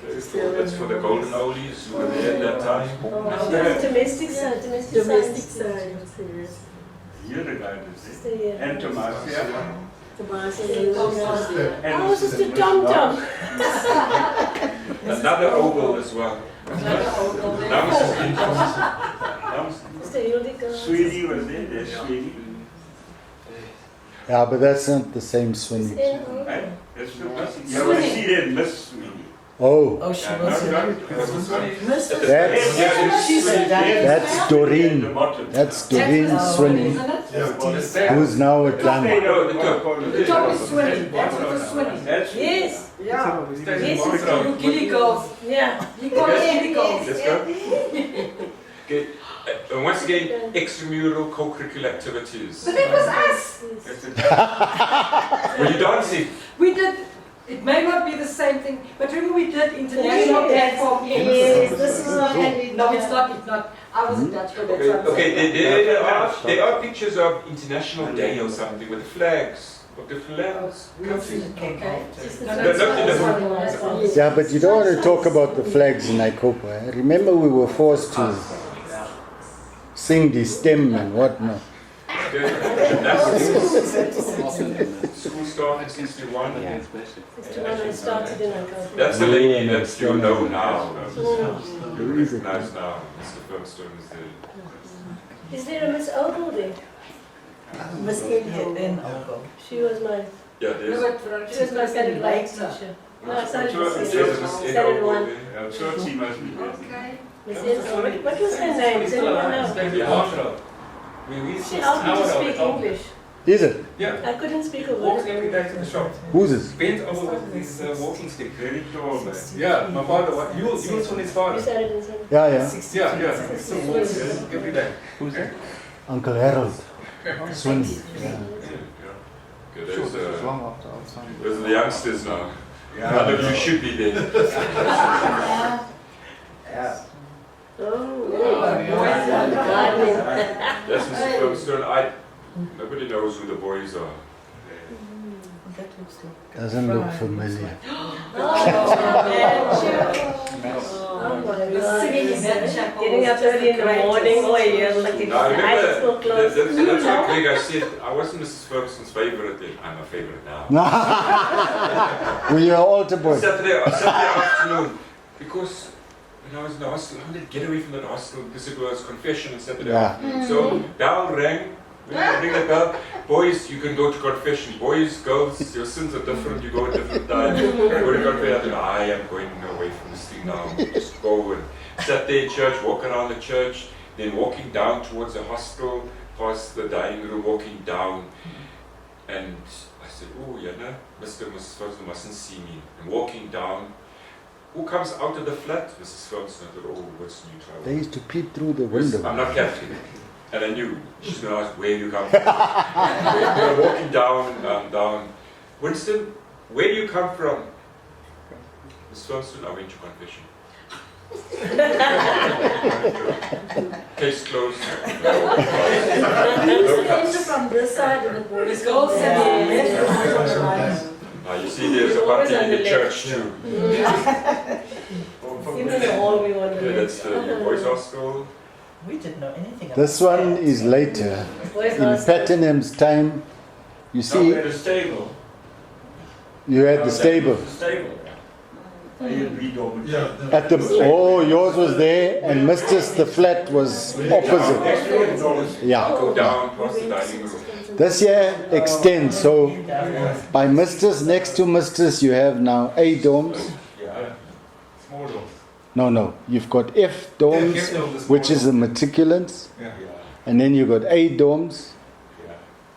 Okay, so that's for the golden oldies who were there at that time. That's domestic side. Domestic side. Here the guy is there. And Tomasia. Oh, Sister Tom Tom. Another oval as well. Sweetie was there. There's Sweetie. Yeah, but that's not the same swimming. Right? That's the best. You ever see that Miss Sweetie? Oh. Oh, she was That's Doreen. That's Doreen Swinney, who's now at Ghana. The top is swimming. That's what was swimming. Yes. Yeah. Yes, it's you Gilly girls. Yeah. You call it Gilly girls. Let's go. Okay. And once again, extramural co-curricular activities. But that was us. Were you dancing? We did. It may not be the same thing, but remember we did international platform. Yes, this is not. No, it's not. It's not. I wasn't Dutch for that. Okay. There are pictures of International Day or something with flags of different lands. Yeah, but you don't want to talk about the flags in Ikopa. Eh? Remember, we were forced to sing the stem and whatnot. School started 61. I started in Ikopa. That's the lady that you know now. You recognize now. Mr. Firmstone is there. Is there a Miss Ogle there? Miss Elliot then. She was my. Yeah, there's. She was my study life teacher. No, I started Studied one. Churchy must be there. Miss Ogle. What was her name? Does anyone know? She asked me to speak English. Is it? Yeah. I couldn't speak a Walks word. every day to the shop. Who's this? Bent over with his walking stick. Very tall, man. Yeah, my father, you was on his You father. started in some. Yeah, yeah. Yeah, he still walks every day. Who's that? Uncle Harold. Swinney. Yeah. Okay, those are the youngsters now. None of you should be there. That's Mrs. Firmstone. Nobody knows who the boys are. Doesn't look familiar. Getting up early in the morning, or you're looking Now, I at remember, eyes still closed. that's what Greg, I said, I wasn't Mrs. Ferguson's favourite then. I'm a favourite now. Were you an altar boy? Saturday afternoon, because when I was in the hostel, I wanted to get away from that hostel because it was confession on Saturday afternoon. So, bell rang. When you ring the bell, boys, you can go to confession. Boys, girls, your sins are different. You go at different times. Go to confession. I am going away from this thing now. Just go and sat there in church, walk around the church, then walking down towards the hostel, past the dining room, walking down. And I said, oh, yeah, no, Mr. and Mrs. Ferguson mustn't see me. And walking down, who comes out of the flat? Mrs. Ferguson. I thought, oh, what's new trouble? They used to peep through the window. I'm not Catholic. And I knew she's going to ask where you come from. We're walking down. Winston, where do you come from? Miss Firmstone, I went to confession. Case closed. From this side of the board. Let's go. You see, there's a party in the church too. Even in the hall we want to That's the boys' hostel. We didn't know anything about This one is later. In Pattenham's time, you see, we had a stable. you had the stable. At the yours was there, and Mistress the flat was opposite. Yeah. Go down past the dining room. This here extends, so by Mistress, next to Mistress, you have now A dorms. Small doors. No, you've got F dorms, which is the matriculants, and then you've got A dorms,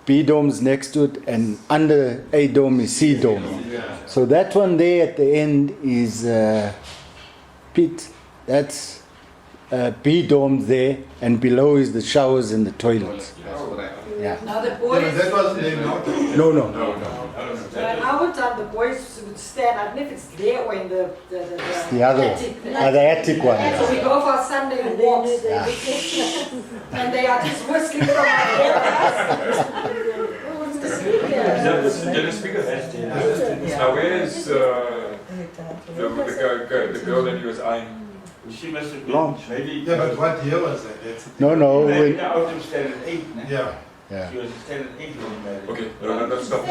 B dorms next to it, and under A dorm is C dorm. So that one there at the end is Pete. That's B dorms there, and below is the showers and the toilets. Yeah. Now the boys. That wasn't named out. No. In our time, the boys would stand, I don't know if it's there or in the The other attic. one. The attic one. So we go for Sunday walks. And they are just whistling from our Is that the speaker? Now where's the girl that he was eyeing? She must have been Long. maybe. Yeah, but what year was that? That's No. Maybe When, the autumn standard 8. yeah. yeah. She was standard 8 when we married. Okay, no, stop.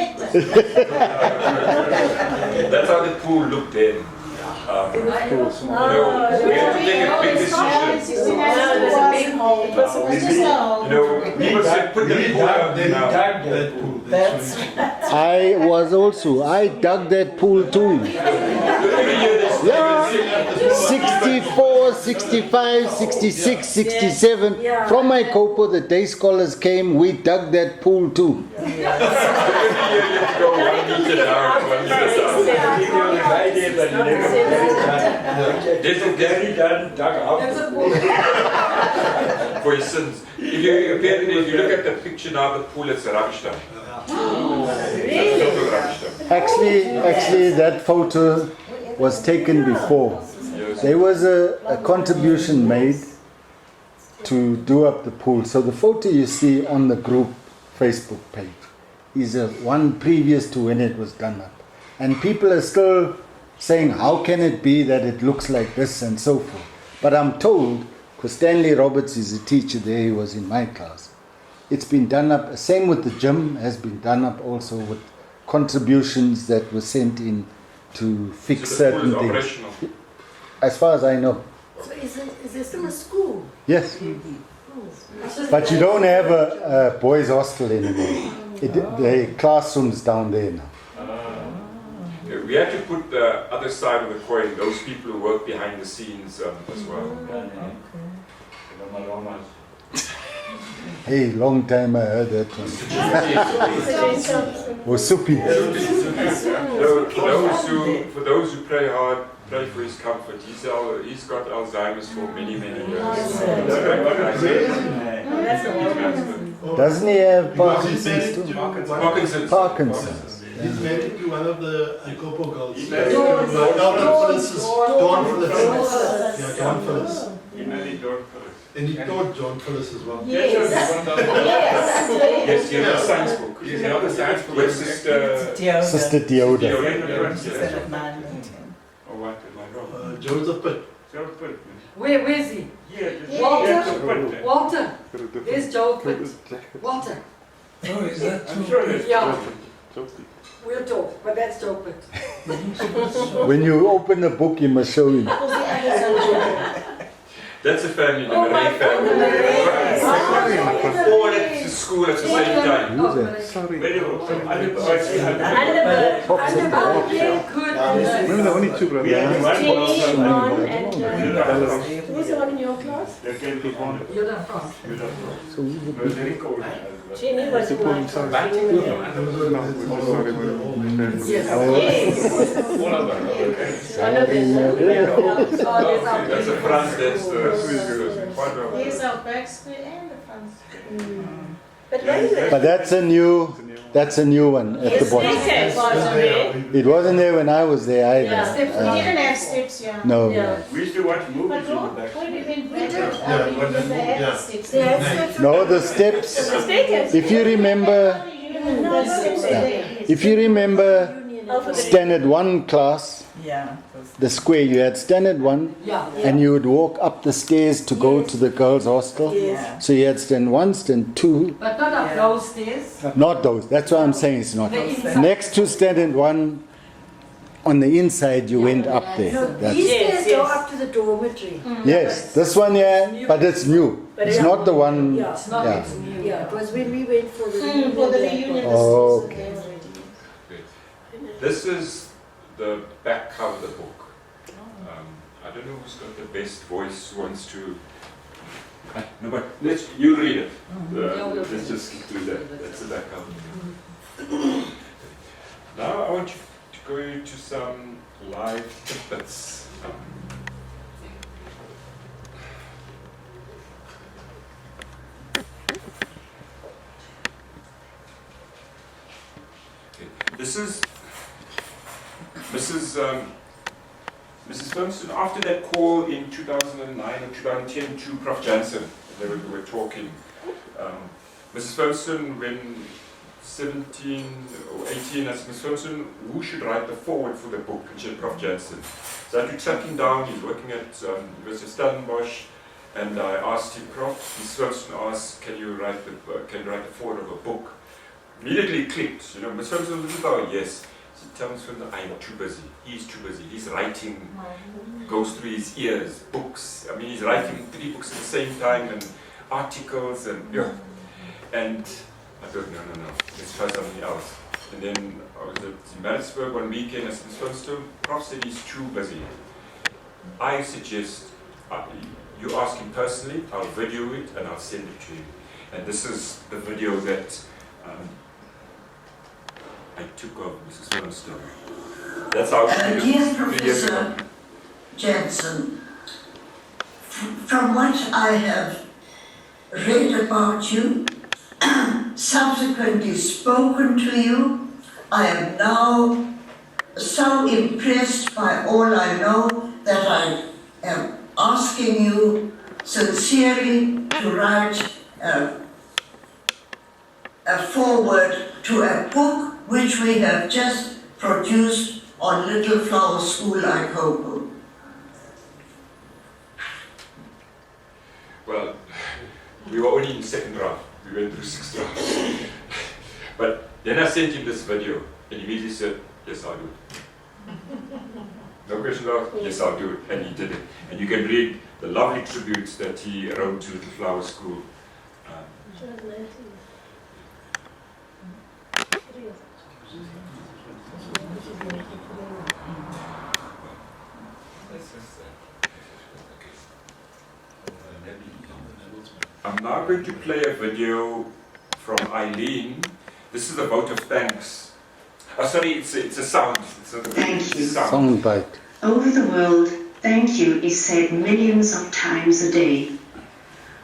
That's how the pool looked then. We had to take a big decision. People said put the pool out there now. I dug that pool too. Yeah, 64, 65, 66, 67. From my Kopo, the day scholars came, we dug that pool too. Every year you have to go 1 meter down, 1 meter down. There's a very dug out for your sins. If you look at the picture now, the pool is a rubbish dump. Actually, that photo was taken before. There was a contribution made to do up the pool. So the photo you see on the group Facebook page is one previous to when it was done up. And people are still saying, how can it be that it looks like this and so forth. But I'm told, because Stanley Roberts is a teacher there, he was in my class. It's been done up, same with the gym, has been done up also with contributions that were sent in to fix certain things. As far as I know. So is there still a school? Yes. But you don't have a boys' hostel anymore. The classroom's down there now. We had to put the other side of the coin, those people who work behind the scenes as well. Hey, long time I heard that one. Or Soupy. For those who pray hard, pray for his comfort. He's got Alzheimer's for many, many years. Doesn't he have Parkinson's too? Parkinson's. He's married to one of the Akopo girls. He's married Dawn to Phyllis. Yeah, Dawn Phyllis. He married Dawn Phyllis. And he taught John Phyllis as well. Yes, you have a science book. Yes, you have a science book with Sister Deoda. Or what? Am I wrong? Joseph Pitt. Joseph Pitt. Where is he? Walter. Walter. There's Joel Pitt. Walter. Oh, is that I'm true? sure it's Yeah. We'll talk, but that's Joel Pitt. When you open the book, you must show him. That's a family, the Oh my Marais family. God. All at the school at the same time. Oh, Marais. very well. Remember the only two brothers? We had one Jenny, boss, Ron, and Ella. who's the one in your class? They came to one. You're not from. So we It was very cold. Jenny was in my class. Yes. All of them. One of them. That's the front, that's the quadro. Here's our back square and the front square. But when But that's a new one at the bottom. It wasn't there when I was there either. We didn't have steps, yeah. No. We used to watch movies But in the what? back. When we went back, we didn't have steps. they had steps. No, the steps. The state has If you remember, The steps are there. if you remember standard 1 class, Yeah. the square, you had standard 1, Yeah. and you would walk up the stairs to go to the girls' hostel. Yeah. So you had stand 1, stand 2, But not up those stairs. not those. That's what I'm saying. It's not. The inside. Next to standard 1, on the inside, you went up there. No, That's, these stairs go yes. up to the dormitory. yes, this one, yeah, but it's new. But It's yeah. not the one. Yeah. It's not Yeah. it's new. Yeah, it was when we went for the For the reunion, the Oh, steps are there already. This is the back cover of the book. I don't know who's got the best voice, who wants to. No, but you read it. Let's just do that. That's the back cover. Now I want you to go to some live tidbits. This is Mrs. Ferguson, after that call in 2009 or 2010 to Prof. Jansen, they were talking. Mrs. Ferguson, when 17 or 18, asked Mrs. Ferguson, who should write the foreword for the book? And she said, Prof. Jansen. So I had to track him down. He's working at University of Stellenbosch, and I asked him, Prof. Mrs. Ferguson asked, can you write the foreword of a book? Immediately clicked. You know, Mrs. Ferguson was like, yes. She tells him that I am too busy. He's too busy. He's writing, goes through his ears, books. I mean, he's writing 3 books at the same time and articles and yeah. And I thought, no, let's try something else. And then I was at Maritzburg one weekend. I said, first time, Prof said he's too busy. I suggest you ask him personally. I'll video it and I'll send it to you. And this is the video that. I took of Mrs. Ferguson. That's how she Dear Professor Jansen, from what I have read about you, subsequently spoken to you, I am now so impressed by all I know that I am asking you sincerely to write a foreword to a book which we have just produced on Little Flower School, Ikopo. Well, we were only in the second round. We went through 6 drafts. But then I sent him this video, and he immediately said, yes, I'll do it. No question asked, yes, I'll do it. And he did it. And you can read the lovely tributes that he wrote to Little Flower School. I'm now going to play a video from Eileen. This is a vote of thanks. Oh, sorry, it's a sound. Thank you. Sound bite. Over the world, thank you is said millions of times a day.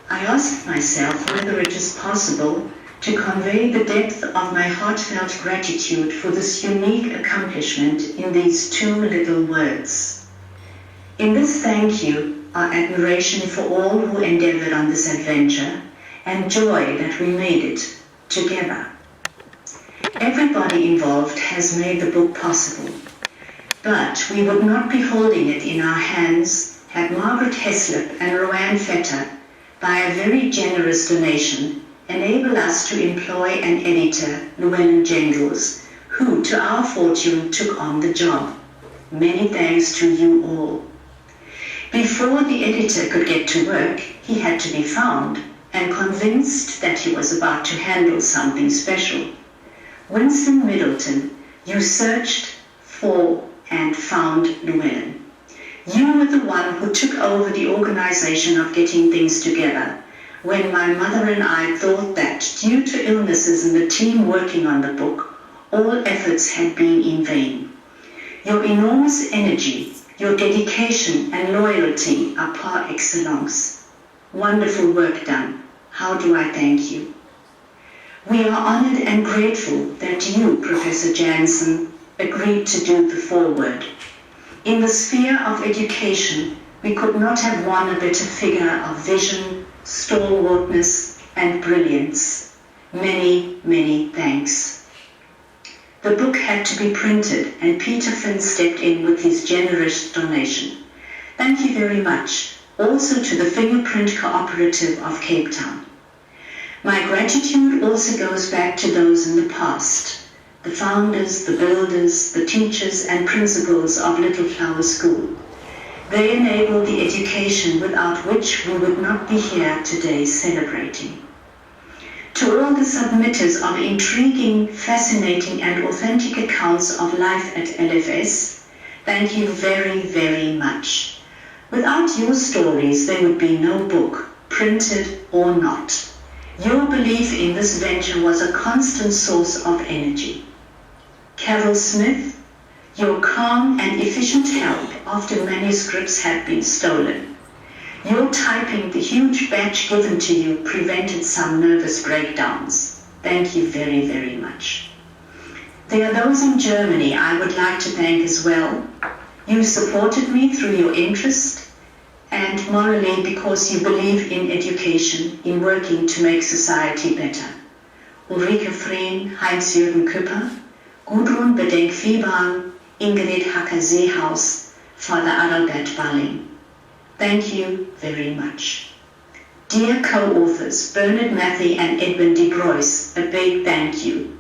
I ask myself whether it is possible to convey the depth of my heartfelt gratitude for this unique accomplishment in these 2 little words. In this thank you are admiration for all who endeavored on this adventure and joy that we made it together. Everybody involved has made the book possible, but we would not be holding it in our hands had Margaret Heslop and Roanne Fetter, by a very generous donation, enable us to employ an editor, Llewellyn Jengels, who, to our fortune, took on the job. Many thanks to you all. Before the editor could get to work, he had to be found and convinced that he was about to handle something special. Winston Middleton, you searched for and found Llewellyn. You were the one who took over the organization of getting things together, when my mother and I thought that, due to illnesses in the team working on the book, all efforts had been in vain. Your enormous energy, your dedication and loyalty are par excellence. Wonderful work done. How do I thank you? We are honored and grateful that you, Professor Jansen, agreed to do the foreword. In the sphere of education, we could not have won a better figure of vision, stalwartness, and brilliance. Many, many thanks. The book had to be printed, and Peter Finn stepped in with his generous donation. Thank you very much, also to the Fingerprint Cooperative of Cape Town. My gratitude also goes back to those in the past, the founders, the builders, the teachers and principals of Little Flower School. They enabled the education without which we would not be here today celebrating. To all the submitters of intriguing, fascinating and authentic accounts of life at LFS, thank you very, very much. Without your stories, there would be no book, printed or not. Your belief in this venture was a constant source of energy. Carol Smith, your calm and efficient help after manuscripts had been stolen. Your typing the huge batch given to you prevented some nervous breakdowns. Thank you very, very much. There are those in Germany I would like to thank as well. You supported me through your interest and morally because you believe in education, in working to make society better. Ulrike Freen, Heinz-Jürgen Küpper, Gudrun Bedenk-Viebang, Ingrid Hacker-Seehaus, Father Adalbert Balling. Thank you very much. Dear co-authors, Bernard Matthey and Edwin de Broys, a big thank you.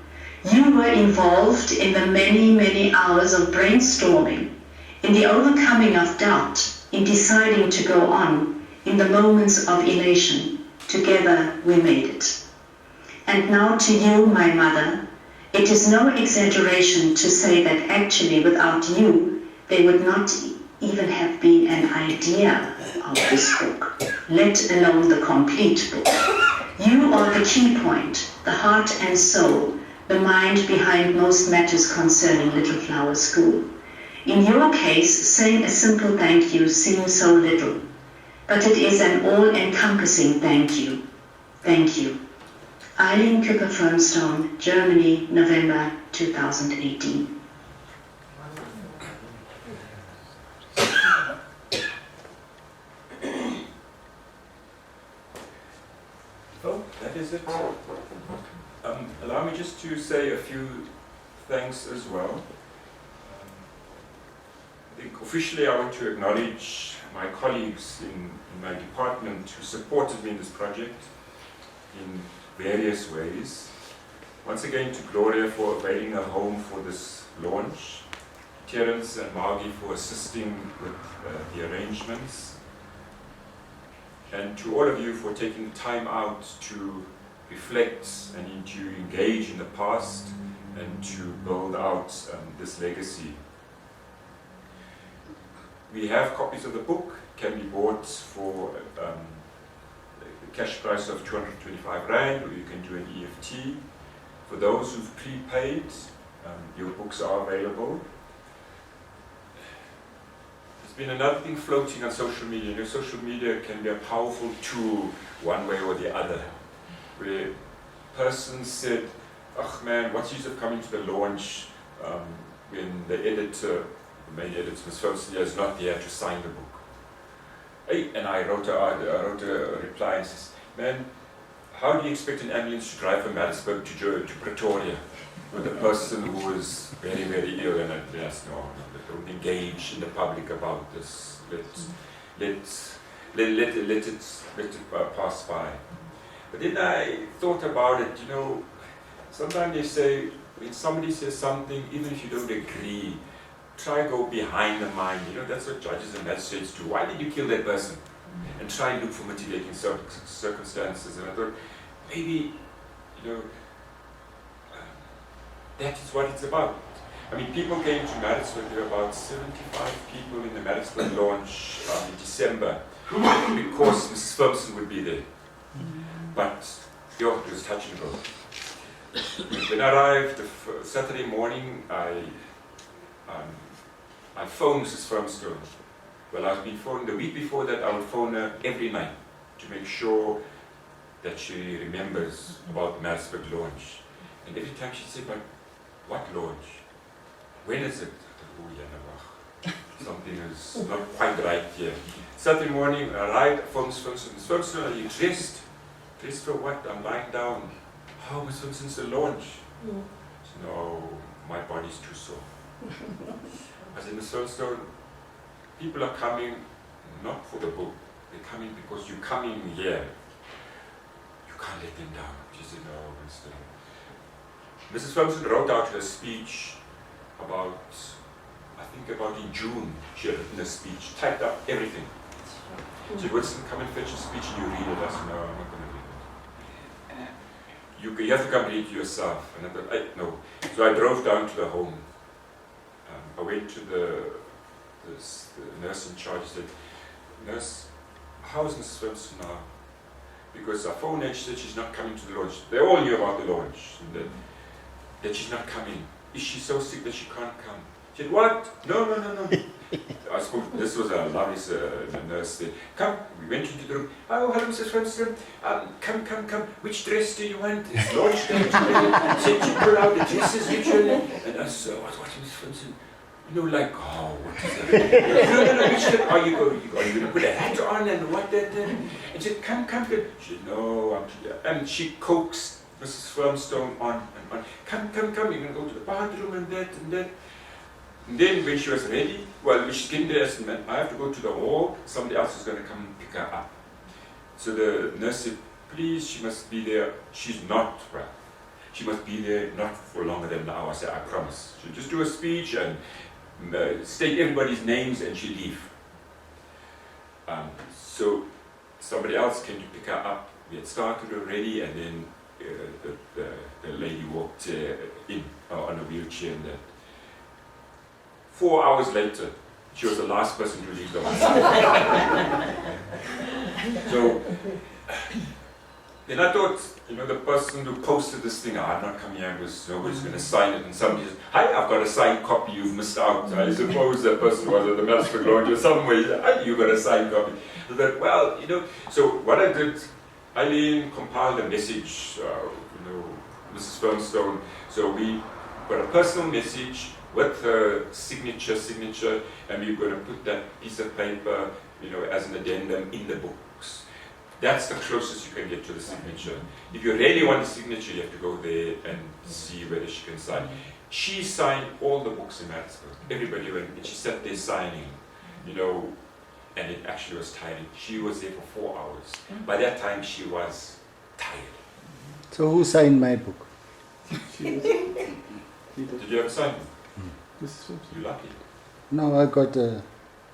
You were involved in the many, many hours of brainstorming, in the overcoming of doubt, in deciding to go on, in the moments of elation. Together we made it. And now to you, my mother, it is no exaggeration to say that actually without you, there would not even have been an idea of this book, let alone the complete book. You are the key point, the heart and soul, the mind behind most matters concerning Little Flower School. In your case, saying a simple thank you seems so little, but it is an all-encompassing thank you. Thank you. Eileen Küpper-Firmstone, Germany, November 2018. Oh, that is it. Allow me just to say a few thanks as well. I think officially I want to acknowledge my colleagues in my department who supported me in this project in various ways. Once again to Gloria for availing a home for this launch, Terence and Margie for assisting with the arrangements, and to all of you for taking time out to reflect and to engage in the past and to build out this legacy. We have copies of the book, can be bought for a cash price of 225 Rand, or you can do an EFT. For those who've prepaid, your books are available. There's been another thing floating on social media. Social media can be a powerful tool one way or the other, where person said, "Oh man, what's the use of coming to the launch when the editor, the main editor, Ms. Ferguson, is not there to sign the book?" Hey, and I wrote a reply and says, "Man, how do you expect an ambulance to drive from Maritzburg to Pretoria with a person who is very, very ill?" And I just, no, don't engage in the public about this. Let it pass by. But then I thought about it, sometimes they say, when somebody says something, even if you don't agree, try go behind the mind. That's what judges and magistrates do. Why did you kill that person? And try and look for mitigating circumstances. And I thought, maybe, that is what it's about. I mean, people came to Maritzburg. There were about 75 people in the Maritzburg launch in December because Mrs. Ferguson would be there. But it was touch and go. When I arrived Saturday morning, I phoned Mrs. Ferguson. Well, I've been phoned the week before that. I would phone her every night to make sure that she remembers about the Maritzburg launch. And every time she said, "But what launch? When is it?" I thought, "Oh, yeah, something is not quite right here." Saturday morning, I arrived, phoned Ms. Ferguson. "Ms. Ferguson, are you dressed?" "Dressed for what?" "I'm lying down." "How, Ms. Ferguson, it's the launch?" She said, "No, my body's too sore." I said, "Ms. Ferguson, people are coming not for the book. They're coming because you're coming here. You can't let them down." She said, "No, Mr." Mrs. Ferguson wrote out her speech about in June. She had written a speech, typed up everything. She said, "Winston, come and fetch a speech and you read it." I said, "No, I'm not going to read it. You have to come read it yourself." And I thought, no. So I drove down to the home. I went to the nurse in charge. Said, "Nurse, how is Mrs. Ferguson now?" Because I phoned her and she said she's not coming to the launch. They all knew about the launch, and that she's not coming. "Is she so sick that she can't come?" She said, "What? No. I spoke, this was a lovely nurse there. "Come." We went into the room. "Oh, hello, Mrs. Ferguson. Come. Which dress do you want? It's launch day today." Said she pull out the dresses usually. And I said, "What, Mrs. Ferguson?" Like, "Oh, what is that?" No, which dress? Are you going to put a hat on and what that?" And she said, "Come. She said, "No, I'm here." And she coaxed Mrs. Firmstone on and on. Come, you're going to go to the bathroom and that. And then when she was ready, when she came there, I said, "Man, I have to go to the hall. Somebody else is going to come and pick her up." So the nurse said, "Please, she must be there." She's not well. She must be there not for longer than an hour. I said, "I promise." She'll just do a speech and state everybody's names and she'll leave. So somebody else came to pick her up. We had started already, and then the lady walked in on a wheelchair, and 4 hours later, she was the last person to leave the hospital. So then I thought, the person who posted this thing, "I'm not coming here because nobody's going to sign it," and somebody says, "Hi, I've got a signed copy, you've missed out." I suppose that person was at the Maritzburg launch or somewhere. "Hi, you got a signed copy." So that, so what I did, Eileen compiled a message, Mrs. Firmstone. So we got a personal message with her signature, and we're going to put that piece of paper, as an addendum in the books. That's the closest you can get to the signature. If you really want the signature, you have to go there and see whether she can sign. She signed all the books in Maritzburg. Everybody went, and she sat there signing, and it actually was tiring. She was there for 4 hours. By that time, she was tired. So who signed my book? Did you ever sign it? You're lucky. No, I got a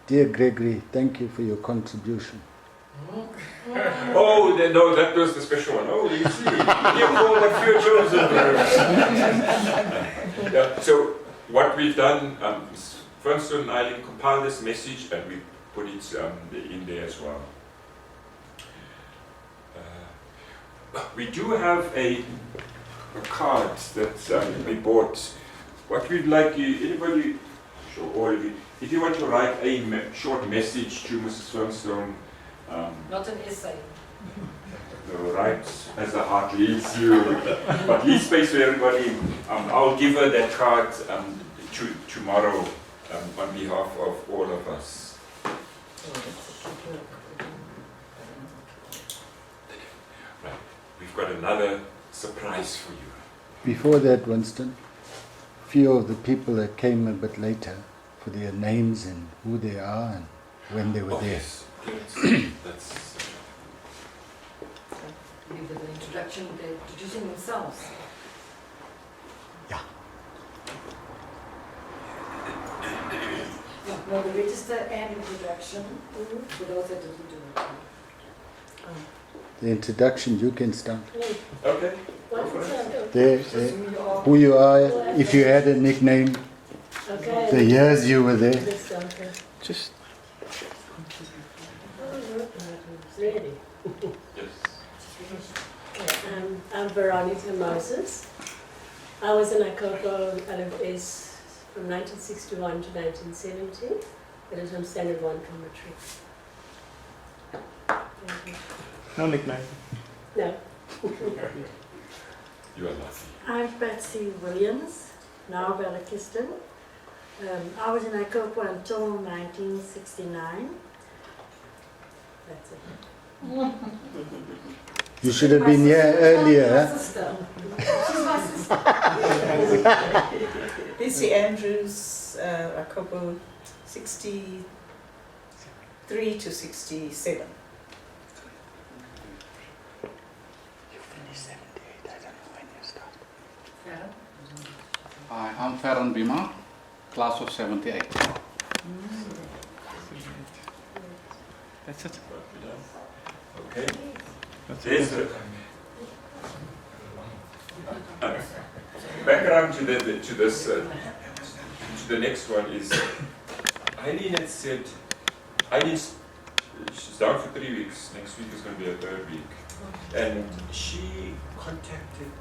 "Dear Gregory, thank you for your contribution." Oh, no, that was the special one. Oh, you see, you call a few chosen. Yeah, so what we've done, Ferguson and Eileen compiled this message and we put it in there as well. We do have a card that we bought. What we'd like anybody, sure, all of you, if you want to write a short message to Mrs. Firmstone, Not an essay. Right as the heart leads you. But leave space for everybody. I'll give her that card tomorrow on behalf of all of us. Right. We've got another surprise for you. Before that, Winston, few of the people that came a bit later for their names and who they are and when they were there. Yes. That's Give them the introduction, they're introducing themselves. Yeah. No, the register and introduction for those that didn't do it. The introduction, you can start. okay. There, who you are, if you had a nickname, Okay. the years you were there. Just Ready. Yes. I'm Veronica Moses. I was in Akoko LFS from 1961 to 1970. That is from Standard 1 Dormitory. Thank you. No nickname. No. You are lucky. I'm Patsy Williams, now Belakiston. I was in Akoko until 1969. That's it. You should have been here earlier. She's my sister. Bessie Andrews, a couple 63 to 67. You finished 78, I don't know when you started. Hi, I'm Farron Bima, class of 78. That's it. Okay. That's There's it. background to the next one is Eileen had said she's down for 3 weeks. Next week is going to be her 3rd week, and she contacted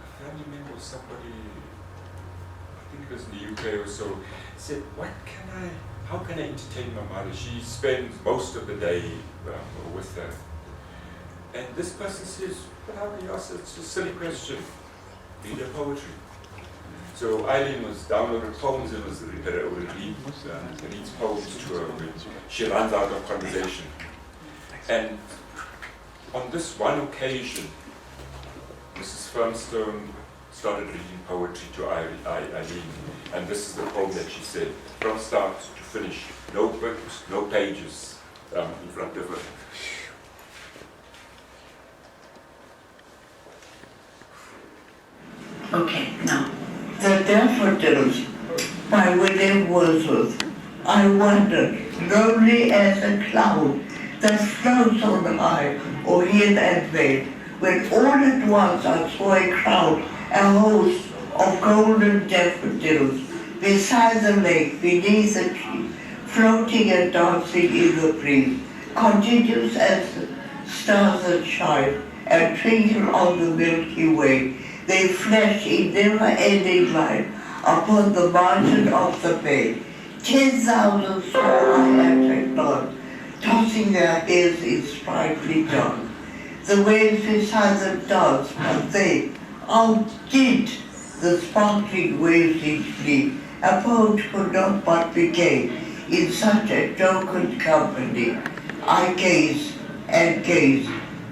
a family member or somebody. I think it was in the UK or so. Said, how can I entertain my mother? She spends most of the day with her. And this person says, but how can you ask such a silly question? Read her poetry. So Eileen was downloading poems and reads poems to her when she runs out of conversation. And on this one occasion, Mrs. Firmstone started reading poetry to Eileen. And this is the poem that she said, from start to finish, no books, no pages in front of her. Okay, now, The Daffodils by William Wordsworth. I wandered, lonely as a cloud that floats on high o'er hill and vale, when all at once I saw a crowd, a host of golden daffodils, beside the lake, beneath the tree, floating and dancing in the breeze, continuous as the stars that shine and twinkle on the Milky Way. They flash in never-ending line upon the margin of the bay. 10,000 soar at a nod, tossing their heads in sprightly dawn. The waves beside them dance, but they outdid the sparkling waves in glee. A poet could not but be gay in such a jocund company. I gaze and gaze,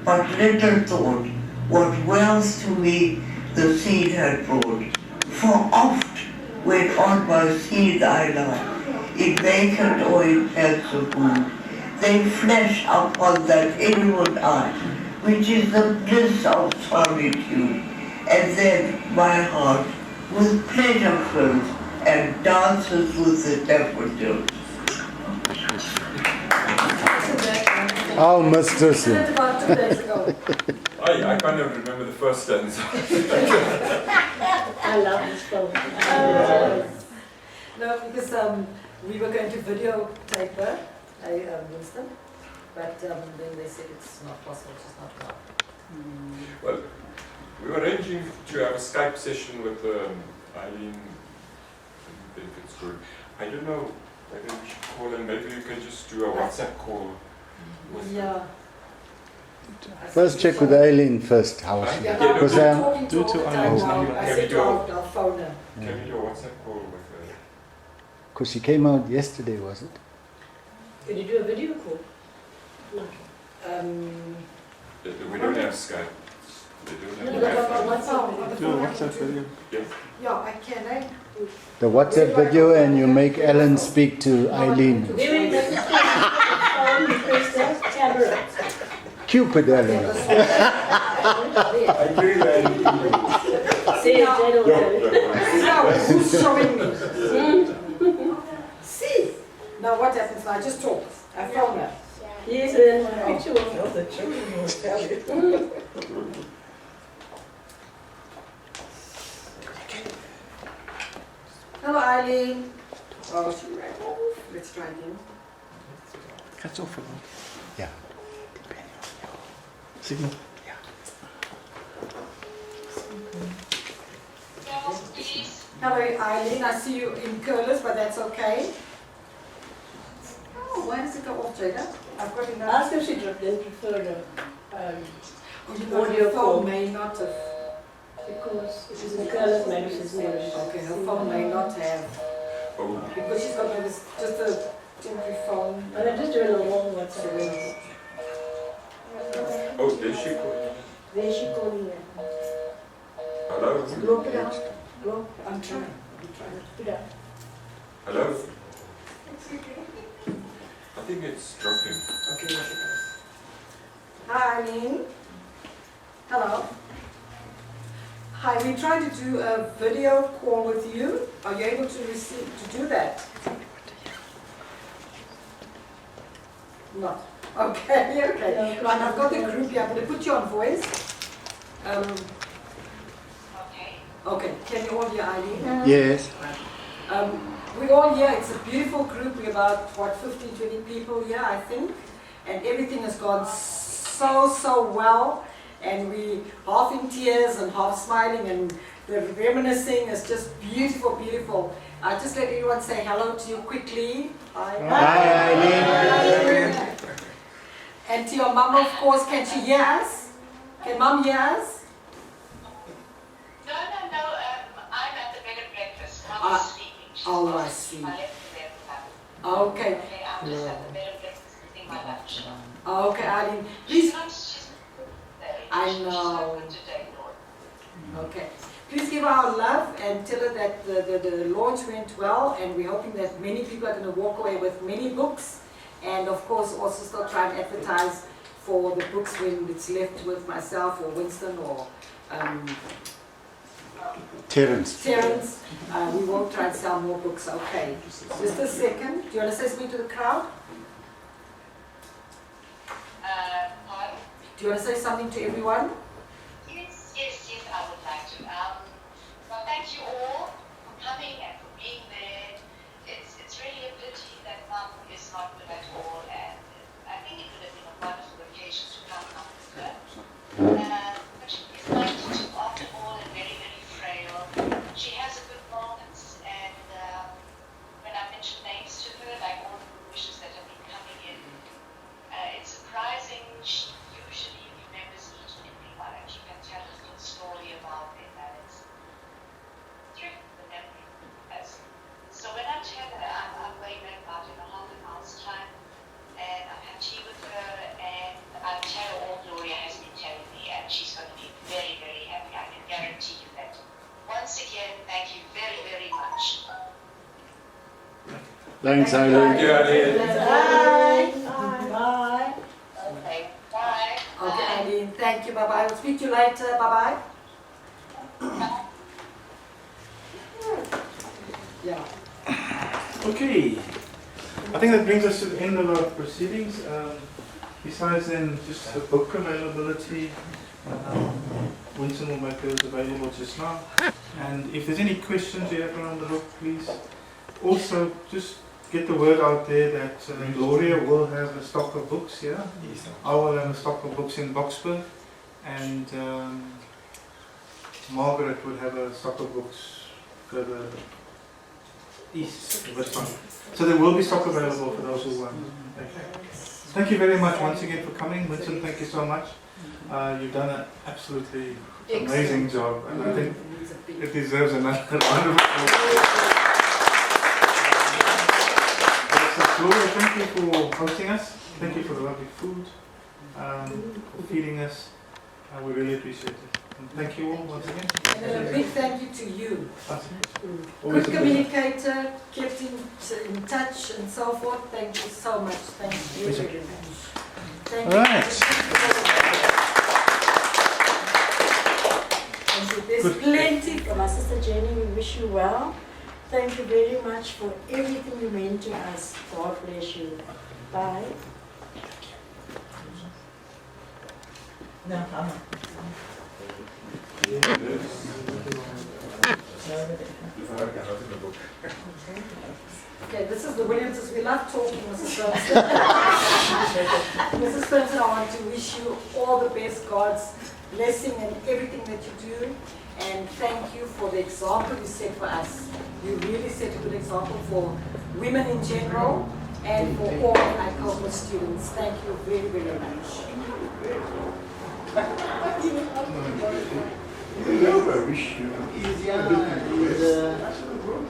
but little thought what wealth to me the scene had brought. For oft, when on my seat I lie, in vacant or in pensive mood, they flash upon that inward eye, which is the bliss of solitude. And then my heart with pleasure fills and dances with the daffodils. I'll miss this. I can't even remember the first stanza. I love this poem. No, because we were going to videotape her, Winston, but then they said it's not possible, she's not well. Well, we were arranging to have a Skype session with Eileen, if it's good. I don't know whether we should call and maybe you can just do a WhatsApp call. Yeah. First check with Eileen first, how she Yeah, because I'm talking to Do all to the time Eileen. now. I said I'll phone her. Can we do a WhatsApp call with her? because she came out yesterday, was it? Could you do a video call? No. We don't have Skype. We don't No, have but Wi-Fi. on the Do a phone I can WhatsApp do. video. Yes. Yeah, I can, eh? The WhatsApp video, and you make Ellen speak to Eileen. Then when you make the phone, you press the camera. Cupid Ellen. See, I don't know. Now, who's showing me? See? Now what happens now? I just talk. I phone her. Yes, and picture will No, the children will tell you. Hello, Eileen. Oh, she ran off. Let's try again. Cuts off a lot. Yeah. Signal. Hello, Eileen. I see you in curlers, but that's okay. Oh, why does it go off, Jada? I've got enough. ask if she then prefer You audio audio call. phone may not have. because if she's in colors, maybe she's more. Okay, her phone may not have. Oh. Because she's got this, just a temporary phone. But I just do a normal WhatsApp. Oh, there she goes. There she calling you. Hello? Look it up. Look, I'm trying. Yeah. Hello? I think it's dropping. Okay, there she goes. Hi, Eileen. Hello. Hi, we're trying to do a video call with you. Are you able to do that? Not. Okay, okay. Right, I've got the group here. I'm going to put you on voice. Okay, can you all hear Eileen? Yes. We're all here. It's a beautiful group. We're about, what, 15, 20 people here, I think. And everything has gone so well. And we half in tears and half smiling, and the reminiscing is just beautiful, beautiful. Just let everyone say hello to you quickly. Hi. Hi, Eileen. And to your mum, of course, can she hear us? Can mum hear us? No, I'm at the bed and breakfast. Mom is sleeping. She's Oh, I see. I left the bed with her. Okay. I'm just at the bed and breakfast eating my lunch. Okay, Eileen. Please. I know. Okay. Please give her our love and tell her that the launch went well, and we're hoping that many people are going to walk away with many books, and of course also still try and advertise for the books when it's left with myself or Winston or Terence. Terence. We will try and sell more books. Okay. Just a second. Do you want to say something to the crowd? Pardon? Do you want to say something to everyone? Yes, I would like to. Well, thank you all for coming and for being there. It's really a pity that Mum is not good at all, and I think it would have been a wonderful occasion to come up with her. But she is 92 after all and very, very frail. She has a good moments, and when I mention names to her, like all the wishes that have been coming in, it's surprising. She usually remembers each and every one, and she can tell a good story about them, and it's through the memory. So when I tell her, I'm going back about in a half an hour's time, and I've had tea with her, and I'll tell her all Gloria has been telling me, and she's going to be very, very happy. I can guarantee you that. Once again, thank you very, very much. Thanks, Eileen. Thank you, Eileen. Bye. Bye. Okay, bye. Okay, Eileen. Thank you. Bye-bye. We'll speak to you later. Bye-bye. Yeah. Okay, I think that brings us to the end of our proceedings. Besides then just the book availability, Winston will make those available just now. And if there's any questions you have around the book, please also just get the word out there that Gloria will have a stock of books here. I will have a stock of books in Boksburg, and Margaret would have a stock of books further east, Westbound. So there will be stock available for those who want. Okay. Thank you very much once again for coming. Winston, thank you so much. You've done an absolutely amazing job, and I think it deserves another round of applause. Gloria, thank you for hosting us. Thank you for the lovely food, for feeding us. We really appreciate it. And thank you all once again. And a big thank you to you. Always Good a pleasure. communicator, kept in touch and so forth. Thank you so much. Thank you very much. Thank you. All right. Thank you. There's Good. plenty. For my sister Jenny, we wish you well. Thank you very much for everything you meant to us. God bless you. Bye. No, I'm not. Okay, this is the Williamses. We love talking, Mrs. Thompson. Mrs. Thompson, I want to wish you all the best, God's blessing in everything that you do. And thank you for the example you set for us. You really set a good example for women in general and for all ICOPA students. Thank you very, very much.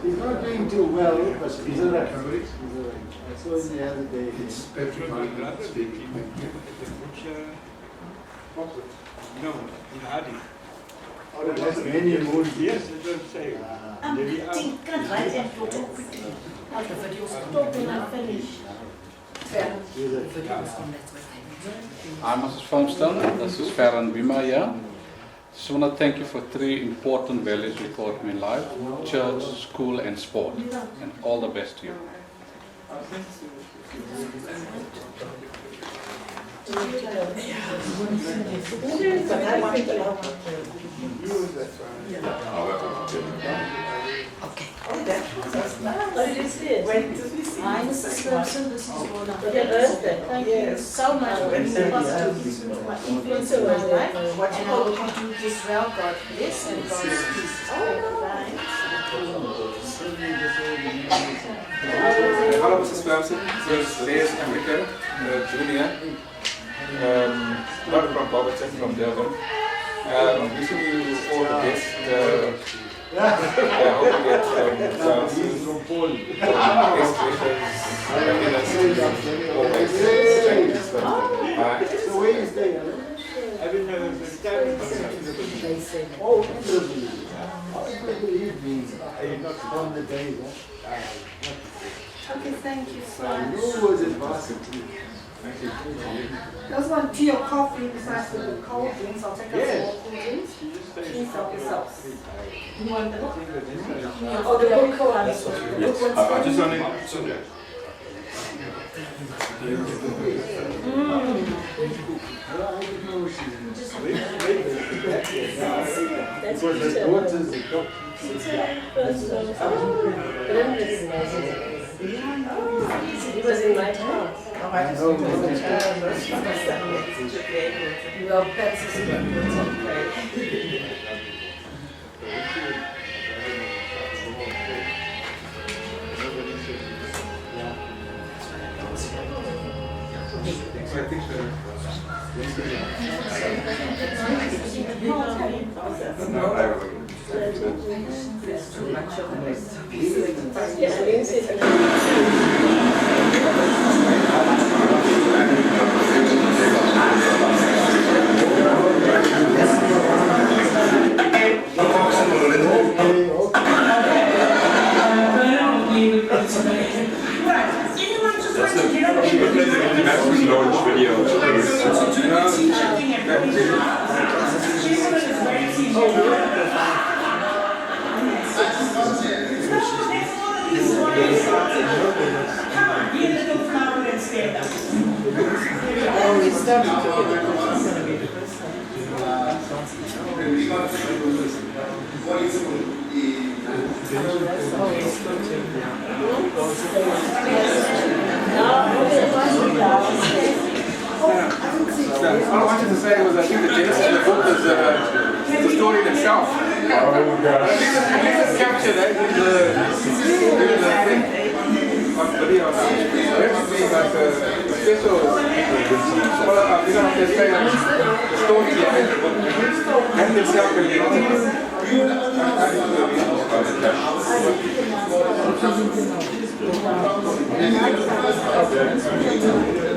He's not doing too well, but he's all right. I saw him the other day. It's Patrick speaking. No, in Hardy. Oh, it has many moons. Yes, it does say. Tink kan write and put it quickly. I'll the video stop when I finish. I'm Mrs. Farmstone, this is Farron Bima here. Just want to thank you for 3 important values you taught me in life: church, school and sport. And all the best to you. Okay. Oh, that was nice. What did you say? When did we see? Hi, Mrs. Thompson. This is Rona. Your birthday. Thank you so much for being positive my influence in my life. And I hope you do this well. God bless and God peace. Hello, Mrs. Thompson. This is Reyes American, Junior. Not from Barberton, from Durban. Wishing you all the best. I hope you get best wishes, happiness, always. Thank you so much. So where is they? I don't know if it's time. Oh, I believe me. On the day, Okay, thank you so I much. knew it was in varsity. Those want tea or coffee besides the cold drinks. I'll take us all cold drinks. Please help yourselves. You want the book? Oh, the book ones. The book ones. I just wanted to. It was the daughter's He was in my class. Well, that's okay. Launch video. All I wanted to say was I think the genesis of the book is the story in itself. Let's capture that in the thing on video. It's basically like a special Thank you.